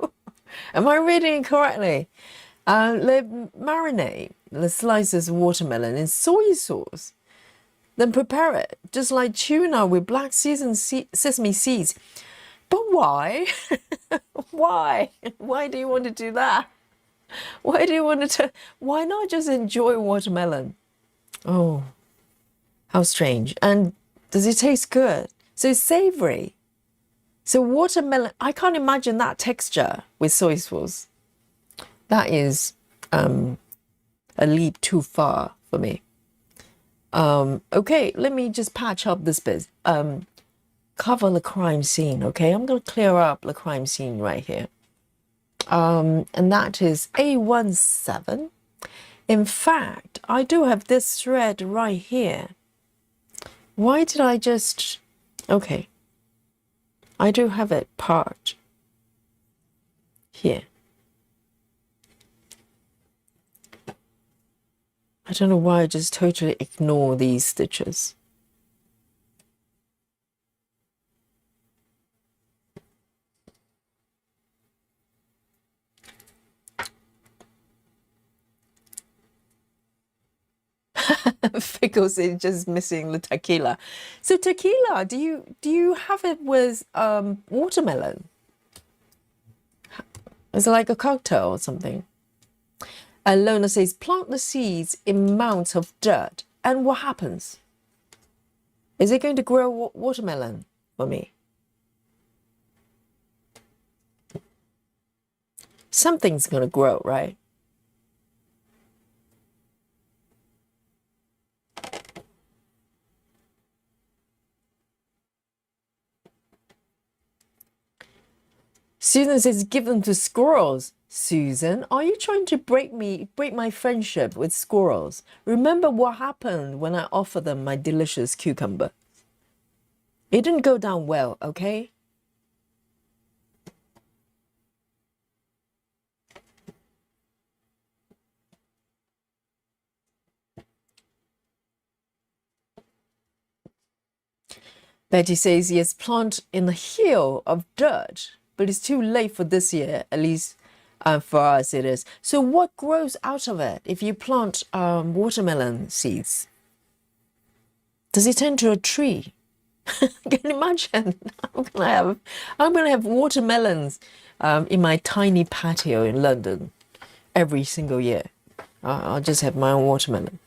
Am I reading it correctly? They marinate the slices of watermelon in soy sauce, then prepare it just like tuna with black sesame seeds. But why? Why? Why do you want to do that? Why do you want to? Why not just enjoy watermelon? Oh, how strange. And does it taste good? So it's savory. So watermelon, I can't imagine that texture with soy sauce. That is a leap too far for me. Okay, let me just patch up this bit. Cover the crime scene, okay? I'm going to clear up the crime scene right here. And that is A17. In fact, I do have this thread right here. Why did I just... Okay. I do have it part here. I don't know why I just totally ignore these stitches. Fickles is just missing the tequila. So tequila, do you have it with watermelon? Is it like a cocktail or something? And Lona says, plant the seeds in mounds of dirt. And what happens? Is it going to grow watermelon for me? Something's going to grow, right? Susan says, give them to squirrels. Susan, are you trying to break my friendship with squirrels? Remember what happened when I offered them my delicious cucumber? It didn't go down well, okay? Betty says, yes, plant in the hill of dirt, but it's too late for this year, at least for us it is. So what grows out of it if you plant watermelon seeds? Does it turn to a tree? Can you imagine? I'm gonna have watermelons in my tiny patio in London every single year. I'll just have my own watermelon.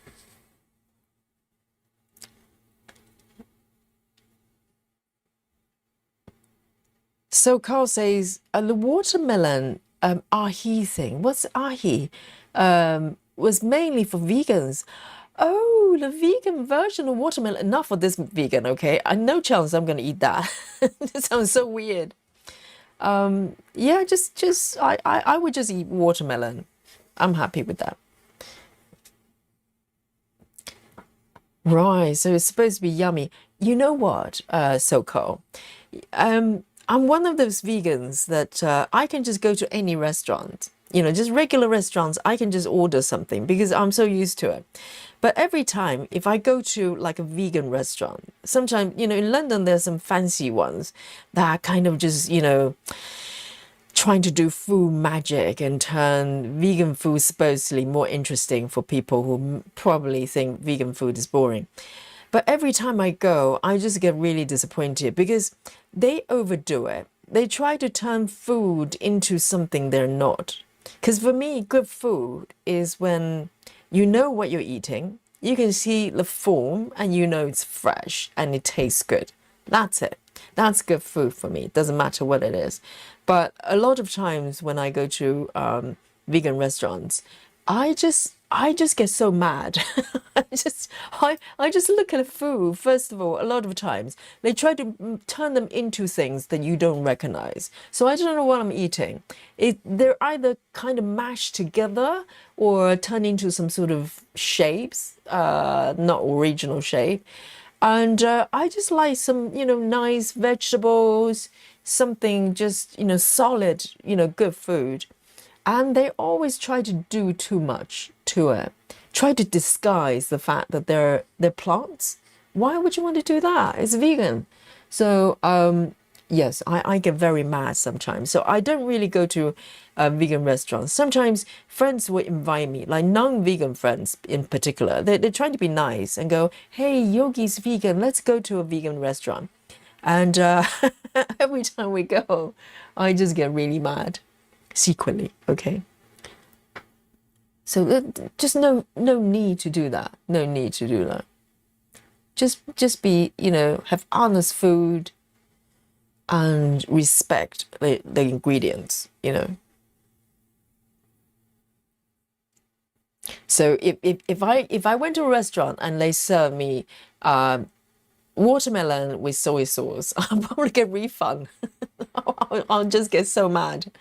So Carl says, the watermelon ahi thing, what's ahi? Was mainly for vegans. Oh, the vegan version of watermelon. Not for this vegan, okay? No chance I'm going to eat that. It sounds so weird. Yeah, I would just eat watermelon. I'm happy with that. Right, so it's supposed to be yummy. You know what, Soko? I'm one of those vegans that I can just go to any restaurant just regular restaurants, I can just order something because I'm so used to it. But every time, if I go to like a vegan restaurant, sometimes, in London, there's some fancy ones that are kind of just, trying to do food magic and turn vegan food supposedly more interesting for people who probably think vegan food is boring. But every time I go, I just get really disappointed because they overdo it. They try to turn food into something they're not. Because for me, good food is when you know what you're eating, you can see the form, and you know it's fresh and it tastes good. That's it. That's good food for me. It doesn't matter what it is. But a lot of times when I go to vegan restaurants, I just get so mad. I just look at the food. First of all, a lot of times they try to turn them into things that you don't recognize. So I don't know what I'm eating. They're either kind of mashed together or turned into some sort of shapes, not original shape. And I just like some, nice vegetables, something just, solid, good food. And they always try to do too much to it, try to disguise the fact that they're plants. Why would you want to do that? It's vegan. So, yes, I get very mad sometimes. So I don't really go to vegan restaurants. Sometimes friends will invite me, like non-vegan friends in particular. They're trying to be nice and go, hey, Yogi's vegan. Let's go to a vegan restaurant. And every time we go, I just get really mad secretly. Okay. So just no need to do that. No need to do that. Just be, have honest food and respect the ingredients, So if I went to a restaurant and they serve me watermelon with soy sauce, I'll probably get refund. I'll just get so mad.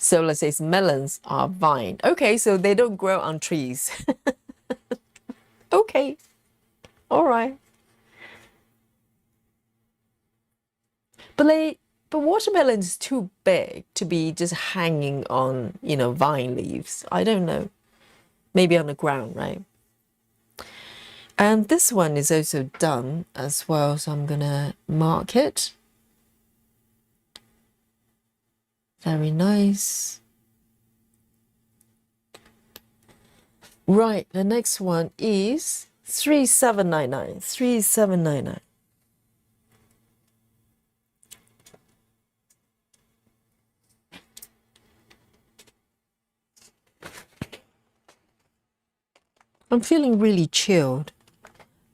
So let's say melons are vine. Okay, so they don't grow on trees. Okay, all right. But watermelon is too big to be just hanging on, vine leaves. I don't know. Maybe on the ground, right? And this one is also done as well, so I'm gonna mark it. Very nice. Right, the next one is 3799. 3799. I'm feeling really chilled.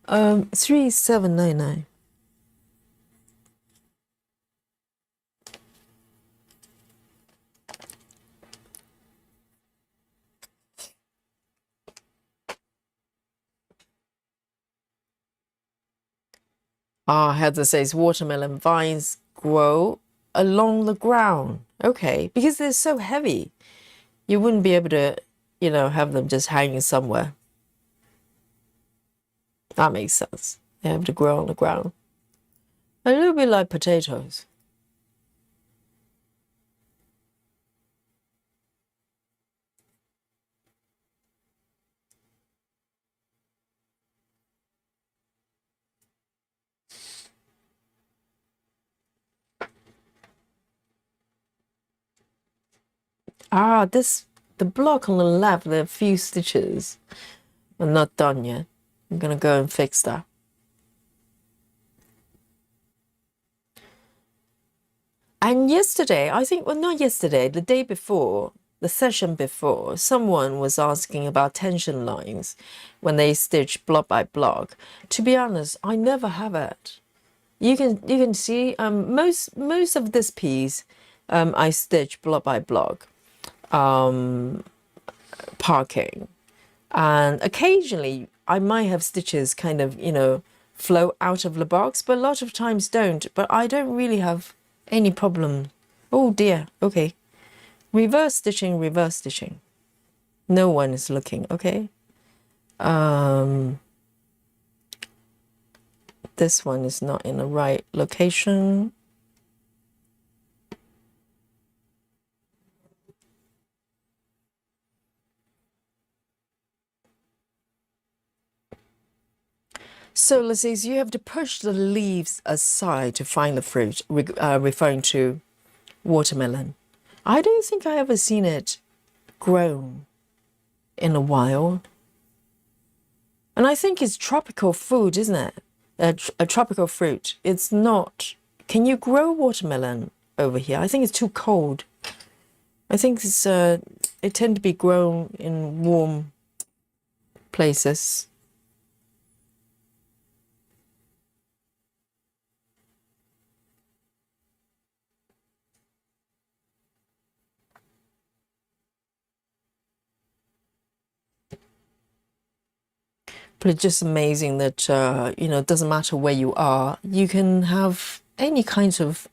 3799. Heather says watermelon vines grow along the ground. Okay, because they're so heavy, you wouldn't be able to, have them just hanging somewhere. That makes sense. They have to grow on the ground. A little bit like potatoes. The block on the left, there are a few stitches. I'm not done yet. I'm gonna go and fix that. And yesterday, I think, well, not yesterday, the day before, the session before, someone was asking about tension lines when they stitch block by block. To be honest, I never have it. You can see most of this piece I stitch block by block, parking, and occasionally I might have stitches kind of flow out of the box, but a lot of times don't. But I don't really have any problem. Oh dear. Okay, reverse stitching, reverse stitching. No one is looking. Okay. This one is not in the right location. So let's say you have to push the leaves aside to find the fruit, referring to watermelon. I don't think I ever seen it grown in a while. And I think it's tropical food, isn't it? A tropical fruit. It's not. Can you grow watermelon over here? I think it's too cold. I think it tend to be grown in warm places. But it's just amazing that it doesn't matter where you are, you can have any kind of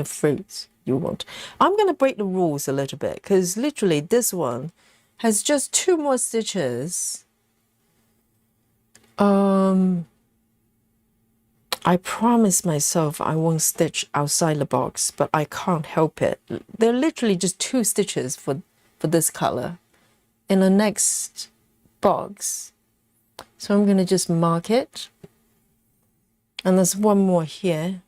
fruits you want. I'm going to break the rules a little bit because literally this one has just 2 more stitches. I promised myself I won't stitch outside the box, but I can't help it. There are literally just 2 stitches for this color in the next box. So I'm going to just mark it. And there's 1 more here.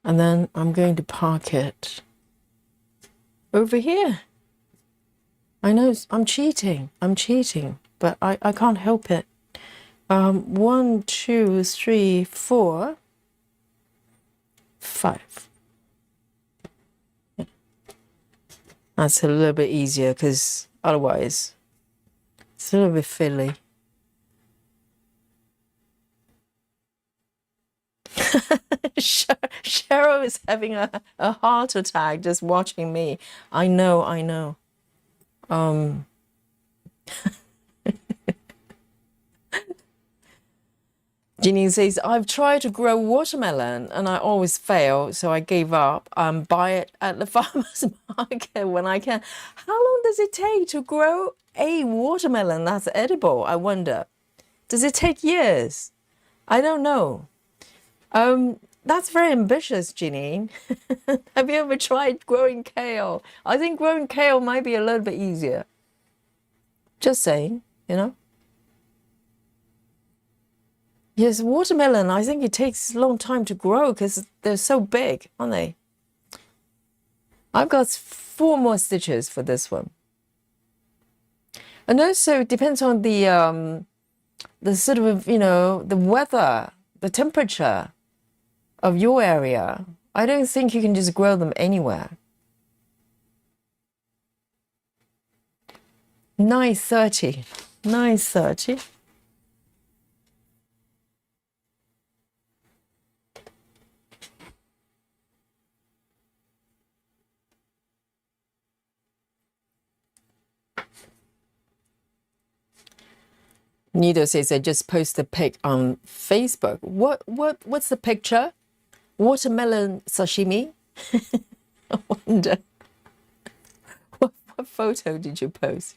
And then I'm going to park it over here. I know I'm cheating, but I can't help it. 1, 2, 3, 4, 5. That's a little bit easier because otherwise it's a little bit fiddly. Cheryl is having a heart attack just watching me. I know. Jeanine says, I've tried to grow watermelon and I always fail, so I gave up. Buy it at the farmer's market when I can. How long does it take to grow a watermelon that's edible, I wonder? Does it take years? I don't know. That's very ambitious, Jeanine. Have you ever tried growing kale? I think growing kale might be a little bit easier. Just saying, Yes, watermelon, I think it takes a long time to grow because they're so big, aren't they? I've got 4 more stitches for this one. And also it depends on the sort of, the weather, the temperature of your area. I don't think you can just grow them anywhere. 9:30. 9:30. Nido says I just post a pic on Facebook. What's the picture? Watermelon sashimi? I wonder. What photo did you post?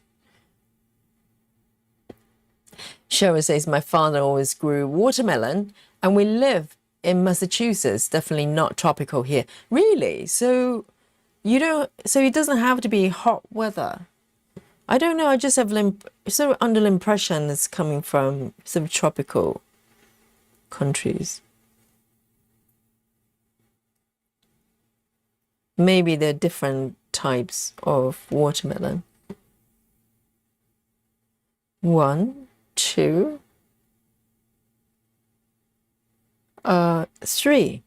Cheryl says my father always grew watermelon and we live in Massachusetts, definitely not tropical here. Really? So it doesn't have to be hot weather. I don't know, I just have sort of under the impression it's coming from sort of tropical countries. Maybe there are different types of watermelon. 1, 2, 3.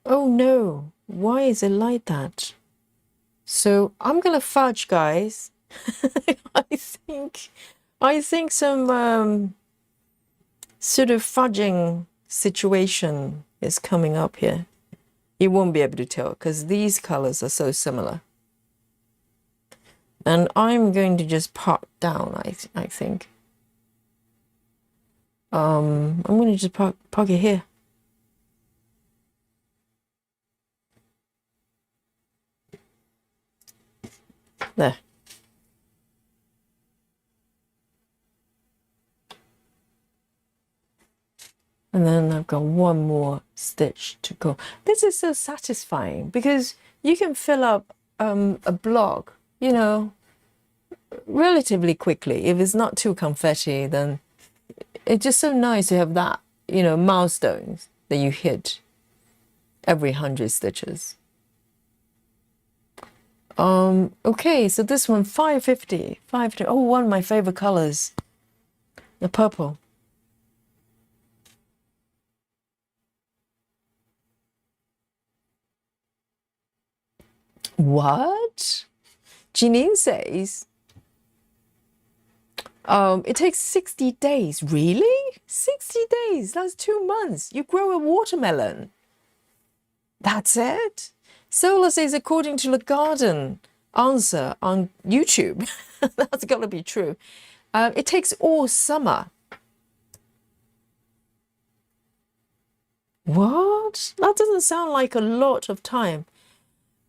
Oh no, why is it like that? So I'm gonna fudge, guys. I think some sort of fudging situation is coming up here. You won't be able to tell because these colors are so similar. And I'm going to just pop down, I think. I'm going to just park it here. There. And then I've got one more stitch to go. This is so satisfying because you can fill up a block, you know, relatively quickly. If it's not too confetti, then it's just so nice to have that, you know, milestones that you hit every 100 stitches. Okay, so this one, 550. Oh, one of my favorite colors, the purple. What? Janine says, it takes 60 days. Really? 60 days? That's 2 months. You grow a watermelon. That's it? Sola says, according to the garden answer on YouTube, that's got to be true. It takes all summer. What? That doesn't sound like a lot of time.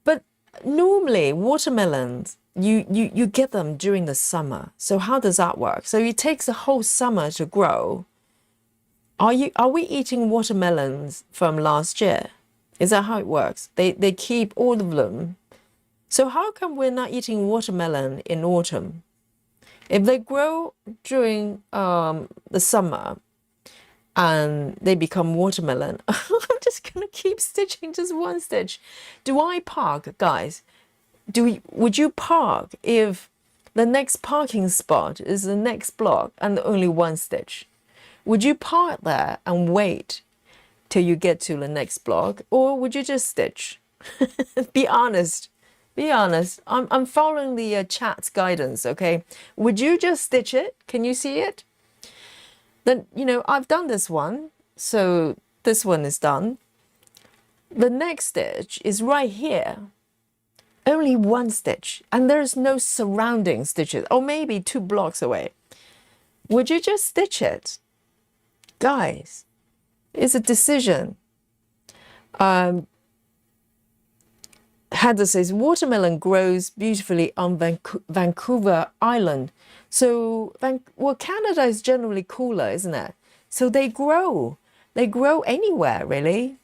But normally watermelons, you get them during the summer. So how does that work? So it takes a whole summer to grow. Are we eating watermelons from last year? Is that how it works? They keep all of them. So how come we're not eating watermelon in autumn? If they grow during the summer and they become watermelon, I'm just gonna keep stitching just one stitch. Do I park, guys? Would you park if the next parking spot is the next block and only one stitch? Would you park there and wait till you get to the next block, or would you just stitch? Be honest. Be honest. I'm following the chat's guidance, okay? Would you just stitch it? Can you see it? Then, you know, I've done this one, so this one is done. The next stitch is right here. Only one stitch, and there's no surrounding stitches, or maybe 2 blocks away. Would you just stitch it? Guys, it's a decision. Heather says, watermelon grows beautifully on Vancouver Island. So, well, Canada is generally cooler, isn't it? So they grow. They grow anywhere, really.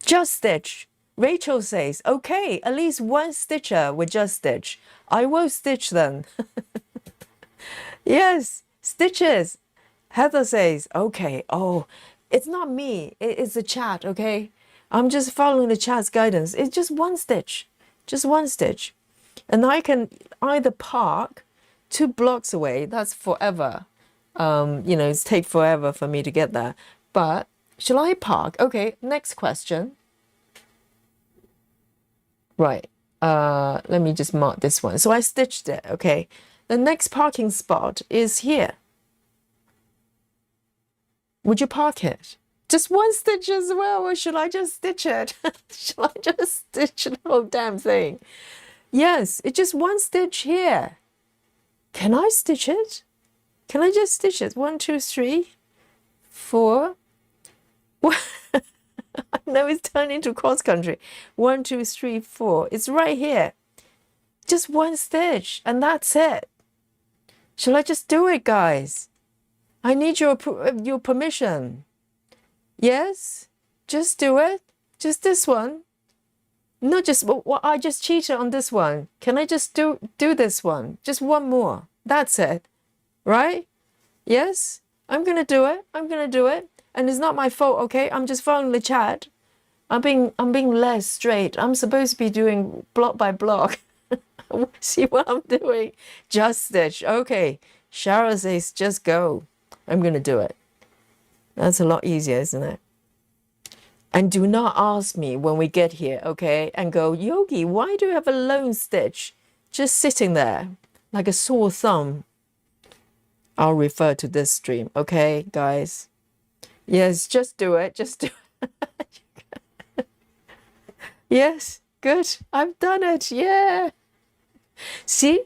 Just stitch. Rachel says, okay, at least one stitcher with just stitch. I will stitch then. Yes, stitches. Heather says, okay, oh, it's not me. It's the chat, okay? I'm just following the chat's guidance. It's just one stitch. Just one stitch. And I can either park 2 blocks away. That's forever. You know, it's take forever for me to get there. But shall I park? Okay, next question. Right. Let me just mark this one. So I stitched it, okay? The next parking spot is here. Would you park it? Just one stitch as well, or should I just stitch it? Shall I just stitch the whole damn thing? Yes, it's just one stitch here. Can I stitch it? Can I just stitch it? 1, 2, 3, 4. I know it's turned into cross country. 1, 2, 3, 4. It's right here. Just one stitch, and that's it. Shall I just do it, guys? I need your permission. Yes? Just do it? Just this one? Not just, well, I just cheated on this one. Can I just do this one? Just one more. That's it. Right? Yes? I'm going to do it. I'm going to do it. And it's not my fault, okay? I'm just following the chat. I'm being less straight. I'm supposed to be doing block by block. See what I'm doing? Just stitch. Okay. Shara says, just go. I'm going to do it. That's a lot easier, isn't it? And do not ask me when we get here, okay? And go, Yogi, why do you have a lone stitch just sitting there like a sore thumb? I'll refer to this stream, okay, guys? Yes, just do it. Just do it. Yes, good. I've done it. Yeah. See?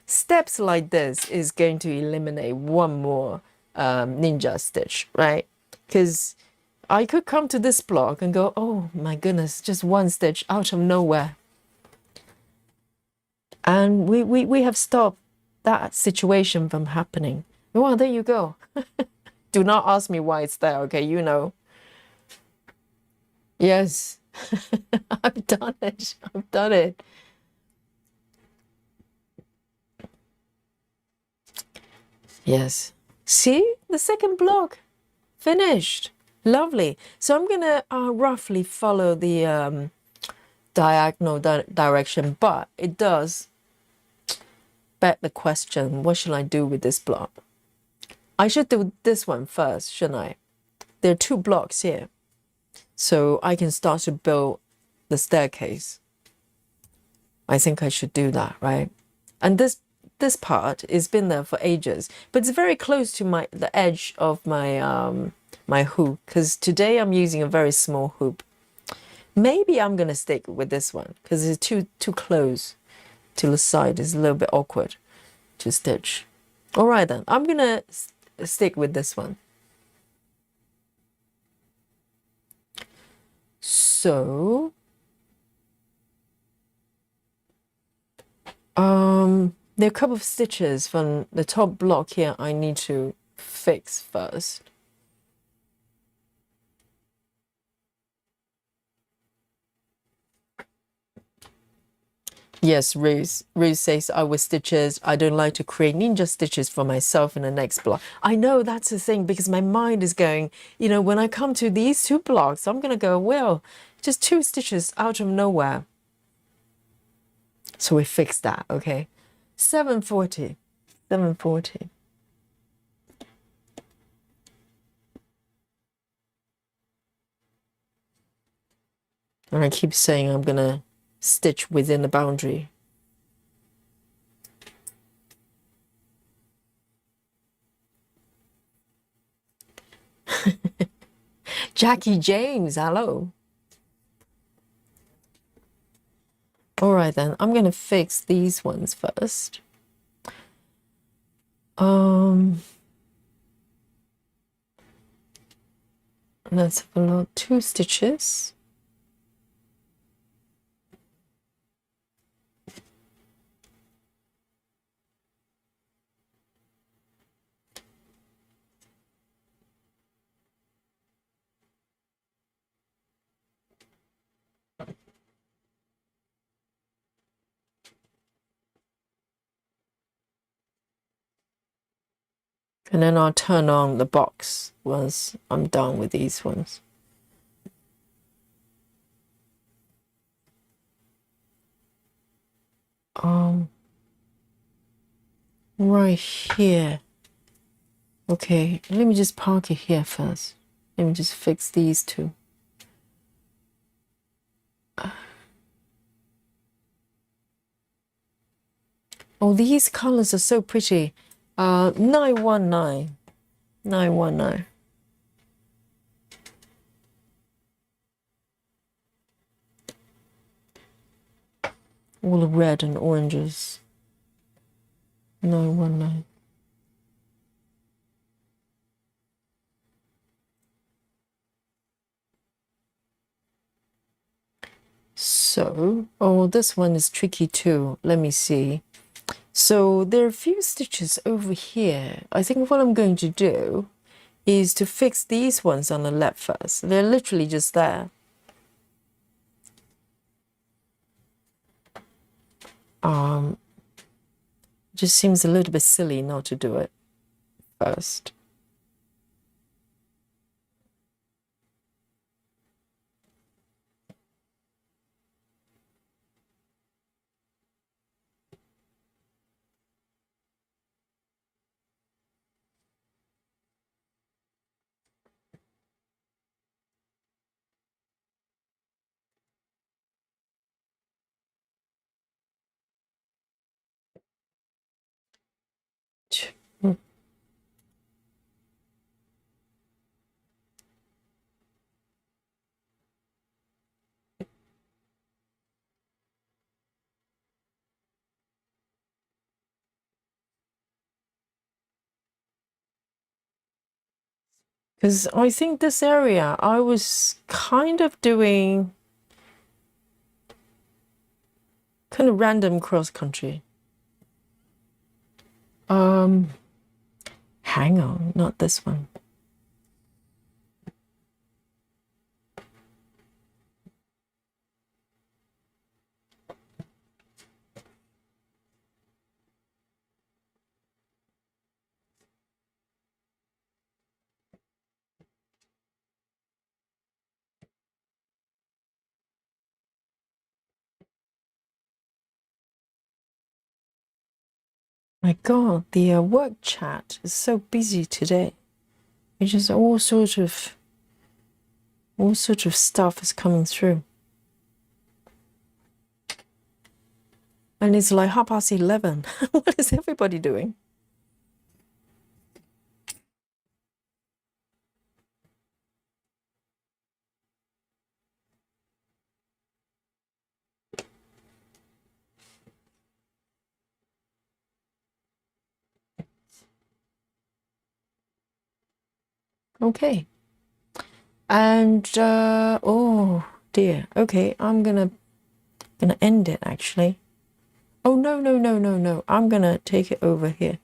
Steps like this is going to eliminate one more ninja stitch, right? Because I could come to this block and go, oh my goodness, just one stitch out of nowhere. And we have stopped that situation from happening. Well, there you go. Do not ask me why it's there, okay? You know. Yes, I've done it. I've done it. Yes. See, the second block finished. Lovely. So I'm gonna roughly follow the diagonal direction, but it does beg the question, what should I do with this block? I should do this one first, shouldn't I? There are two blocks here, so I can start to build the staircase. I think I should do that, right? And this part has been there for ages, but it's very close to the edge of my my hoop, because today I'm using a very small hoop. Maybe I'm gonna stick with this one because it's too close to the side. It's a little bit awkward to stitch. All right then, I'm gonna stick with this one. So there are a couple of stitches from the top block here I need to fix first. Yes, Ruth says I was stitches. I don't like to create ninja stitches for myself in the next block. I know that's the thing, because my mind is going, you know, when I come to these two blocks, I'm going to go, well, just two stitches out of nowhere. So we fixed that, okay? 740. 740. And I keep saying I'm going to stitch within the boundary. Jackie James, hello. All right then, I'm going to fix these ones first. Let's have a look. 2 stitches. And then I'll turn on the box once I'm done with these ones. Right here. Okay, let me just park it here first. Let me just fix these two. Oh, these colors are so pretty. 919. 919. All the red and oranges. 919. So, oh, this one is tricky too. Let me see. So there are a few stitches over here. I think what I'm going to do is to fix these ones on the left first. They're literally just there. Just seems a little bit silly not to do it first. Because I think this area, I was kind of doing kind of random cross country. Hang on, not this one. My God, the work chat is so busy today. It's just all sorts of stuff is coming through. And it's like 11:30. What is everybody doing? Okay. And oh dear. Okay, I'm gonna end it actually. Oh no. I'm gonna take it over here.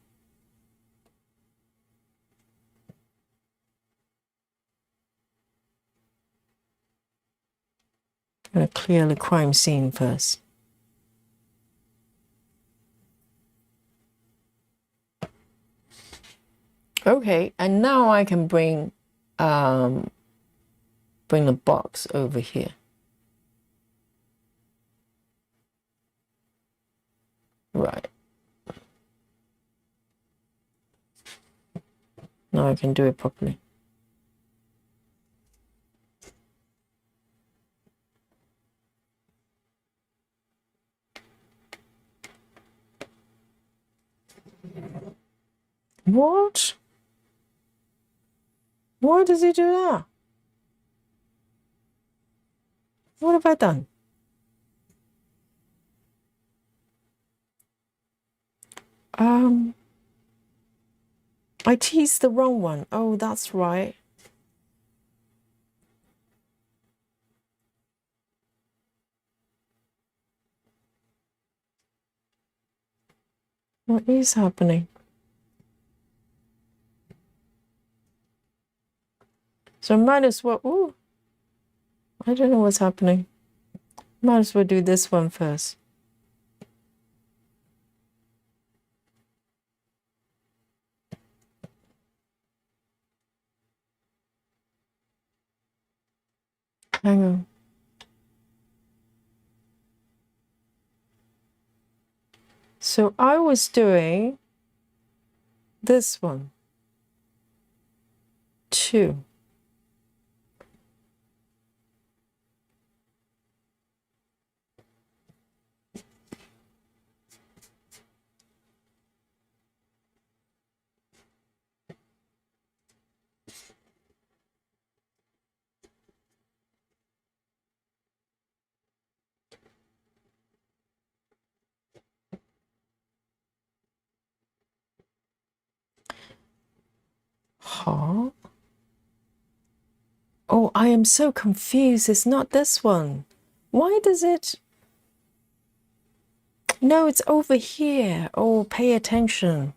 I'm gonna clear the crime scene first. Okay, and now I can bring the box over here. Right. Now I can do it properly. What? Why does he do that? What have I done? I teased the wrong one. Oh, that's right. What is happening? So might as well, ooh, I don't know what's happening. Might as well do this one first. Hang on. So I was doing this one, 2. Huh? Oh, I am so confused. It's not this one. Why does it? No, it's over here. Oh, pay attention.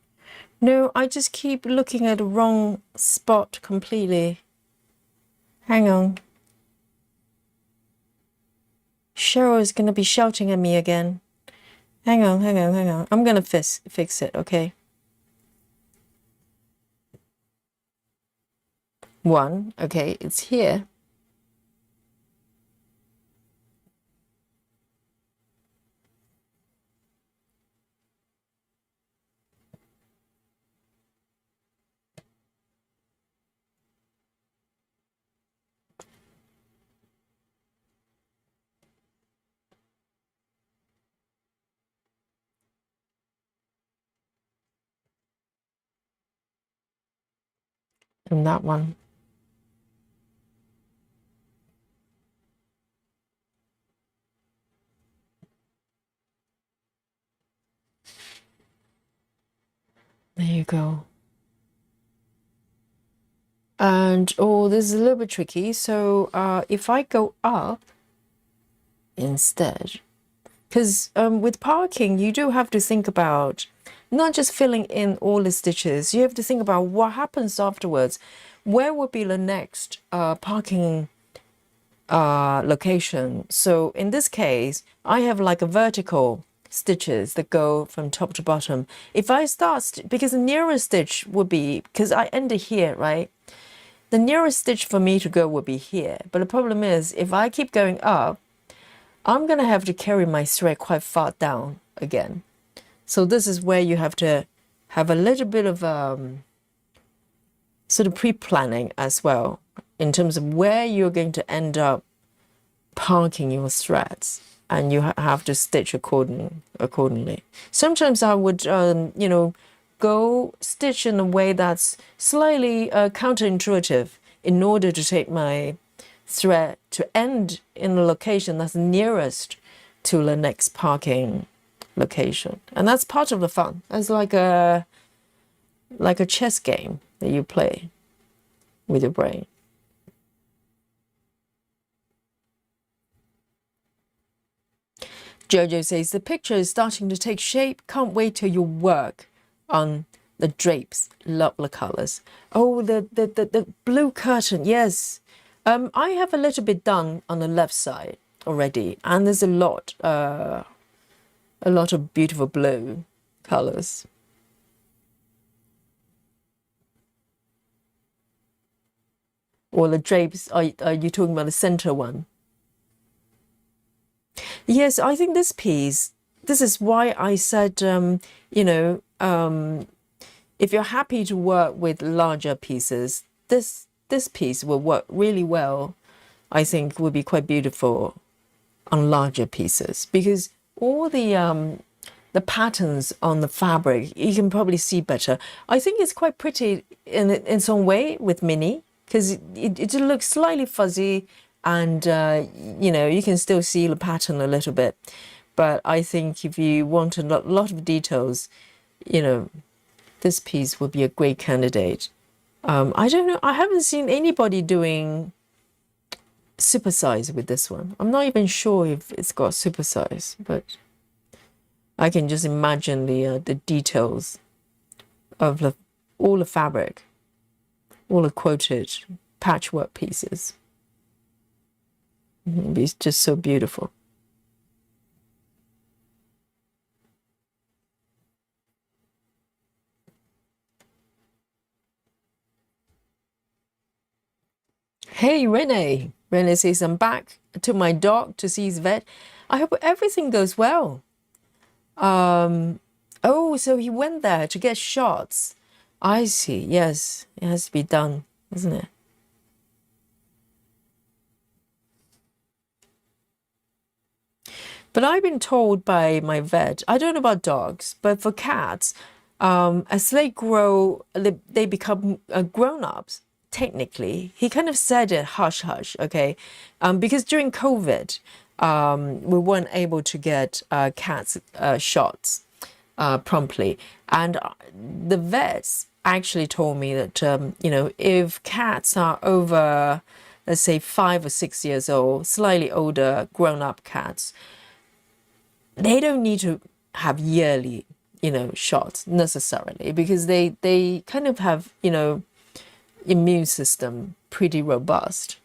No, I just keep looking at the wrong spot completely. Hang on. Cheryl is going to be shouting at me again. Hang on. I'm going to fix it, okay? 1, okay, it's here. And that one. There you go. And oh, this is a little bit tricky. So if I go up instead, Because with parking, you do have to think about not just filling in all the stitches. You have to think about what happens afterwards. Where will be the next parking location? So in this case, I have like a vertical stitches that go from top to bottom. If I start, because the nearest stitch would be, because I ended here, right? The nearest stitch for me to go would be here. But the problem is, if I keep going up, I'm going to have to carry my thread quite far down again. So this is where you have to have a little bit of sort of pre-planning as well, in terms of where you're going to end up parking your threads, and you have to stitch accordingly. Sometimes I would, you know, go stitch in a way that's slightly counterintuitive in order to take my thread to end in the location that's nearest to the next parking location. And that's part of the fun. It's like a chess game that you play with your brain. Jojo says, the picture is starting to take shape. Can't wait till you work on the drapes. Love the colors. Oh, the blue curtain. Yes. I have a little bit done on the left side already, and there's a lot of beautiful blue colors. Or the drapes, are you talking about the center one? Yes, I think this piece, this is why I said, you know, if you're happy to work with larger pieces, this piece will work really well. I think will be quite beautiful on larger pieces, because all the patterns on the fabric, you can probably see better. I think it's quite pretty in its own way with mini, because it looks slightly fuzzy, and you know, you can still see the pattern a little bit. But I think if you want a lot of details, you know, this piece would be a great candidate. I don't know, I haven't seen anybody doing supersize with this one. I'm not even sure if it's got supersize, but I can just imagine the details of all the fabric, all the quoted patchwork pieces. It's just so beautiful. Hey, Renee. Renee says, I'm back. I took my dog to see his vet. I hope everything goes well. Oh, so he went there to get shots. I see. Yes, it has to be done, isn't it? But I've been told by my vet, I don't know about dogs, but for cats, as they grow, they become grown-ups. Technically, he kind of said it hush hush, okay, because during COVID, we weren't able to get cats shots promptly, and the vets actually told me that you know, if cats are over, let's say 5 or 6 years old, slightly older grown-up cats, they don't need to have yearly, you know, shots necessarily, because they kind of have, you know, immune system pretty robust.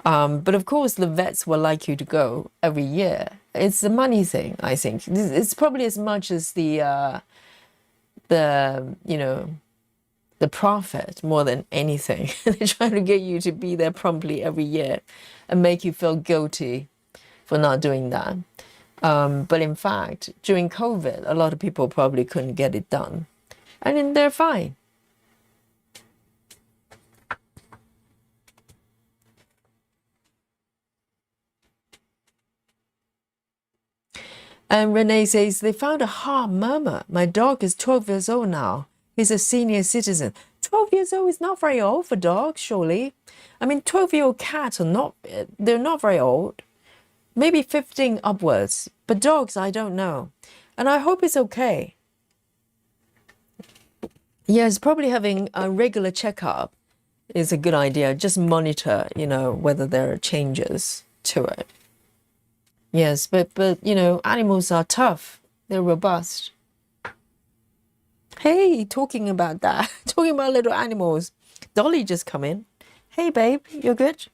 But of course, the vets will like you to go every year. It's the money thing, I think. It's probably as much as the you know, the profit more than anything. They're trying to get you to be there promptly every year and make you feel guilty for not doing that. But in fact, during COVID, a lot of people probably couldn't get it done, and then they're fine. And Renee says, they found a heart murmur. My dog is 12 years old now. He's a senior citizen. 12 years old is not very old for dogs, surely. I mean, 12-year-old cats are not, they're not very old. Maybe 15 upwards. But dogs, I don't know. And I hope it's okay. Yes, probably having a regular checkup is a good idea. Just monitor, you know, whether there are changes to it. Yes, but you know, animals are tough. They're robust. Hey, talking about that, talking about little animals. Dolly just come in. Hey, babe, you're good?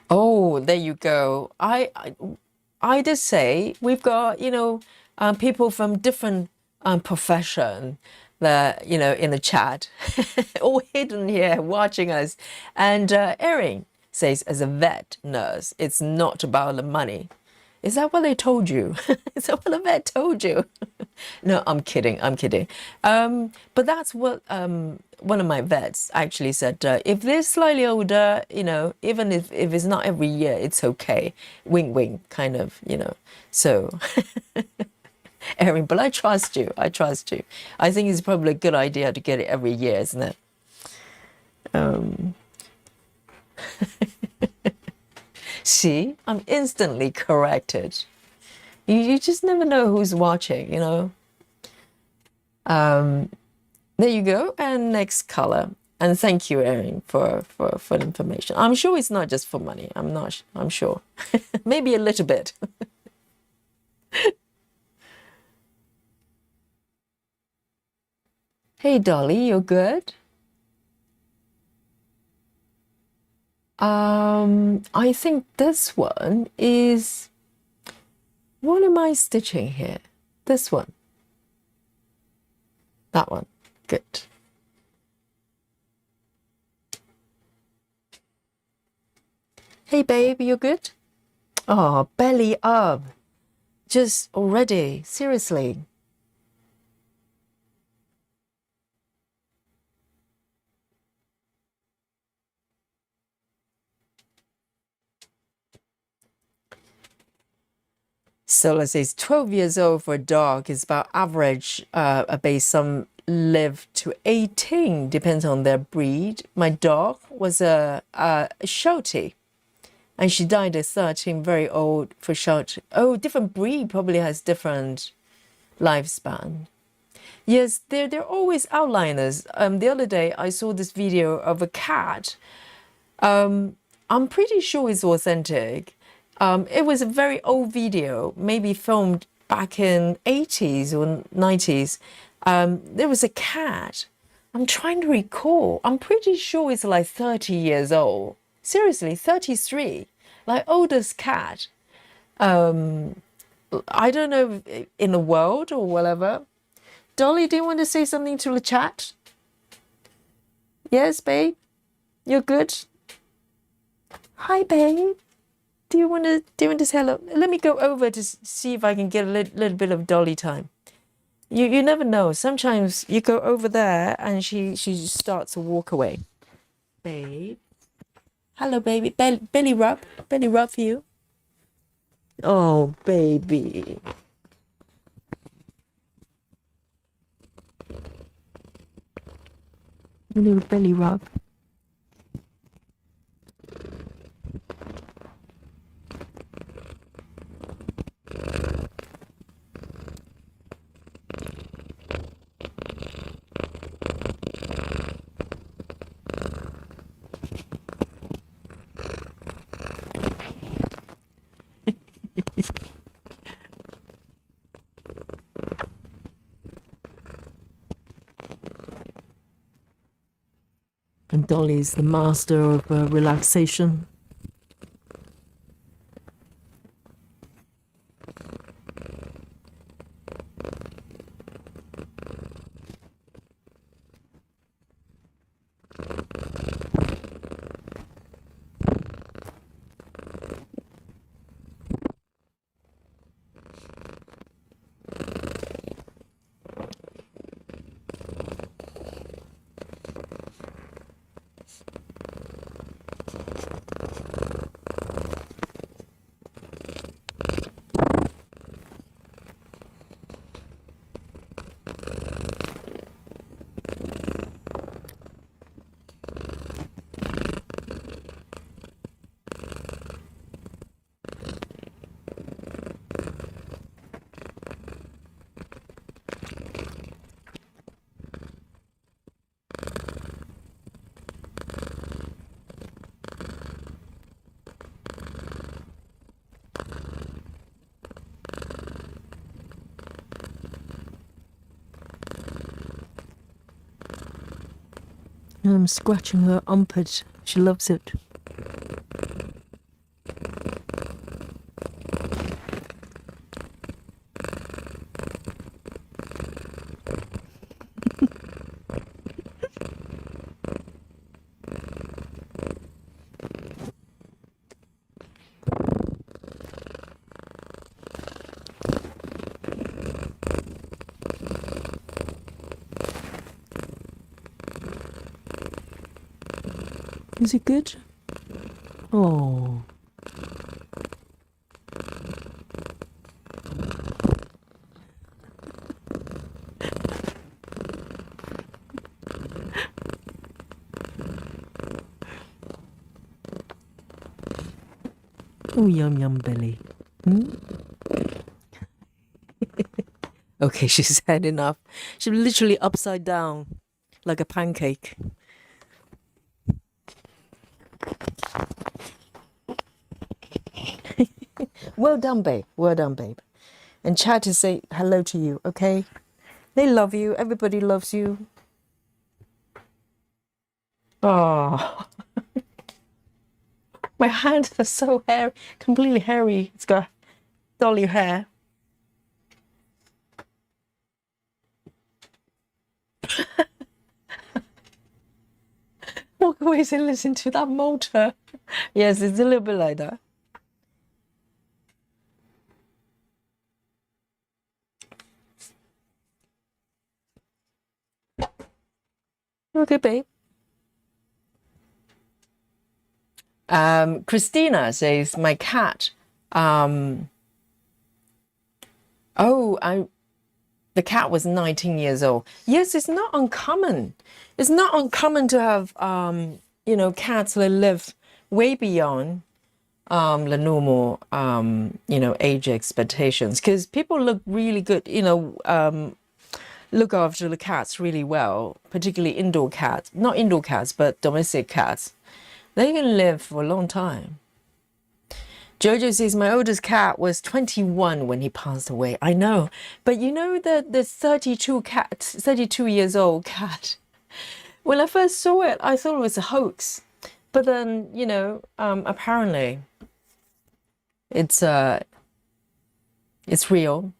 Oh, there you go. I did say we've got, you know, people from different profession that, you know, in the chat, all hidden here watching us. And Erin says, as a vet nurse, it's not about the money. Is that what they told you? Is that what the vet told you? No, I'm kidding. I'm kidding. But that's what one of my vets actually said. If they're slightly older, you know, even if it's not every year, it's okay. Wing, wing, kind of, you know. So, Erin, but I trust you. I trust you. I think it's probably a good idea to get it every year, isn't it? See, I'm instantly corrected. You just never know who's watching, you know. There you go. And next color. And thank you, Erin, for the information. I'm sure it's not just for money. I'm sure. Maybe a little bit. Hey, Dolly, you're good? I think this one is, what am I stitching here? This one. That one. Good. Hey, babe, you good? Oh, belly up. Just already. Seriously. So let's say it's 12 years old for a dog. It's about average, based some live to 18, depends on their breed. My dog was a Sheltie, and she died at 13, very old for Sheltie. Oh, different breed probably has different lifespan. Yes, they're always outliners. The other day I saw this video of a cat. I'm pretty sure it's authentic. It was a very old video, maybe filmed back in 80s or 90s. There was a cat. I'm trying to recall. I'm pretty sure it's like 30 years old. Seriously, 33. Like oldest cat. I don't know if in the world or whatever. Dolly, do you want to say something to the chat? Yes, babe? You're good? Hi, babe. Do you want to say hello? Let me go over to see if I can get a little bit of Dolly time. You never know. Sometimes you go over there and she just starts to walk away. Babe. Hello, baby. Belly rub. Belly rub for you. Oh, baby. A little belly rub. And Dolly's the master of relaxation. I'm scratching her armpit. She loves it. Is it good? Oh. Oh, yum yum belly. Okay, she's had enough. She's literally upside down like a pancake. Well done, babe. Well done, babe. And Chad to say hello to you, okay? They love you. Everybody loves you. Oh, my hands are so hairy, completely hairy. It's got dolly hair. Walk away and listen to that motor. Yes, it's a little bit like that. Okay, babe. Christina says, my cat. The cat was 19 years old. Yes, it's not uncommon. It's not uncommon to have, cats that live way beyond the normal, age expectations. Because people look really good, look after the cats really well, particularly indoor cats. Not indoor cats, but domestic cats. They can live for a long time. Jojo says, my oldest cat was 21 when he passed away. I know. But you know the 32 years old cat, when I first saw it, I thought it was a hoax. But then, apparently it's real.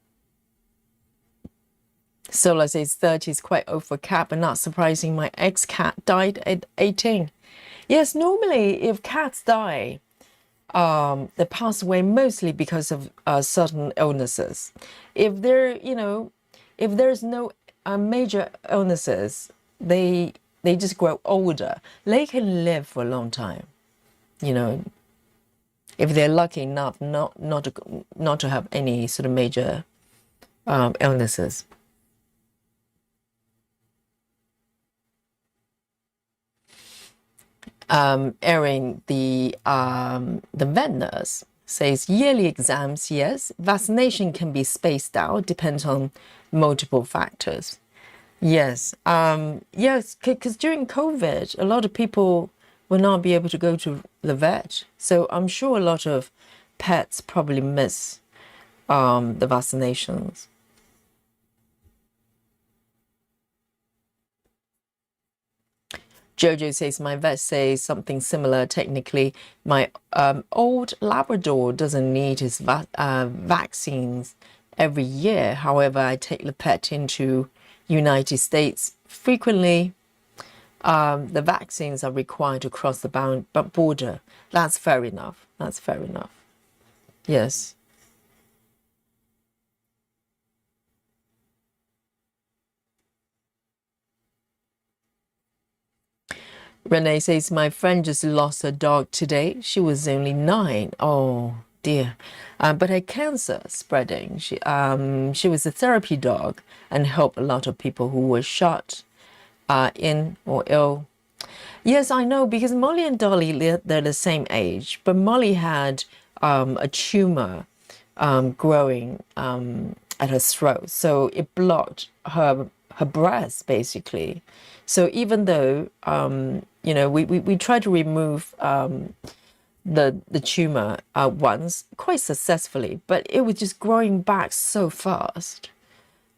Sola says 30 is quite old for a cat, but not surprising. My ex-cat died at 18. Yes, normally if cats die, they pass away mostly because of certain illnesses. If there's no major illnesses, they just grow older. They can live for a long time, if they're lucky enough not to have any sort of major illnesses. Erin, the vet nurse, says yearly exams, yes. Vaccination can be spaced out, depends on multiple factors. Yes, yes, because during COVID, a lot of people will not be able to go to the vet. So I'm sure a lot of pets probably miss the vaccinations. Jojo says, my vet says something similar. Technically, my old Labrador doesn't need his vaccines every year. However, I take the pet into United States frequently. The vaccines are required to cross the border. That's fair enough. That's fair enough. Yes. Renee says, my friend just lost her dog today. She was only 9. Oh, dear. But her cancer spreading. She was a therapy dog and helped a lot of people who were shot in or ill. Yes, I know, because Molly and Dolly, they're the same age. But Molly had a tumor growing at her throat. So it blocked her breast, basically. So even though, we tried to remove the tumor once quite successfully, but it was just growing back so fast.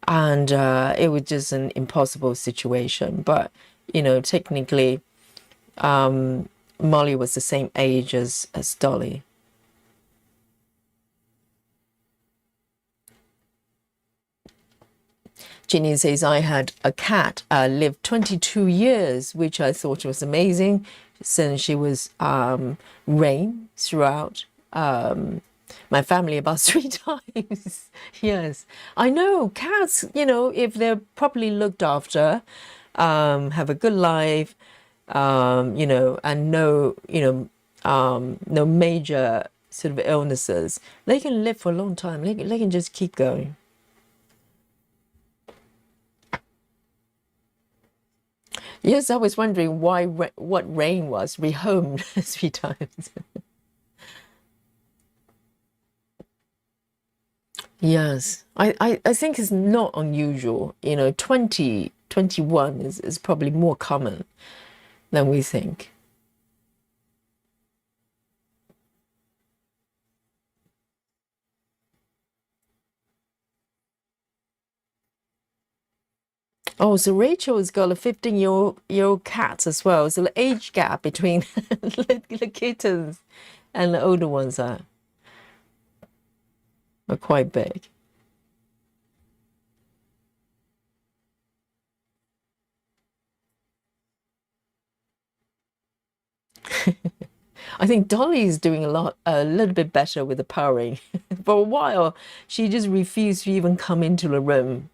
And it was just an impossible situation. But, technically, Molly was the same age as Dolly. Ginny says, I had a cat, lived 22 years, which I thought was amazing, since she was Rain throughout my family about 3 times. Yes, I know cats, if they're properly looked after, have a good life, and no major sort of illnesses, they can live for a long time. They can just keep going. Yes, I was wondering what Rain was rehomed 3 times. Yes, I think it's not unusual. 2021 is probably more common than we think. Oh, so Rachel's got a 15-year-old cat as well. So the age gap between the kittens and the older ones are quite big. I think Dolly is doing a little bit better with the powering. For a while, she just refused to even come into the room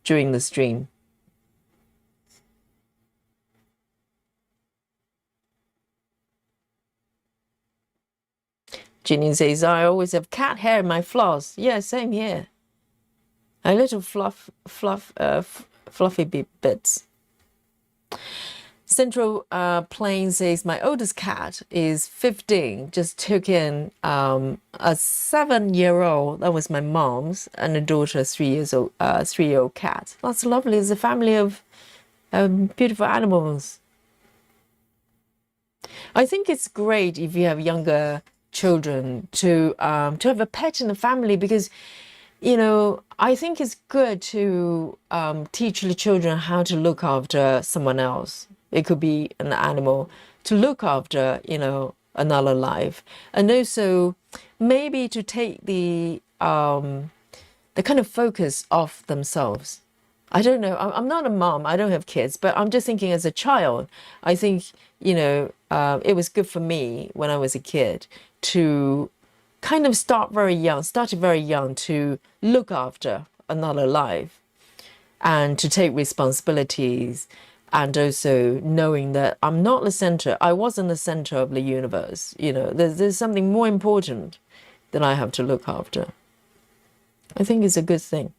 during the stream. Ginny says, I always have cat hair in my floss. Yeah, same here. A little fluffy bits. Central Plain says, my oldest cat is 15, just took in a 7-year-old, that was my mom's, and a daughter, 3 years old, 3-year-old cat. That's lovely. It's a family of beautiful animals. I think it's great if you have younger children to have a pet in the family, because I think it's good to teach the children how to look after someone else. It could be an animal, to look after another life, and also maybe to take the kind of focus off themselves. I don't know. I'm not a mom. I don't have kids, but I'm just thinking as a child, I think, it was good for me when I was a kid to kind of started very young to look after another life and to take responsibilities, and also knowing that I'm not the center. I wasn't the center of the universe. There's something more important that I have to look after. I think it's a good thing.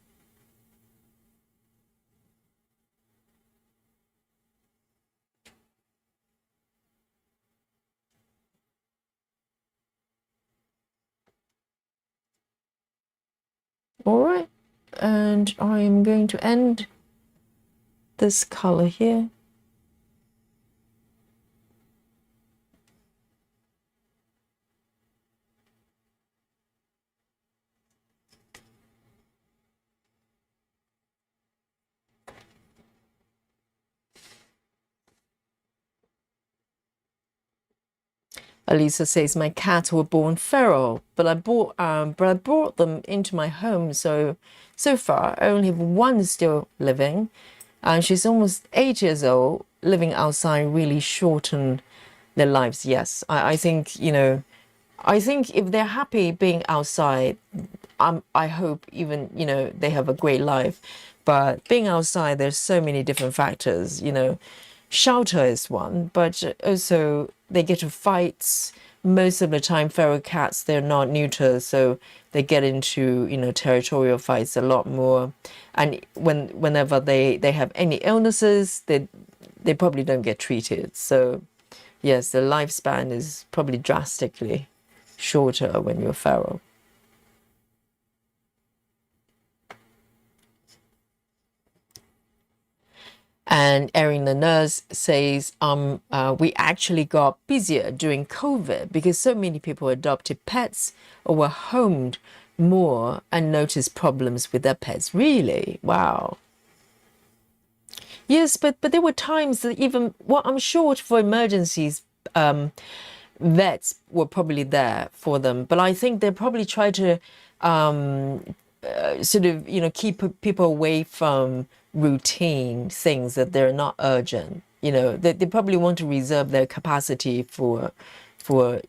All right, and I am going to end this color here. Elisa says, my cats were born feral, but I brought them into my home. So far, I only have one still living, and she's almost 8 years old. Living outside really shortened their lives. Yes, I think I think if they're happy being outside, I hope even they have a great life. But being outside, there's so many different factors. Shelter is one, but also they get to fights. Most of the time, feral cats, they're not neuter, so they get into territorial fights a lot more. And whenever they have any illnesses, they probably don't get treated. So yes, the lifespan is probably drastically shorter when you're feral. And Erin the nurse says, we actually got busier during COVID because so many people adopted pets or were homed more and noticed problems with their pets. Really? Wow. Yes, but there were times that even, well, I'm sure for emergencies, vets were probably there for them. But I think they probably try to sort of, keep people away from routine things that they're not urgent. They probably want to reserve their capacity for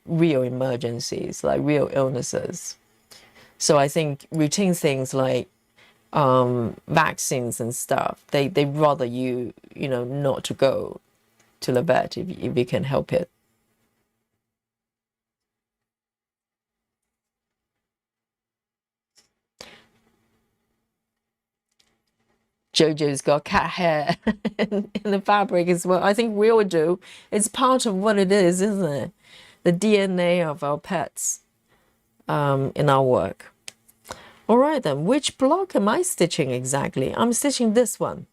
real emergencies, like real illnesses. So I think routine things like vaccines and stuff, they rather not to go to the vet if you can help it. Jojo's got cat hair in the fabric as well. I think we all do. It's part of what it is, isn't it? The DNA of our pets in our work. All right then, which block am I stitching exactly? I'm stitching this one.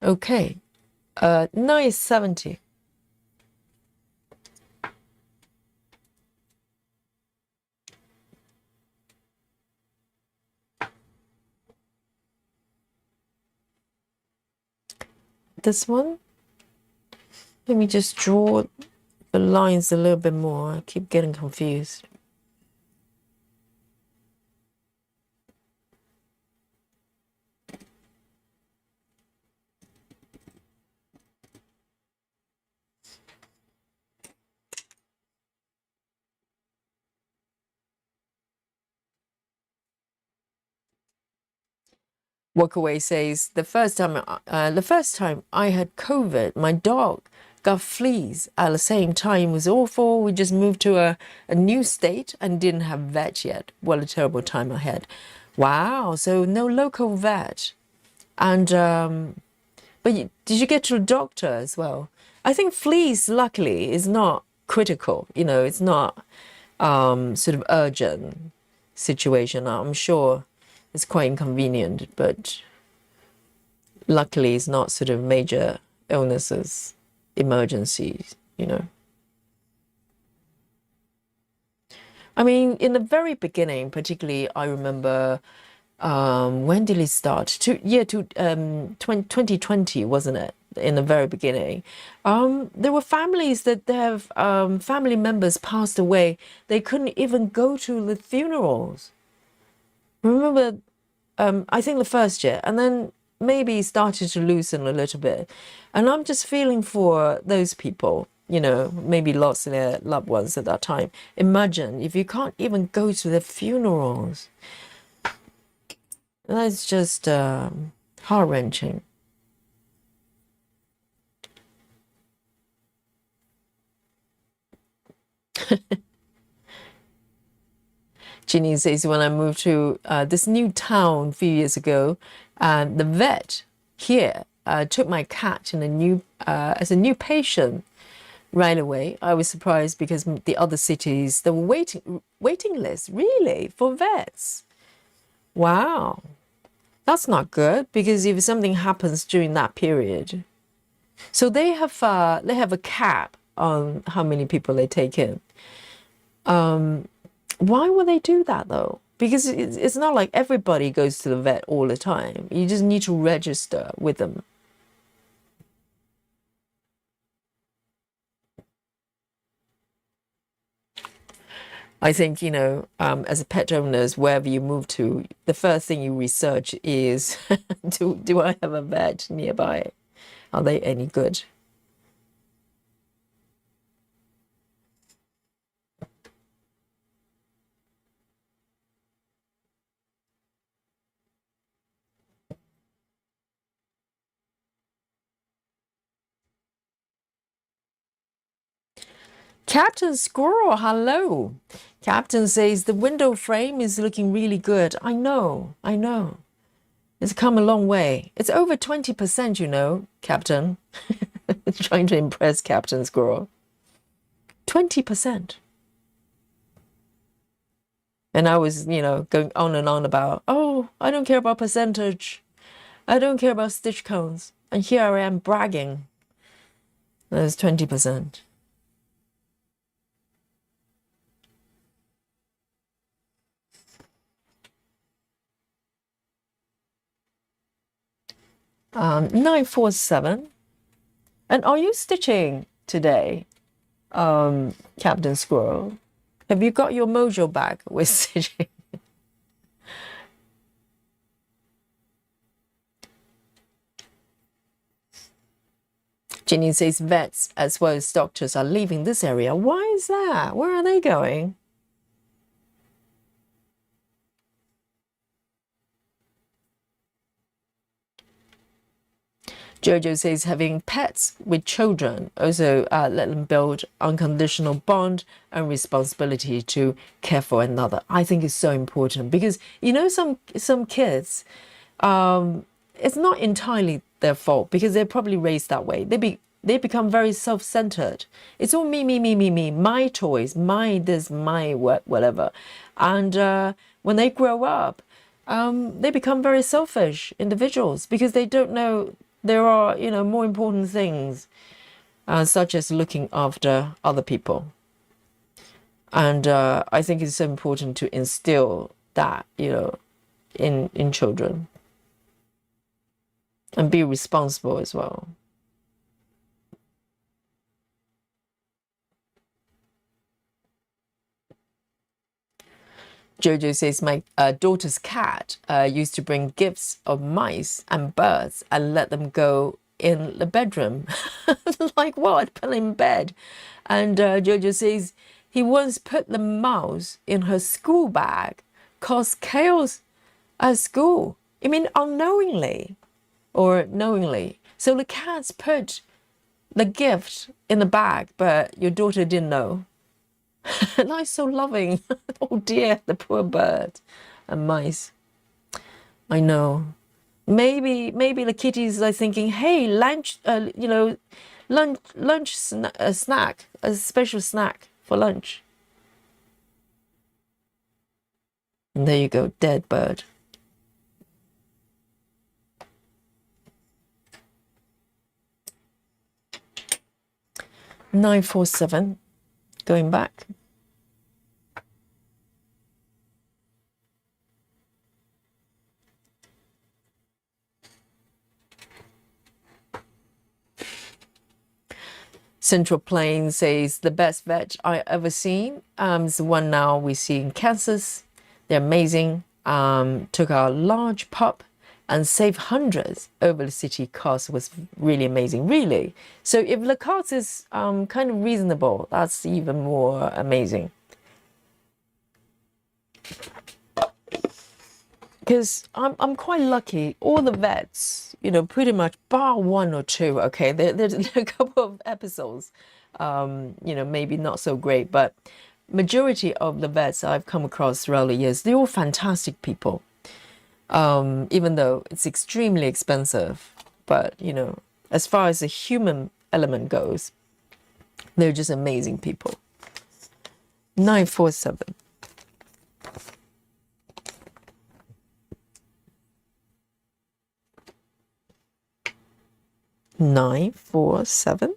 Okay, 970. This one, let me just draw the lines a little bit more. I keep getting confused. Walkaway says the first time I had COVID, my dog got fleas at the same time. It was awful. We just moved to a new state and didn't have vet yet. What a terrible time I had. Wow. So no local vet. And but did you get to a doctor as well? I think fleas, luckily, is not critical. It's not sort of urgent situation. I'm sure it's quite inconvenient, but luckily it's not sort of major illnesses, emergencies. I mean, in the very beginning, particularly, I remember when did it start? 2020, wasn't it? In the very beginning, there were families that have family members passed away. They couldn't even go to the funerals. Remember, I think the first year, and then maybe started to loosen a little bit. And I'm just feeling for those people, maybe lost their loved ones at that time. Imagine if you can't even go to the funerals. That's just heart-wrenching. Ginny says, when I moved to this new town a few years ago, the vet here took my cat in as a new patient right away. I was surprised because the other cities, there were waiting lists, really, for vets. Wow. That's not good, because if something happens during that period, so they have a cap on how many people they take in. Why would they do that though? Because it's not like everybody goes to the vet all the time. You just need to register with them. I think, as a pet owners, wherever you move to, the first thing you research is, do I have a vet nearby? Are they any good? Captain Squirrel, hello. Captain says the window frame is looking really good. I know. It's come a long way. It's over 20%, Captain. Trying to impress Captain Squirrel. 20%. And I was, going on and on about, oh, I don't care about percentage. I don't care about stitch counts. And here I am bragging. There's 20%. 947. And are you stitching today, Captain Squirrel? Have you got your mojo back with stitching? Jenny says vets as well as doctors are leaving this area. Why is that? Where are they going? Jojo says having pets with children also let them build unconditional bond and responsibility to care for another. I think it's so important because, you know, some kids, it's not entirely their fault because they're probably raised that way. They become very self-centered. It's all me, me, me, me, me, my toys, my this, my whatever. And when they grow up, they become very selfish individuals because they don't know there are, you know, more important things, such as looking after other people. And I think it's so important to instill that, you know, in children and be responsible as well. Jojo says, my daughter's cat used to bring gifts of mice and birds and let them go in the bedroom. Like what? Put in bed. And Jojo says, he once put the mouse in her school bag, caused chaos at school. I mean, unknowingly or knowingly. So the cats put the gift in the bag, but your daughter didn't know. And I'm so loving. Oh dear, the poor bird and mice. I know. Maybe the kitties are thinking, hey, lunch, you know, lunch snack, a special snack for lunch. And there you go, dead bird. $947. Going back. Central Plain says the best veg I ever seen is the one now we see in Kansas. They're amazing. Took our large pup and saved hundreds over the city cost. Was really amazing, really. So if the cost is kind of reasonable, that's even more amazing. Because I'm quite lucky. All the vets, you know, pretty much bar one or two. Okay, there's a couple of episodes, you know, maybe not so great, but majority of the vets I've come across throughout the years, they're all fantastic people. Even though it's extremely expensive, but you know, as far as the human element goes, they're just amazing people. 947. Nine, 4, 7.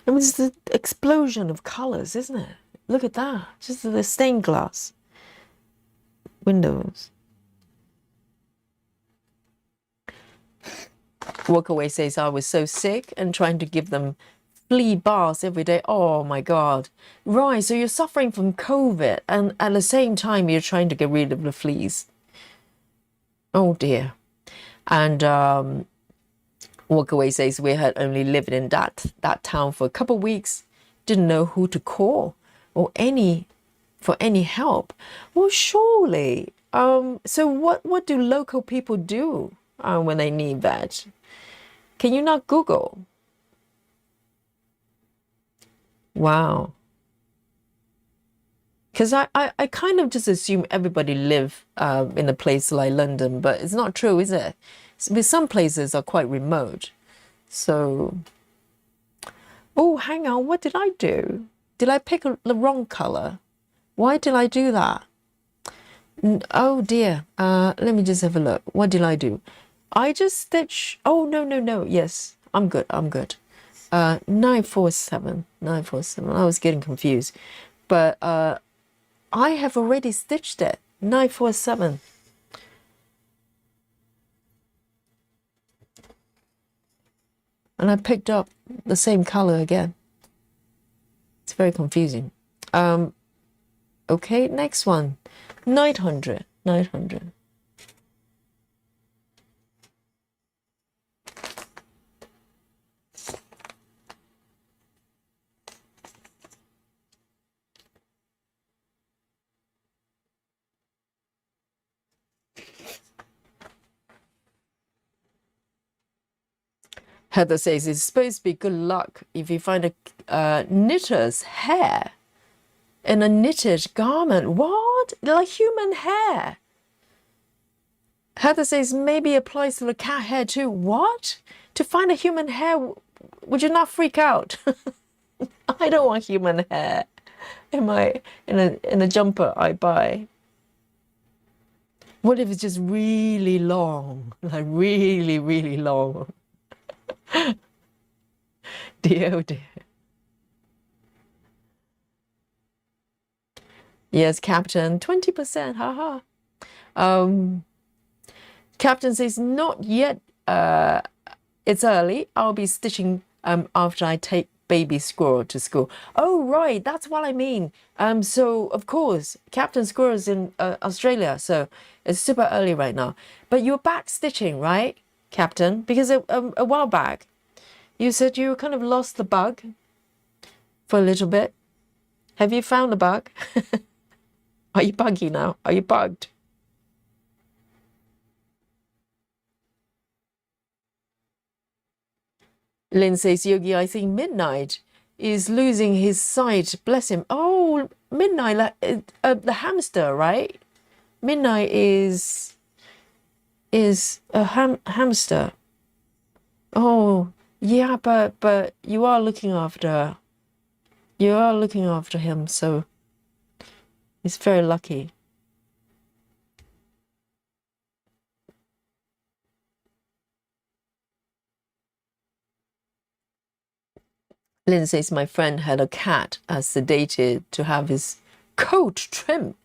I mean, it's the explosion of colors, isn't it? Look at that. Just the stained glass windows. Walkaway says, I was so sick and trying to give them flea baths every day. Oh my God. Right. So you're suffering from COVID and at the same time you're trying to get rid of the fleas. Oh dear. And Walkaway says we had only lived in that town for a couple of weeks. Didn't know who to call or for any help. Well, surely. So what do local people do when they need that? Can you not Google? Wow. Because I kind of just assume everybody live in a place like London, but it's not true, is it? Some places are quite remote. So, oh, hang on, what did I do? Did I pick the wrong color? Why did I do that? Oh dear, let me just have a look. What did I do? I just stitch. Oh, no. Yes, I'm good. 947. I was getting confused. But I have already stitched it. 947. And I picked up the same color again. It's very confusing. Okay, next one. 900. 900. Heather says it's supposed to be good luck if you find a knitter's hair in a knitted garment. What? Like human hair? Heather says maybe applies to the cat hair too. What? To find a human hair, would you not freak out? I don't want human hair in a jumper I buy. What if it's just really long, like really, really long? Dear, oh dear. Yes, Captain, 20%, haha. Captain says, not yet, it's early. I'll be stitching after I take baby squirrel to school. Oh, right, that's what I mean. So, of course, Captain Squirrel's in Australia, so it's super early right now. But you're back stitching, right, Captain? Because a while back, you said you kind of lost the bug for a little bit. Have you found the bug? Are you buggy now? Are you bugged? Lynn says, Yogi, I think Midnight is losing his sight. Bless him. Oh, Midnight, the hamster, right? Midnight is a hamster. Oh, yeah, but you are looking after him, so he's very lucky. Lynn says, my friend had a cat sedated to have his coat trimmed.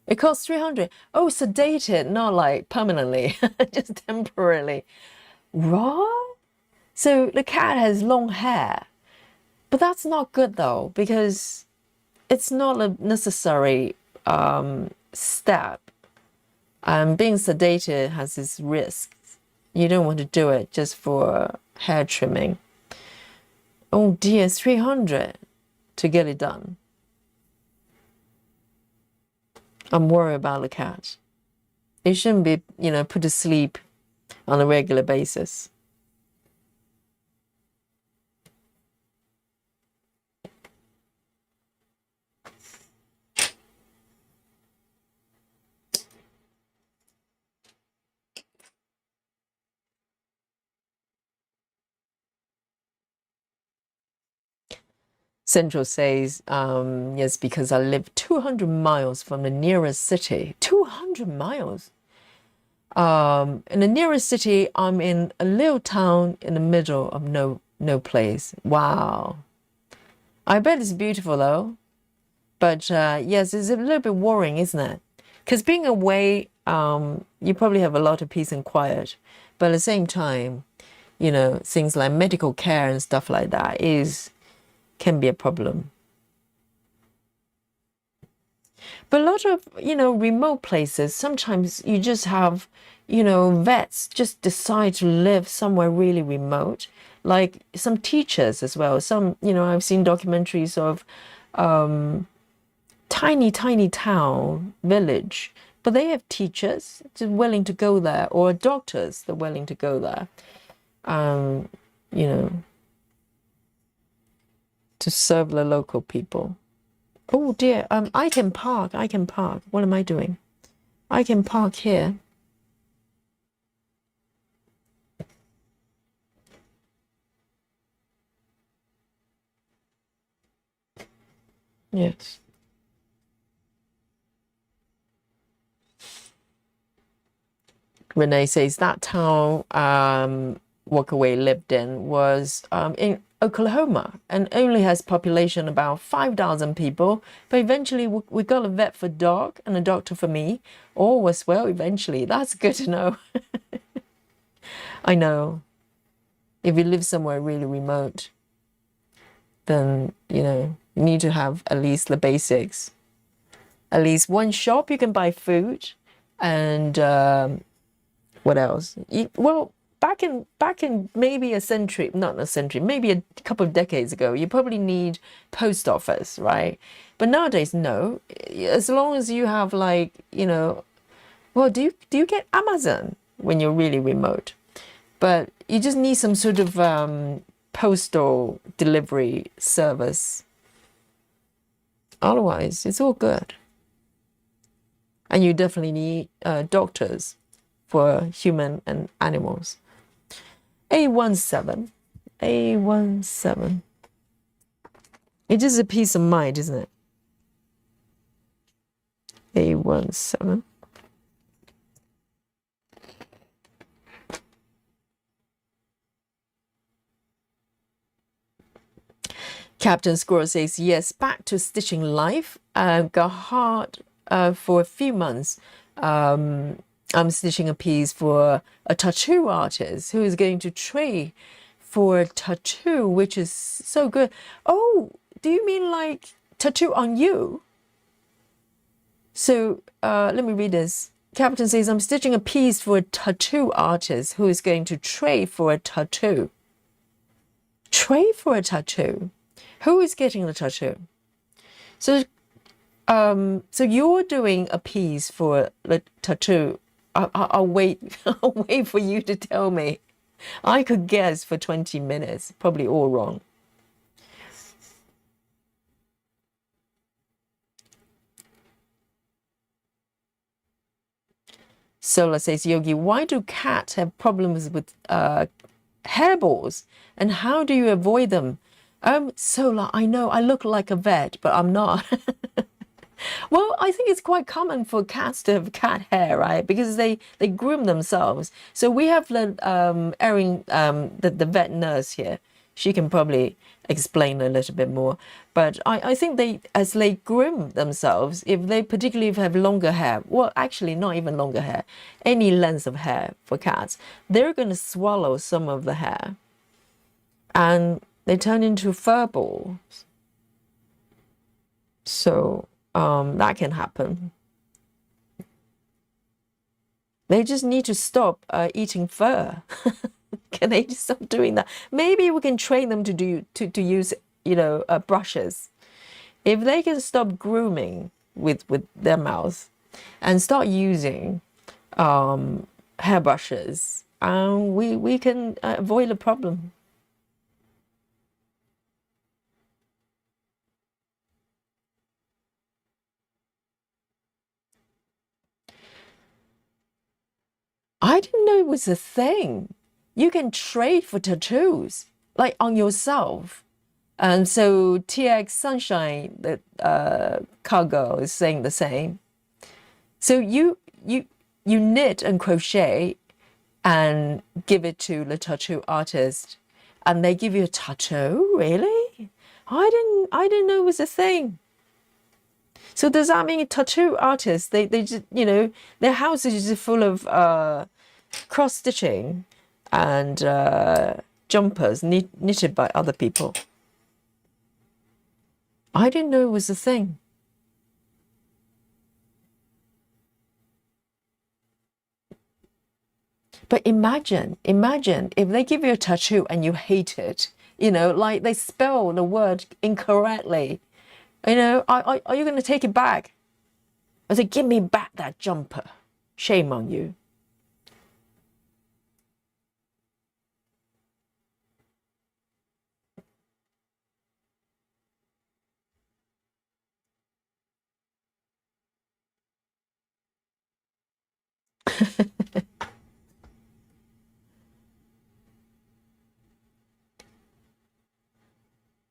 It costs 300. Oh, sedated, not like permanently, just temporarily. Right? So the cat has long hair. But that's not good though, because it's not a necessary step. Being sedated has its risks. You don't want to do it just for hair trimming. Oh dear, 300 to get it done. I'm worried about the cat. It shouldn't be, put to sleep on a regular basis. Central says, yes, because I live 200 miles from the nearest city. 200 miles? In the nearest city, I'm in a little town in the middle of no place. Wow. I bet it's beautiful though. But yes, it's a little bit worrying, isn't it? Because being away, you probably have a lot of peace and quiet. But at the same time, things like medical care and stuff like that can be a problem. But a lot of, remote places, sometimes you just have, vets just decide to live somewhere really remote. Like some teachers as well. Some, I've seen documentaries of tiny, tiny town, village, but they have teachers willing to go there, or doctors that are willing to go there, to serve the local people. Oh dear, I can park. What am I doing? I can park here. Yes. Renee says that town Walkaway lived in was Oklahoma and only has population about 5,000 people. But eventually we got a vet for dog and a doctor for me. All was well eventually. That's good to know. I know. If you live somewhere really remote, then, you need to have at least the basics. At least one shop you can buy food and what else? Well, back in maybe a century, not a century, maybe a couple of decades ago, you probably need post office, right? But nowadays, no. As long as you have like, well, do you get Amazon when you're really remote? But you just need some sort of postal delivery service. Otherwise, it's all good. And you definitely need doctors for human and animals. A17. A17. It's just a peace of mind, isn't it? A17. Captain Squirrel says, yes, back to stitching life. Got hard for a few months. I'm stitching a piece for a tattoo artist who is going to trade for a tattoo, which is so good. Oh, do you mean like tattoo on you? So let me read this. Captain says, I'm stitching a piece for a tattoo artist who is going to trade for a tattoo. Trade for a tattoo? Who is getting the tattoo? So you're doing a piece for the tattoo. I'll wait. I'll wait for you to tell me. I could guess for 20 minutes, probably all wrong. Sola says, Yogi, why do cats have problems with hairballs, and how do you avoid them? Sola, I know I look like a vet, but I'm not. Well, I think it's quite common for cats to have cat hair, right? Because they groom themselves. So we have the Erin, the vet nurse here. She can probably explain a little bit more. But I think as they groom themselves, if they particularly have longer hair, well, actually not even longer hair, any length of hair for cats, they're going to swallow some of the hair. And they turn into fur balls. So that can happen. They just need to stop eating fur. Can they just stop doing that? Maybe we can train them to use brushes. If they can stop grooming with their mouth and start using hair brushes, we can avoid the problem. I didn't know it was a thing. You can trade for tattoos, like on yourself. And so TX Sunshine, the cowgirl, is saying the same. So you knit and crochet and give it to the tattoo artist, and they give you a tattoo? Really? I didn't know it was a thing. So does that mean tattoo artists, they just, their house is just full of cross stitching and jumpers knitted by other people? I didn't know it was a thing. But imagine if they give you a tattoo and you hate it, like they spell the word incorrectly. Are you going to take it back? I said, give me back that jumper. Shame on you.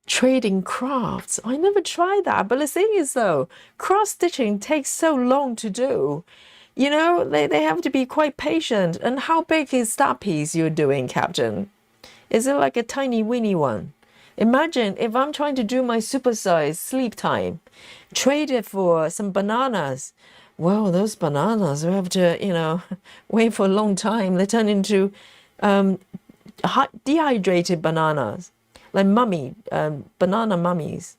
Trading crafts. I never tried that. But the thing is, though, cross stitching takes so long to do. They have to be quite patient. And how big is that piece you're doing, Captain? Is it like a tiny weeny one? Imagine if I'm trying to do my supersized sleep time, trade it for some bananas. Well, those bananas, I have to, wait for a long time. They turn into um, dehydrated bananas, like banana mummies.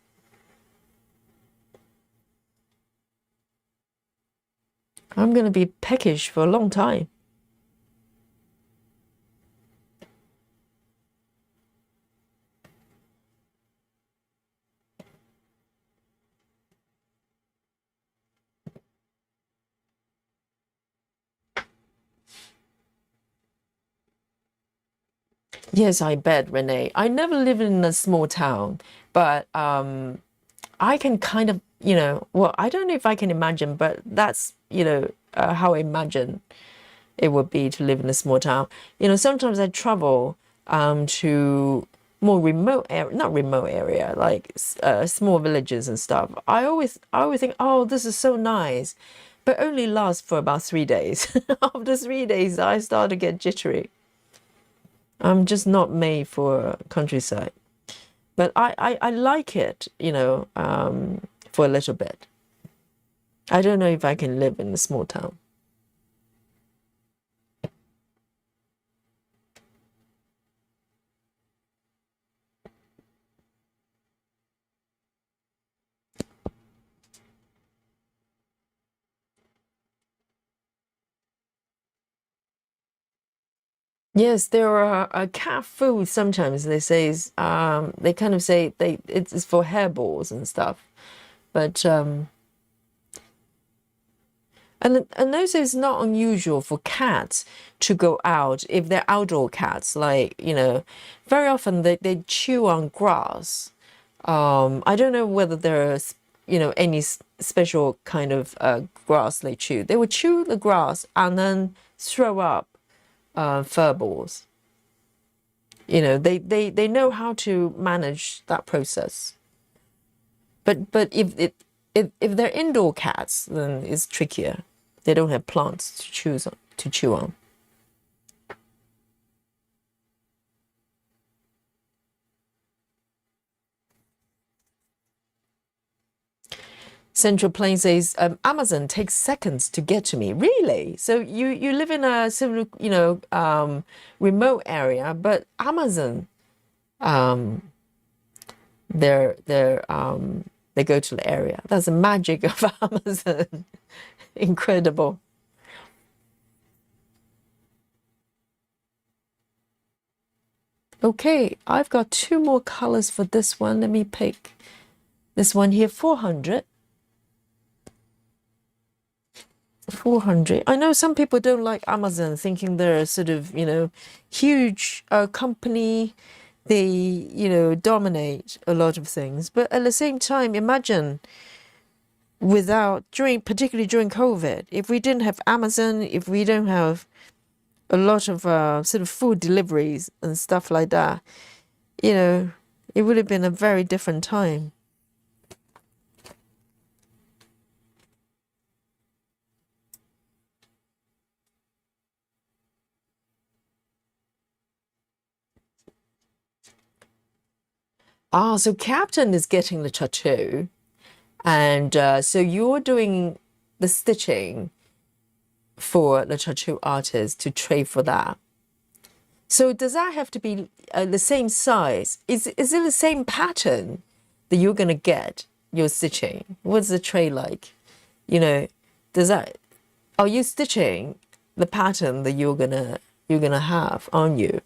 I'm going to be peckish for a long time. Yes, I bet, Renee. I never lived in a small town, but I can kind of, well, I don't know if I can imagine, but that's, how I imagine it would be to live in a small town. Sometimes I travel to more remote area, not remote area, like small villages and stuff. I always think, oh, this is so nice, but only lasts for about 3 days. After 3 days, I start to get jittery. I'm just not made for countryside. But I like it, for a little bit. I don't know if I can live in a small town. Yes, there are cat food sometimes they kind of say it's for hairballs and stuff. But and also it's not unusual for cats to go out if they're outdoor cats, like, very often they chew on grass. I don't know whether there's, any special kind of grass they chew. They would chew the grass and then throw up fur balls. They know how to manage that process. But if they're indoor cats, then it's trickier. They don't have plants to chew on. Central Plain says Amazon takes seconds to get to me. Really? So you live in a sort of remote area, but Amazon um, they go to the area. That's the magic of Amazon. Incredible. Okay, I've got two more colors for this one. Let me pick this one here, 400. 400. I know some people don't like Amazon, thinking they're a sort of, huge company. They, dominate a lot of things. But at the same time, imagine particularly during COVID, if we didn't have Amazon, if we don't have a lot of sort of food deliveries and stuff like that, it would have been a very different time. Ah, so Captain is getting the tattoo, and so you're doing the stitching for the tattoo artist to trade for that. So does that have to be the same size? Is it the same pattern that you're gonna get your stitching? What's the tray like? Does that are you stitching the pattern that you're gonna have on you?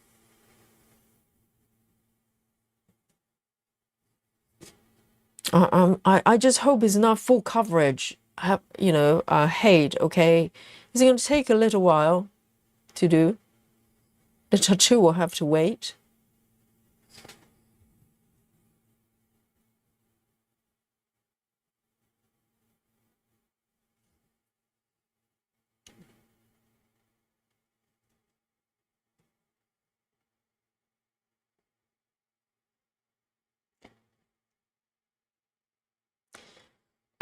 I just hope it's not full coverage. Hate. Okay, it's going to take a little while to do. The tattoo will have to wait.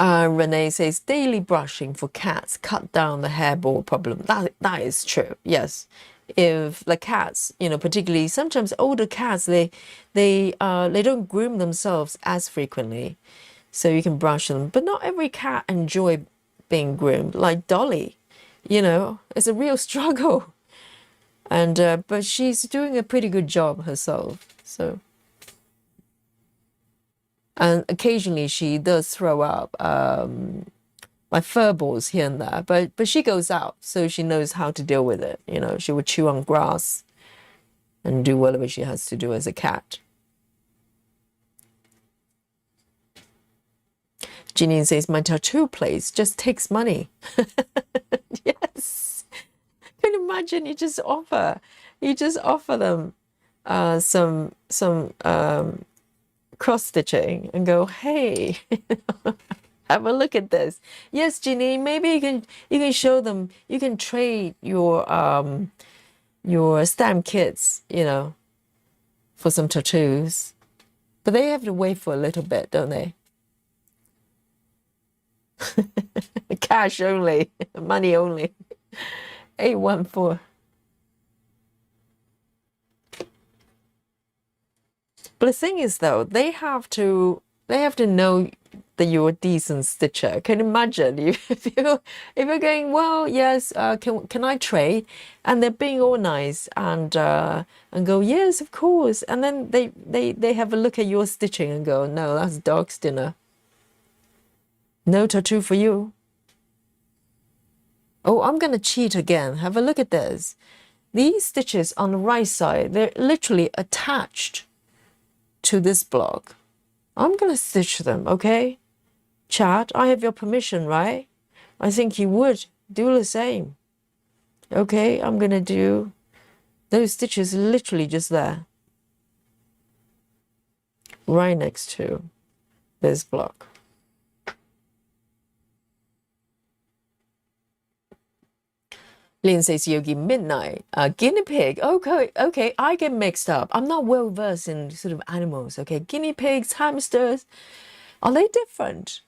Renee says daily brushing for cats cut down the hairball problem. That is true. Yes, if the cats, particularly sometimes older cats, they don't groom themselves as frequently, so you can brush them. But not every cat enjoy being groomed. Like Dolly, it's a real struggle. And but she's doing a pretty good job herself. So, and occasionally she does throw up like fur balls here and there, but she goes out, so she knows how to deal with it. She would chew on grass and do whatever she has to do as a cat. Janine says, my tattoo place just takes money. Yes. Can you imagine? You just offer them some cross stitching and go, hey, have a look at this. Yes, Janine, maybe you can show them. You can trade your stamp kits, for some tattoos, but they have to wait for a little bit, don't they? Cash only, money only. 814. But the thing is, though, they have to know that you're a decent stitcher. Can you imagine if you're going, well, yes, can I trade? And they're being all nice and go, yes, of course. And then they have a look at your stitching and go, no, that's dog's dinner. No tattoo for you. Oh, I'm going to cheat again. Have a look at this. These stitches on the right side, they're literally attached to this block. I'm going to stitch them, okay? Chat, I have your permission, right? I think you would do the same. Okay, I'm going to do those stitches literally just there. Right next to this block. Lynn says, Yogi, midnight. Guinea pig. Okay, I get mixed up. I'm not well versed in sort of animals. Okay, guinea pigs, hamsters, are they different?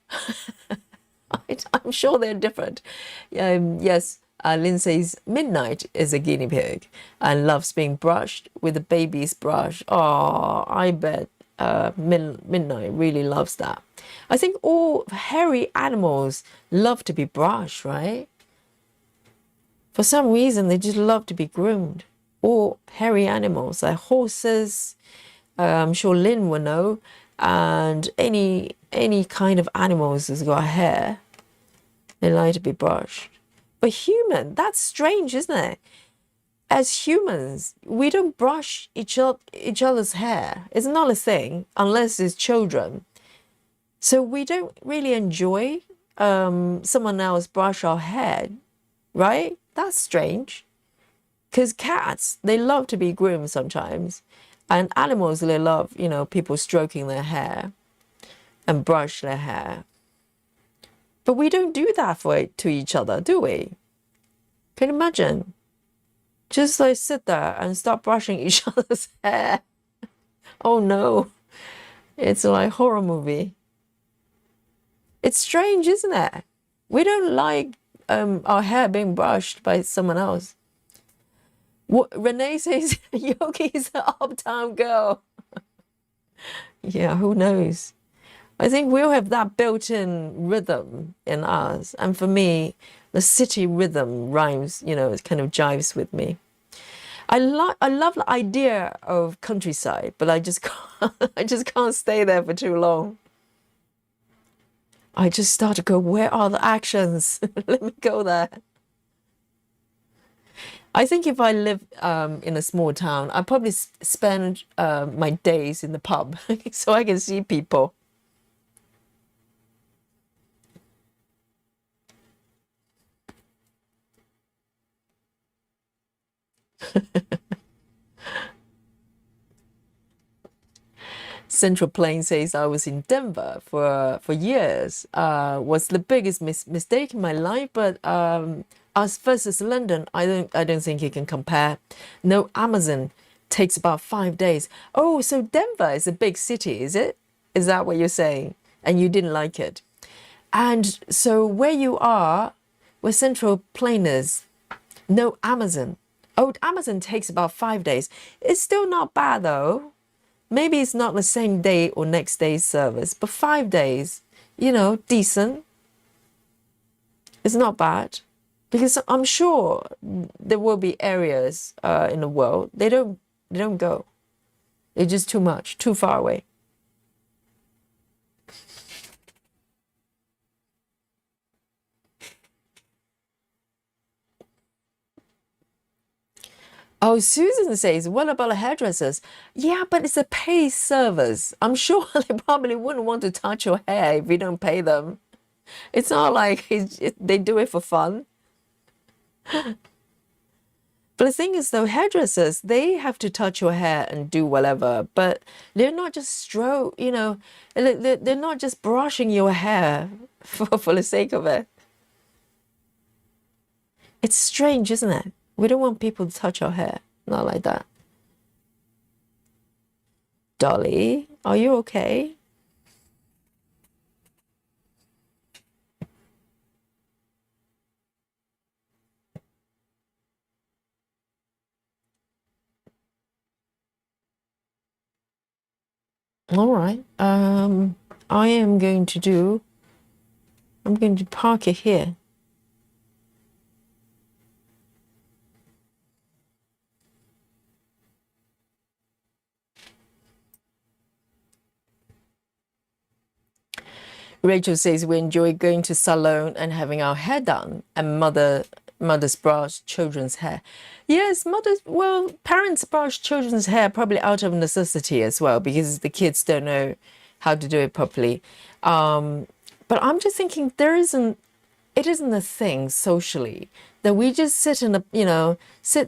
I'm sure they're different. Yes, Lynn says, midnight is a guinea pig and loves being brushed with a baby's brush. Oh, I bet midnight really loves that. I think all hairy animals love to be brushed, right? For some reason, they just love to be groomed. Or hairy animals like horses, I'm sure Lynn will know, and any kind of animals that's got hair, they like to be brushed. But human, that's strange, isn't it? As humans, we don't brush each other's hair. It's not a thing unless it's children. So we don't really enjoy someone else brush our hair, right? That's strange. Because cats, they love to be groomed sometimes. And animals, they love, people stroking their hair and brush their hair. But we don't do that to each other, do we? Can you imagine? Just like sit there and start brushing each other's hair. Oh no. It's like a horror movie. It's strange, isn't it? We don't like our hair being brushed by someone else. Renee says, Yogi's an uptown girl. Yeah, who knows? I think we'll have that built-in rhythm in us. And for me, the city rhythm rhymes, it kind of jives with me. I love the idea of countryside, but I just can't stay there for too long. I just start to go, where are the actions? Let me go there. I think if I live in a small town, I'd probably spend my days in the pub so I can see people. Central Plain says, I was in Denver for years. Was the biggest mistake in my life, but as versus London, I don't think you can compare. No, Amazon takes about 5 days. Oh, so Denver is a big city, is it? Is that what you're saying? And you didn't like it? And so where you are, where Central Plain is, no Amazon. Oh, Amazon takes about 5 days. It's still not bad though. Maybe it's not the same day or next day's service, but 5 days, decent. It's not bad. Because I'm sure there will be areas in the world they don't go. It's just too much, too far away. Oh, Susan says, what about the hairdressers? Yeah, but it's a paid service. I'm sure they probably wouldn't want to touch your hair if you don't pay them. It's not like they do it for fun. But the thing is, though, hairdressers, they have to touch your hair and do whatever, but they're not just they're not just brushing your hair for the sake of it. It's strange, isn't it? We don't want people to touch our hair. Not like that. Dolly, are you okay? All right. I'm going to park it here. Rachel says we enjoy going to salon and having our hair done, and mothers brush children's hair. Yes, parents brush children's hair probably out of necessity as well because the kids don't know how to do it properly. But I'm just thinking it isn't a thing socially that we just sit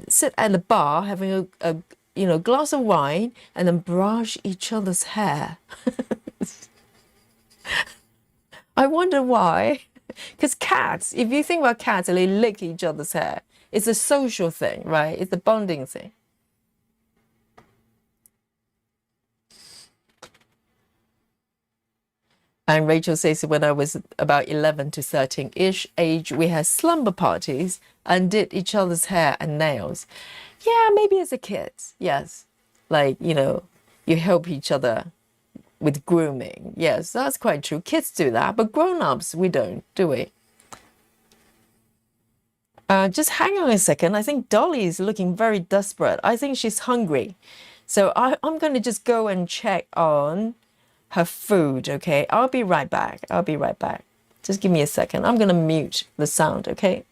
sit at a bar having a glass of wine and then brush each other's hair. I wonder why. Because cats, if you think about cats, they lick each other's hair. It's a social thing, right? It's a bonding thing. And Rachel says when I was about 11 to 13-ish age, we had slumber parties and did each other's hair and nails. Yeah, maybe as a kid, yes. Like, you help each other with grooming. Yes, that's quite true. Kids do that, but grown-ups, we don't, do we? Just hang on a second. I think Dolly is looking very desperate. I think she's hungry. So I'm going to just go and check on her food, okay? I'll be right back. Just give me a second. I'm going to mute the sound, okay?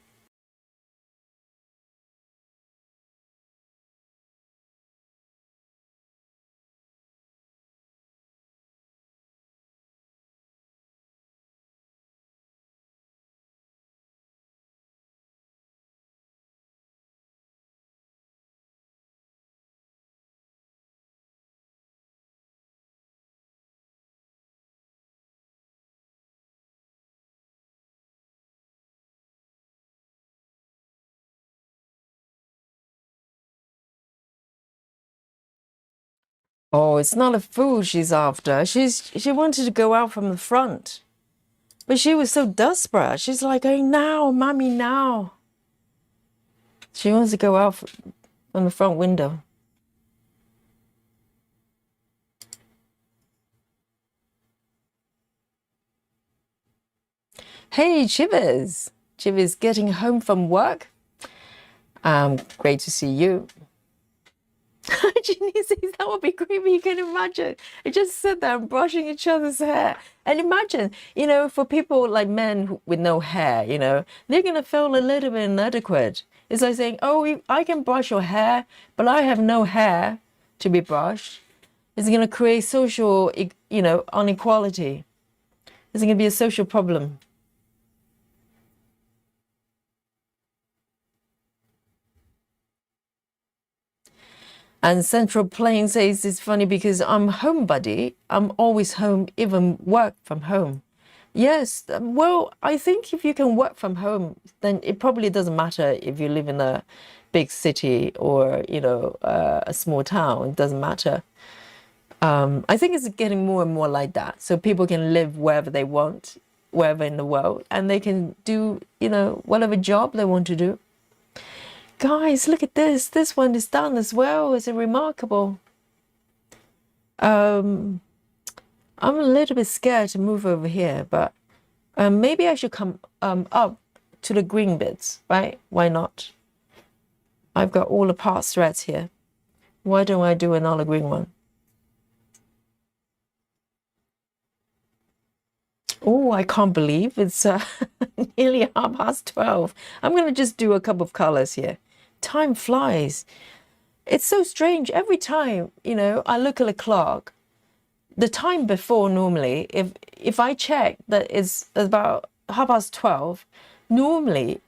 Oh, it's not a food she's after. She wanted to go out from the front. But she was so desperate. She's like, oh, now, mommy, now. She wants to go out from the front window. Hey, Chivers. Chivers getting home from work. Great to see you. Ginny says that would be creepy. You can imagine. It just sit there and brushing each other's hair. And imagine, for people like men with no hair, they're going to feel a little bit inadequate. It's like saying, oh, I can brush your hair, but I have no hair to be brushed. It's going to create social, inequality. It's going to be a social problem. And Central Plain says it's funny because I'm homebody. I'm always home, even work from home. Yes, well, I think if you can work from home, then it probably doesn't matter if you live in a big city or, a small town. It doesn't matter. I think it's getting more and more like that. So people can live wherever they want, wherever in the world, and they can do, whatever job they want to do. Guys, look at this. This one is done as well. Is it remarkable? I'm a little bit scared to move over here, but maybe I should come up to the green bits, right? Why not? I've got all the parts threads here. Why don't I do another green one? Oh, I can't believe it's nearly 12:30. I'm going to just do a couple of colors here. Time flies. It's so strange. Every time, you know, I look at the clock, the time before normally, if I check that it's about 12:30, normally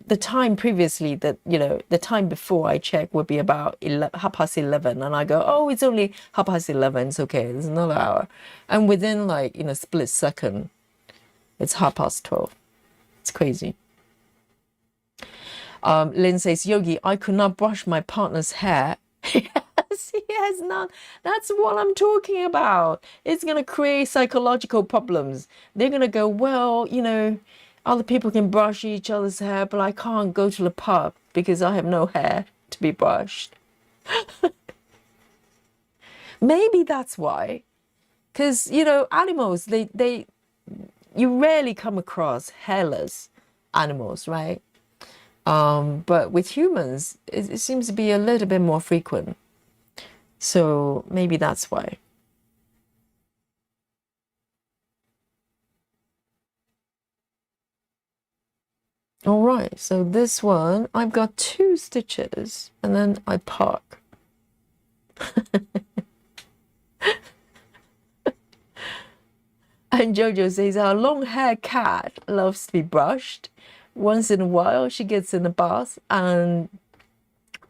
the time previously that, you know, the time before I check would be about 11:30, and I go, oh, it's only 11:30. It's okay. There's another hour. And within like, you know, split second, it's 12:30. It's crazy. Lynn says, Yogi, I could not brush my partner's hair. Yes, he has not. That's what I'm talking about. It's going to create psychological problems. They're going to go, well, you know, other people can brush each other's hair, but I can't go to the pub because I have no hair to be brushed. Maybe that's why. Because, you know, animals, you rarely come across hairless animals, right? But with humans, it seems to be a little bit more frequent. So maybe that's why. All right, so this one, I've got 2 stitches and then I park. And Jojo says, our long-haired cat loves to be brushed. Once in a while, she gets in the bath and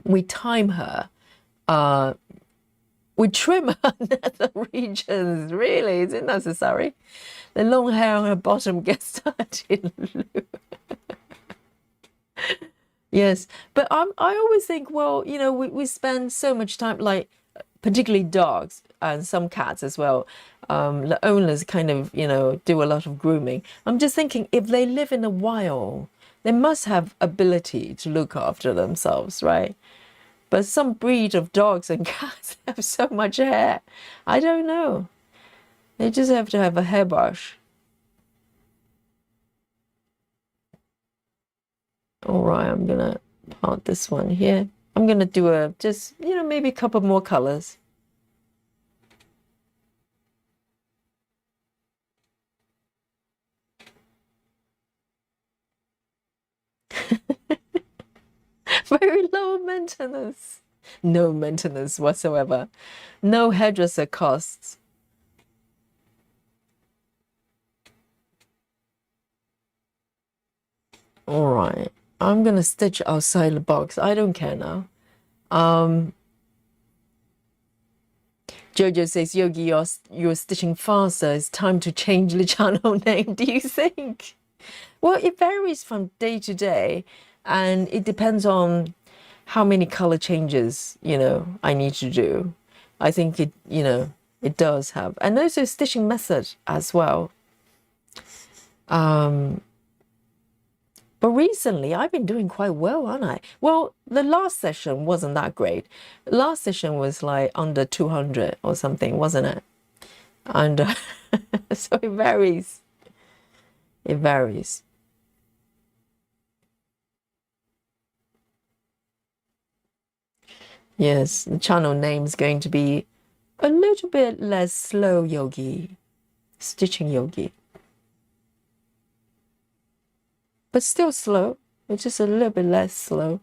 we time her. We trim her nether regions. Really, is it necessary? The long hair on her bottom gets started. Yes, but I always think, well, you know, we spend so much time, like particularly dogs and some cats as well. The owners kind of, you know, do a lot of grooming. I'm just thinking, if they live in the wild, they must have ability to look after themselves, right? But some breed of dogs and cats have so much hair. I don't know. They just have to have a hairbrush. All right, I'm gonna part this one here. I'm gonna do just, you know, maybe a couple more colors. Very low maintenance. No maintenance whatsoever. No hairdresser costs. All right. I'm going to stitch outside the box. I don't care now. Jojo says, Yogi, you're stitching faster. It's time to change the channel name, do you think? Well, it varies from day to day, and it depends on how many color changes, you know, I need to do. I think it, you know, it does have. And also stitching method as well. But recently, I've been doing quite well, aren't I? Well, the last session wasn't that great. The last session was like under 200 or something, wasn't it? And so it varies. It varies. Yes, the channel name is going to be a little bit less slow yogi, stitching yogi. But still slow. It's just a little bit less slow.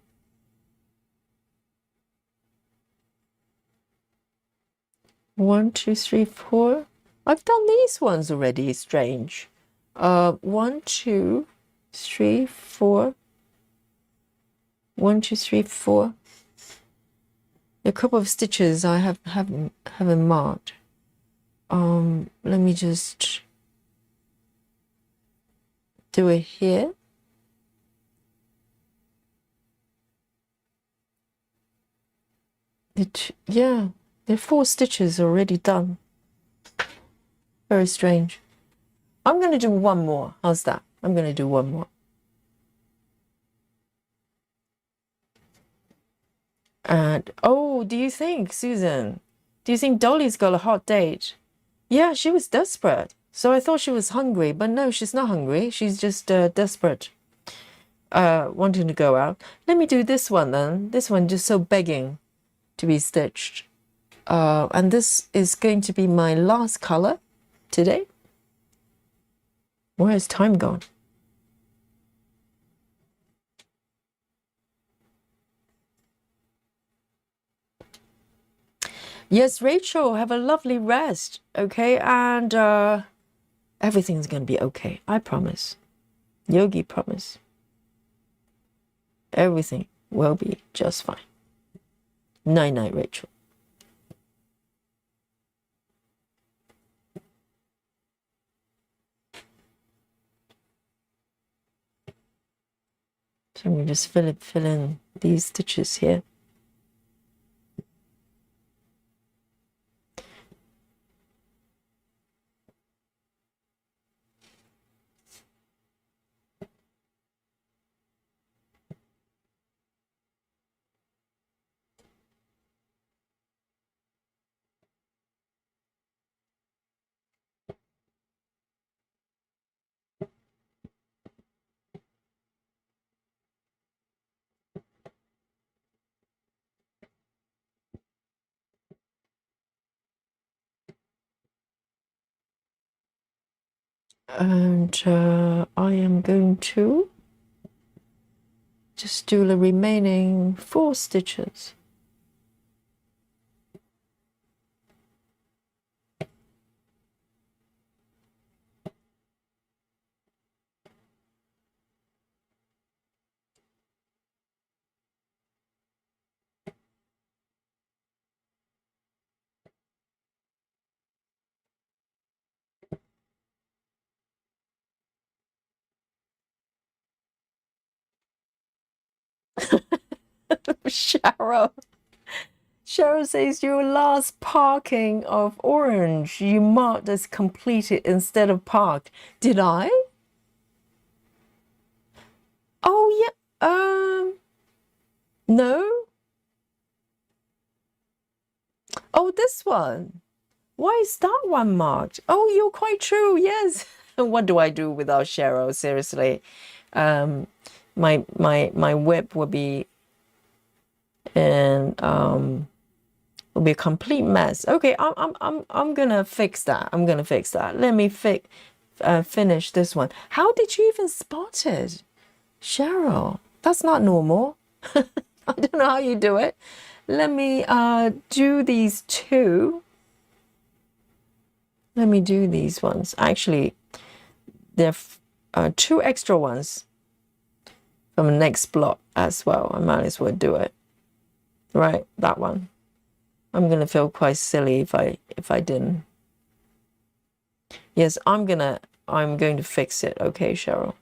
One, two, three, four. I've done these ones already. Strange. 1, 2, 3, 4. 1, 2, 3, 4. A couple of stitches I haven't marked. Let me just do it here. Yeah, there are 4 stitches already done. Very strange. I'm going to do one more. How's that? I'm going to do one more. And oh, do you think, Susan, do you think Dolly's got a hot date? Yeah, she was desperate. So I thought she was hungry, but no, she's not hungry. She's just desperate, wanting to go out. Let me do this one then. This one just so begging to be stitched. And this is going to be my last color today. Where has time gone? Yes, Rachel, have a lovely rest, okay? And everything's going to be okay. I promise. Yogi promise. Everything will be just fine. Night-night, Rachel. So we just fill in these stitches here. And I am going to just do the remaining 4 stitches. Cheryl. Cheryl says your last parking of orange you marked as completed instead of parked. Did I? Oh yeah. No. Oh, this one. Why is that one marked? Oh, you're quite true. Yes. What do I do without Cheryl? Seriously. My whip will be will be a complete mess. Okay, I'm gonna fix that. I'm gonna fix that. Let me finish this one. How did you even spot it, Cheryl? That's not normal. I don't know how you do it. Let me do these 2. Let me do these ones. Actually, there are 2 extra ones from the next block as well. I might as well do it. Right, that one. I'm gonna feel quite silly if I didn't. Yes, I'm going to fix it. Okay, Cheryl.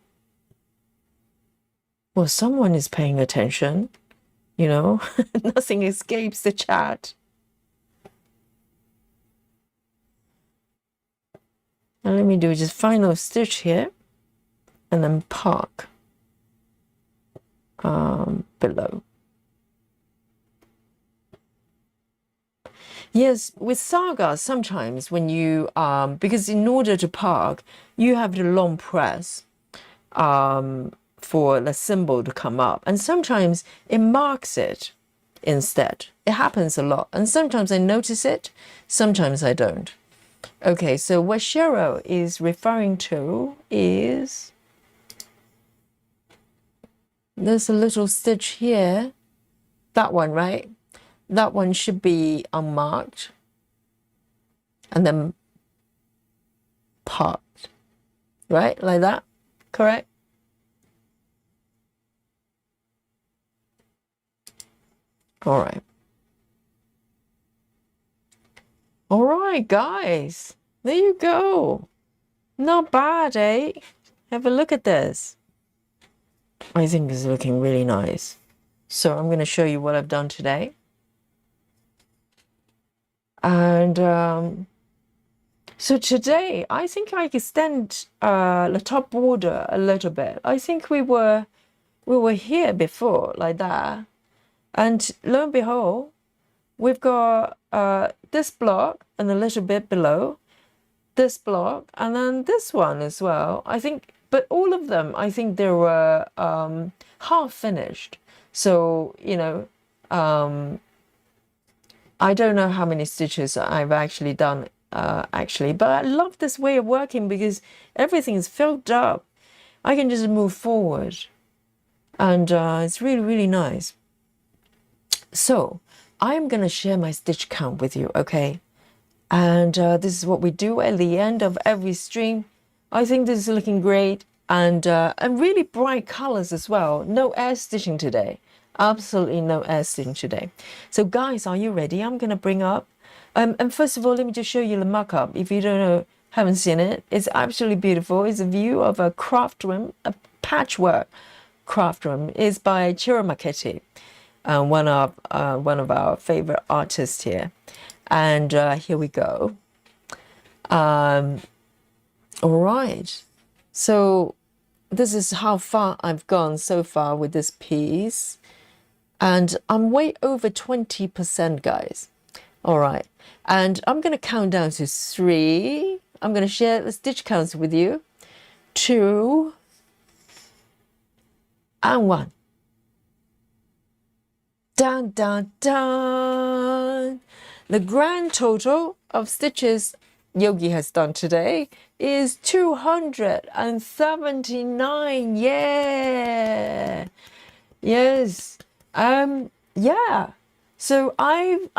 Well, someone is paying attention. You know, nothing escapes the chat. Now let me do just final stitch here and then park below. Yes, with saga, sometimes when you, because in order to park, you have to long press for the symbol to come up. And sometimes it marks it instead. It happens a lot. And sometimes I notice it, sometimes I don't. Okay, so what Cheryl is referring to is there's a little stitch here. That one, right? That one should be unmarked and then parked, right? Like that, correct? All right. All right, guys, there you go. Not bad, eh? Have a look at this. I think it's looking really nice. So I'm going to show you what I've done today. And so today, I think I extend the top border a little bit. I think we were here before, like that. And lo and behold, we've got this block and a little bit below this block, and then this one as well. I think, but all of them, I think they were half finished. So, you know, I don't know how many stitches I've actually done actually, but I love this way of working because everything is filled up. I can just move forward, and it's really, really nice. So I'm going to share my stitch count with you, okay? And this is what we do at the end of every stream. I think this is looking great, and really bright colors as well. No air stitching today. Absolutely no air stitching today. So guys, are you ready? I'm going to bring up. And first of all, let me just show you the mock-up. If you don't know, haven't seen it, it's absolutely beautiful. It's a view of a craft room, a patchwork craft room. It's by Ciro Marchetti, one of our favorite artists here. And here we go. All right. So this is how far I've gone so far with this piece. And I'm way over 20%, guys. All right. And I'm going to count down to 3. I'm going to share the stitch counts with you. 2 and 1. Dun, dun, dun. The grand total of stitches Yogi has done today is 279. Yeah. Yes. Yeah. So I've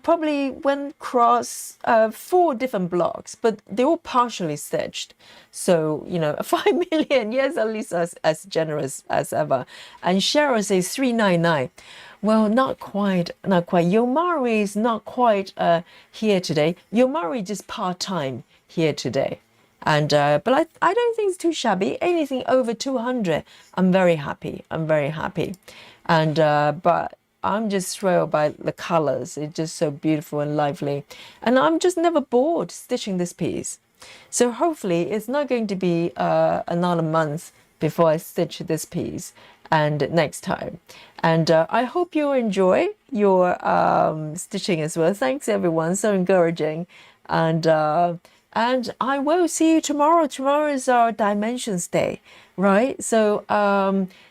probably went across 4 different blocks, but they're all partially stitched. So, you know, 5 million, yes, at least as generous as ever. And Cheryl says 399. Well, not quite, not quite. Yomari is not quite here today. Yomari just part-time here today. And but I don't think it's too shabby. Anything over 200, I'm very happy. I'm very happy. And but I'm just thrilled by the colors. It's just so beautiful and lively. And I'm just never bored stitching this piece. So hopefully it's not going to be another month before I stitch this piece and next time. And I hope you enjoy your stitching as well. Thanks everyone, so encouraging. And I will see you tomorrow. Tomorrow is our Dimensions Day, right? So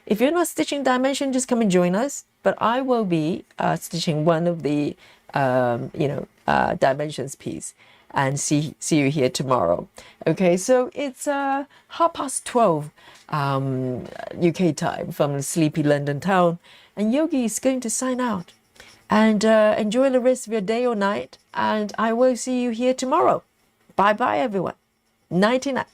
if you're not stitching Dimension, just come and join us. But I will be stitching one of the Dimensions piece, and see you here tomorrow. Okay, so it's 12:30 UK time from the sleepy London town, and Yogi is going to sign out. And enjoy the rest of your day or night, and I will see you here tomorrow. Bye bye everyone. Nighty night.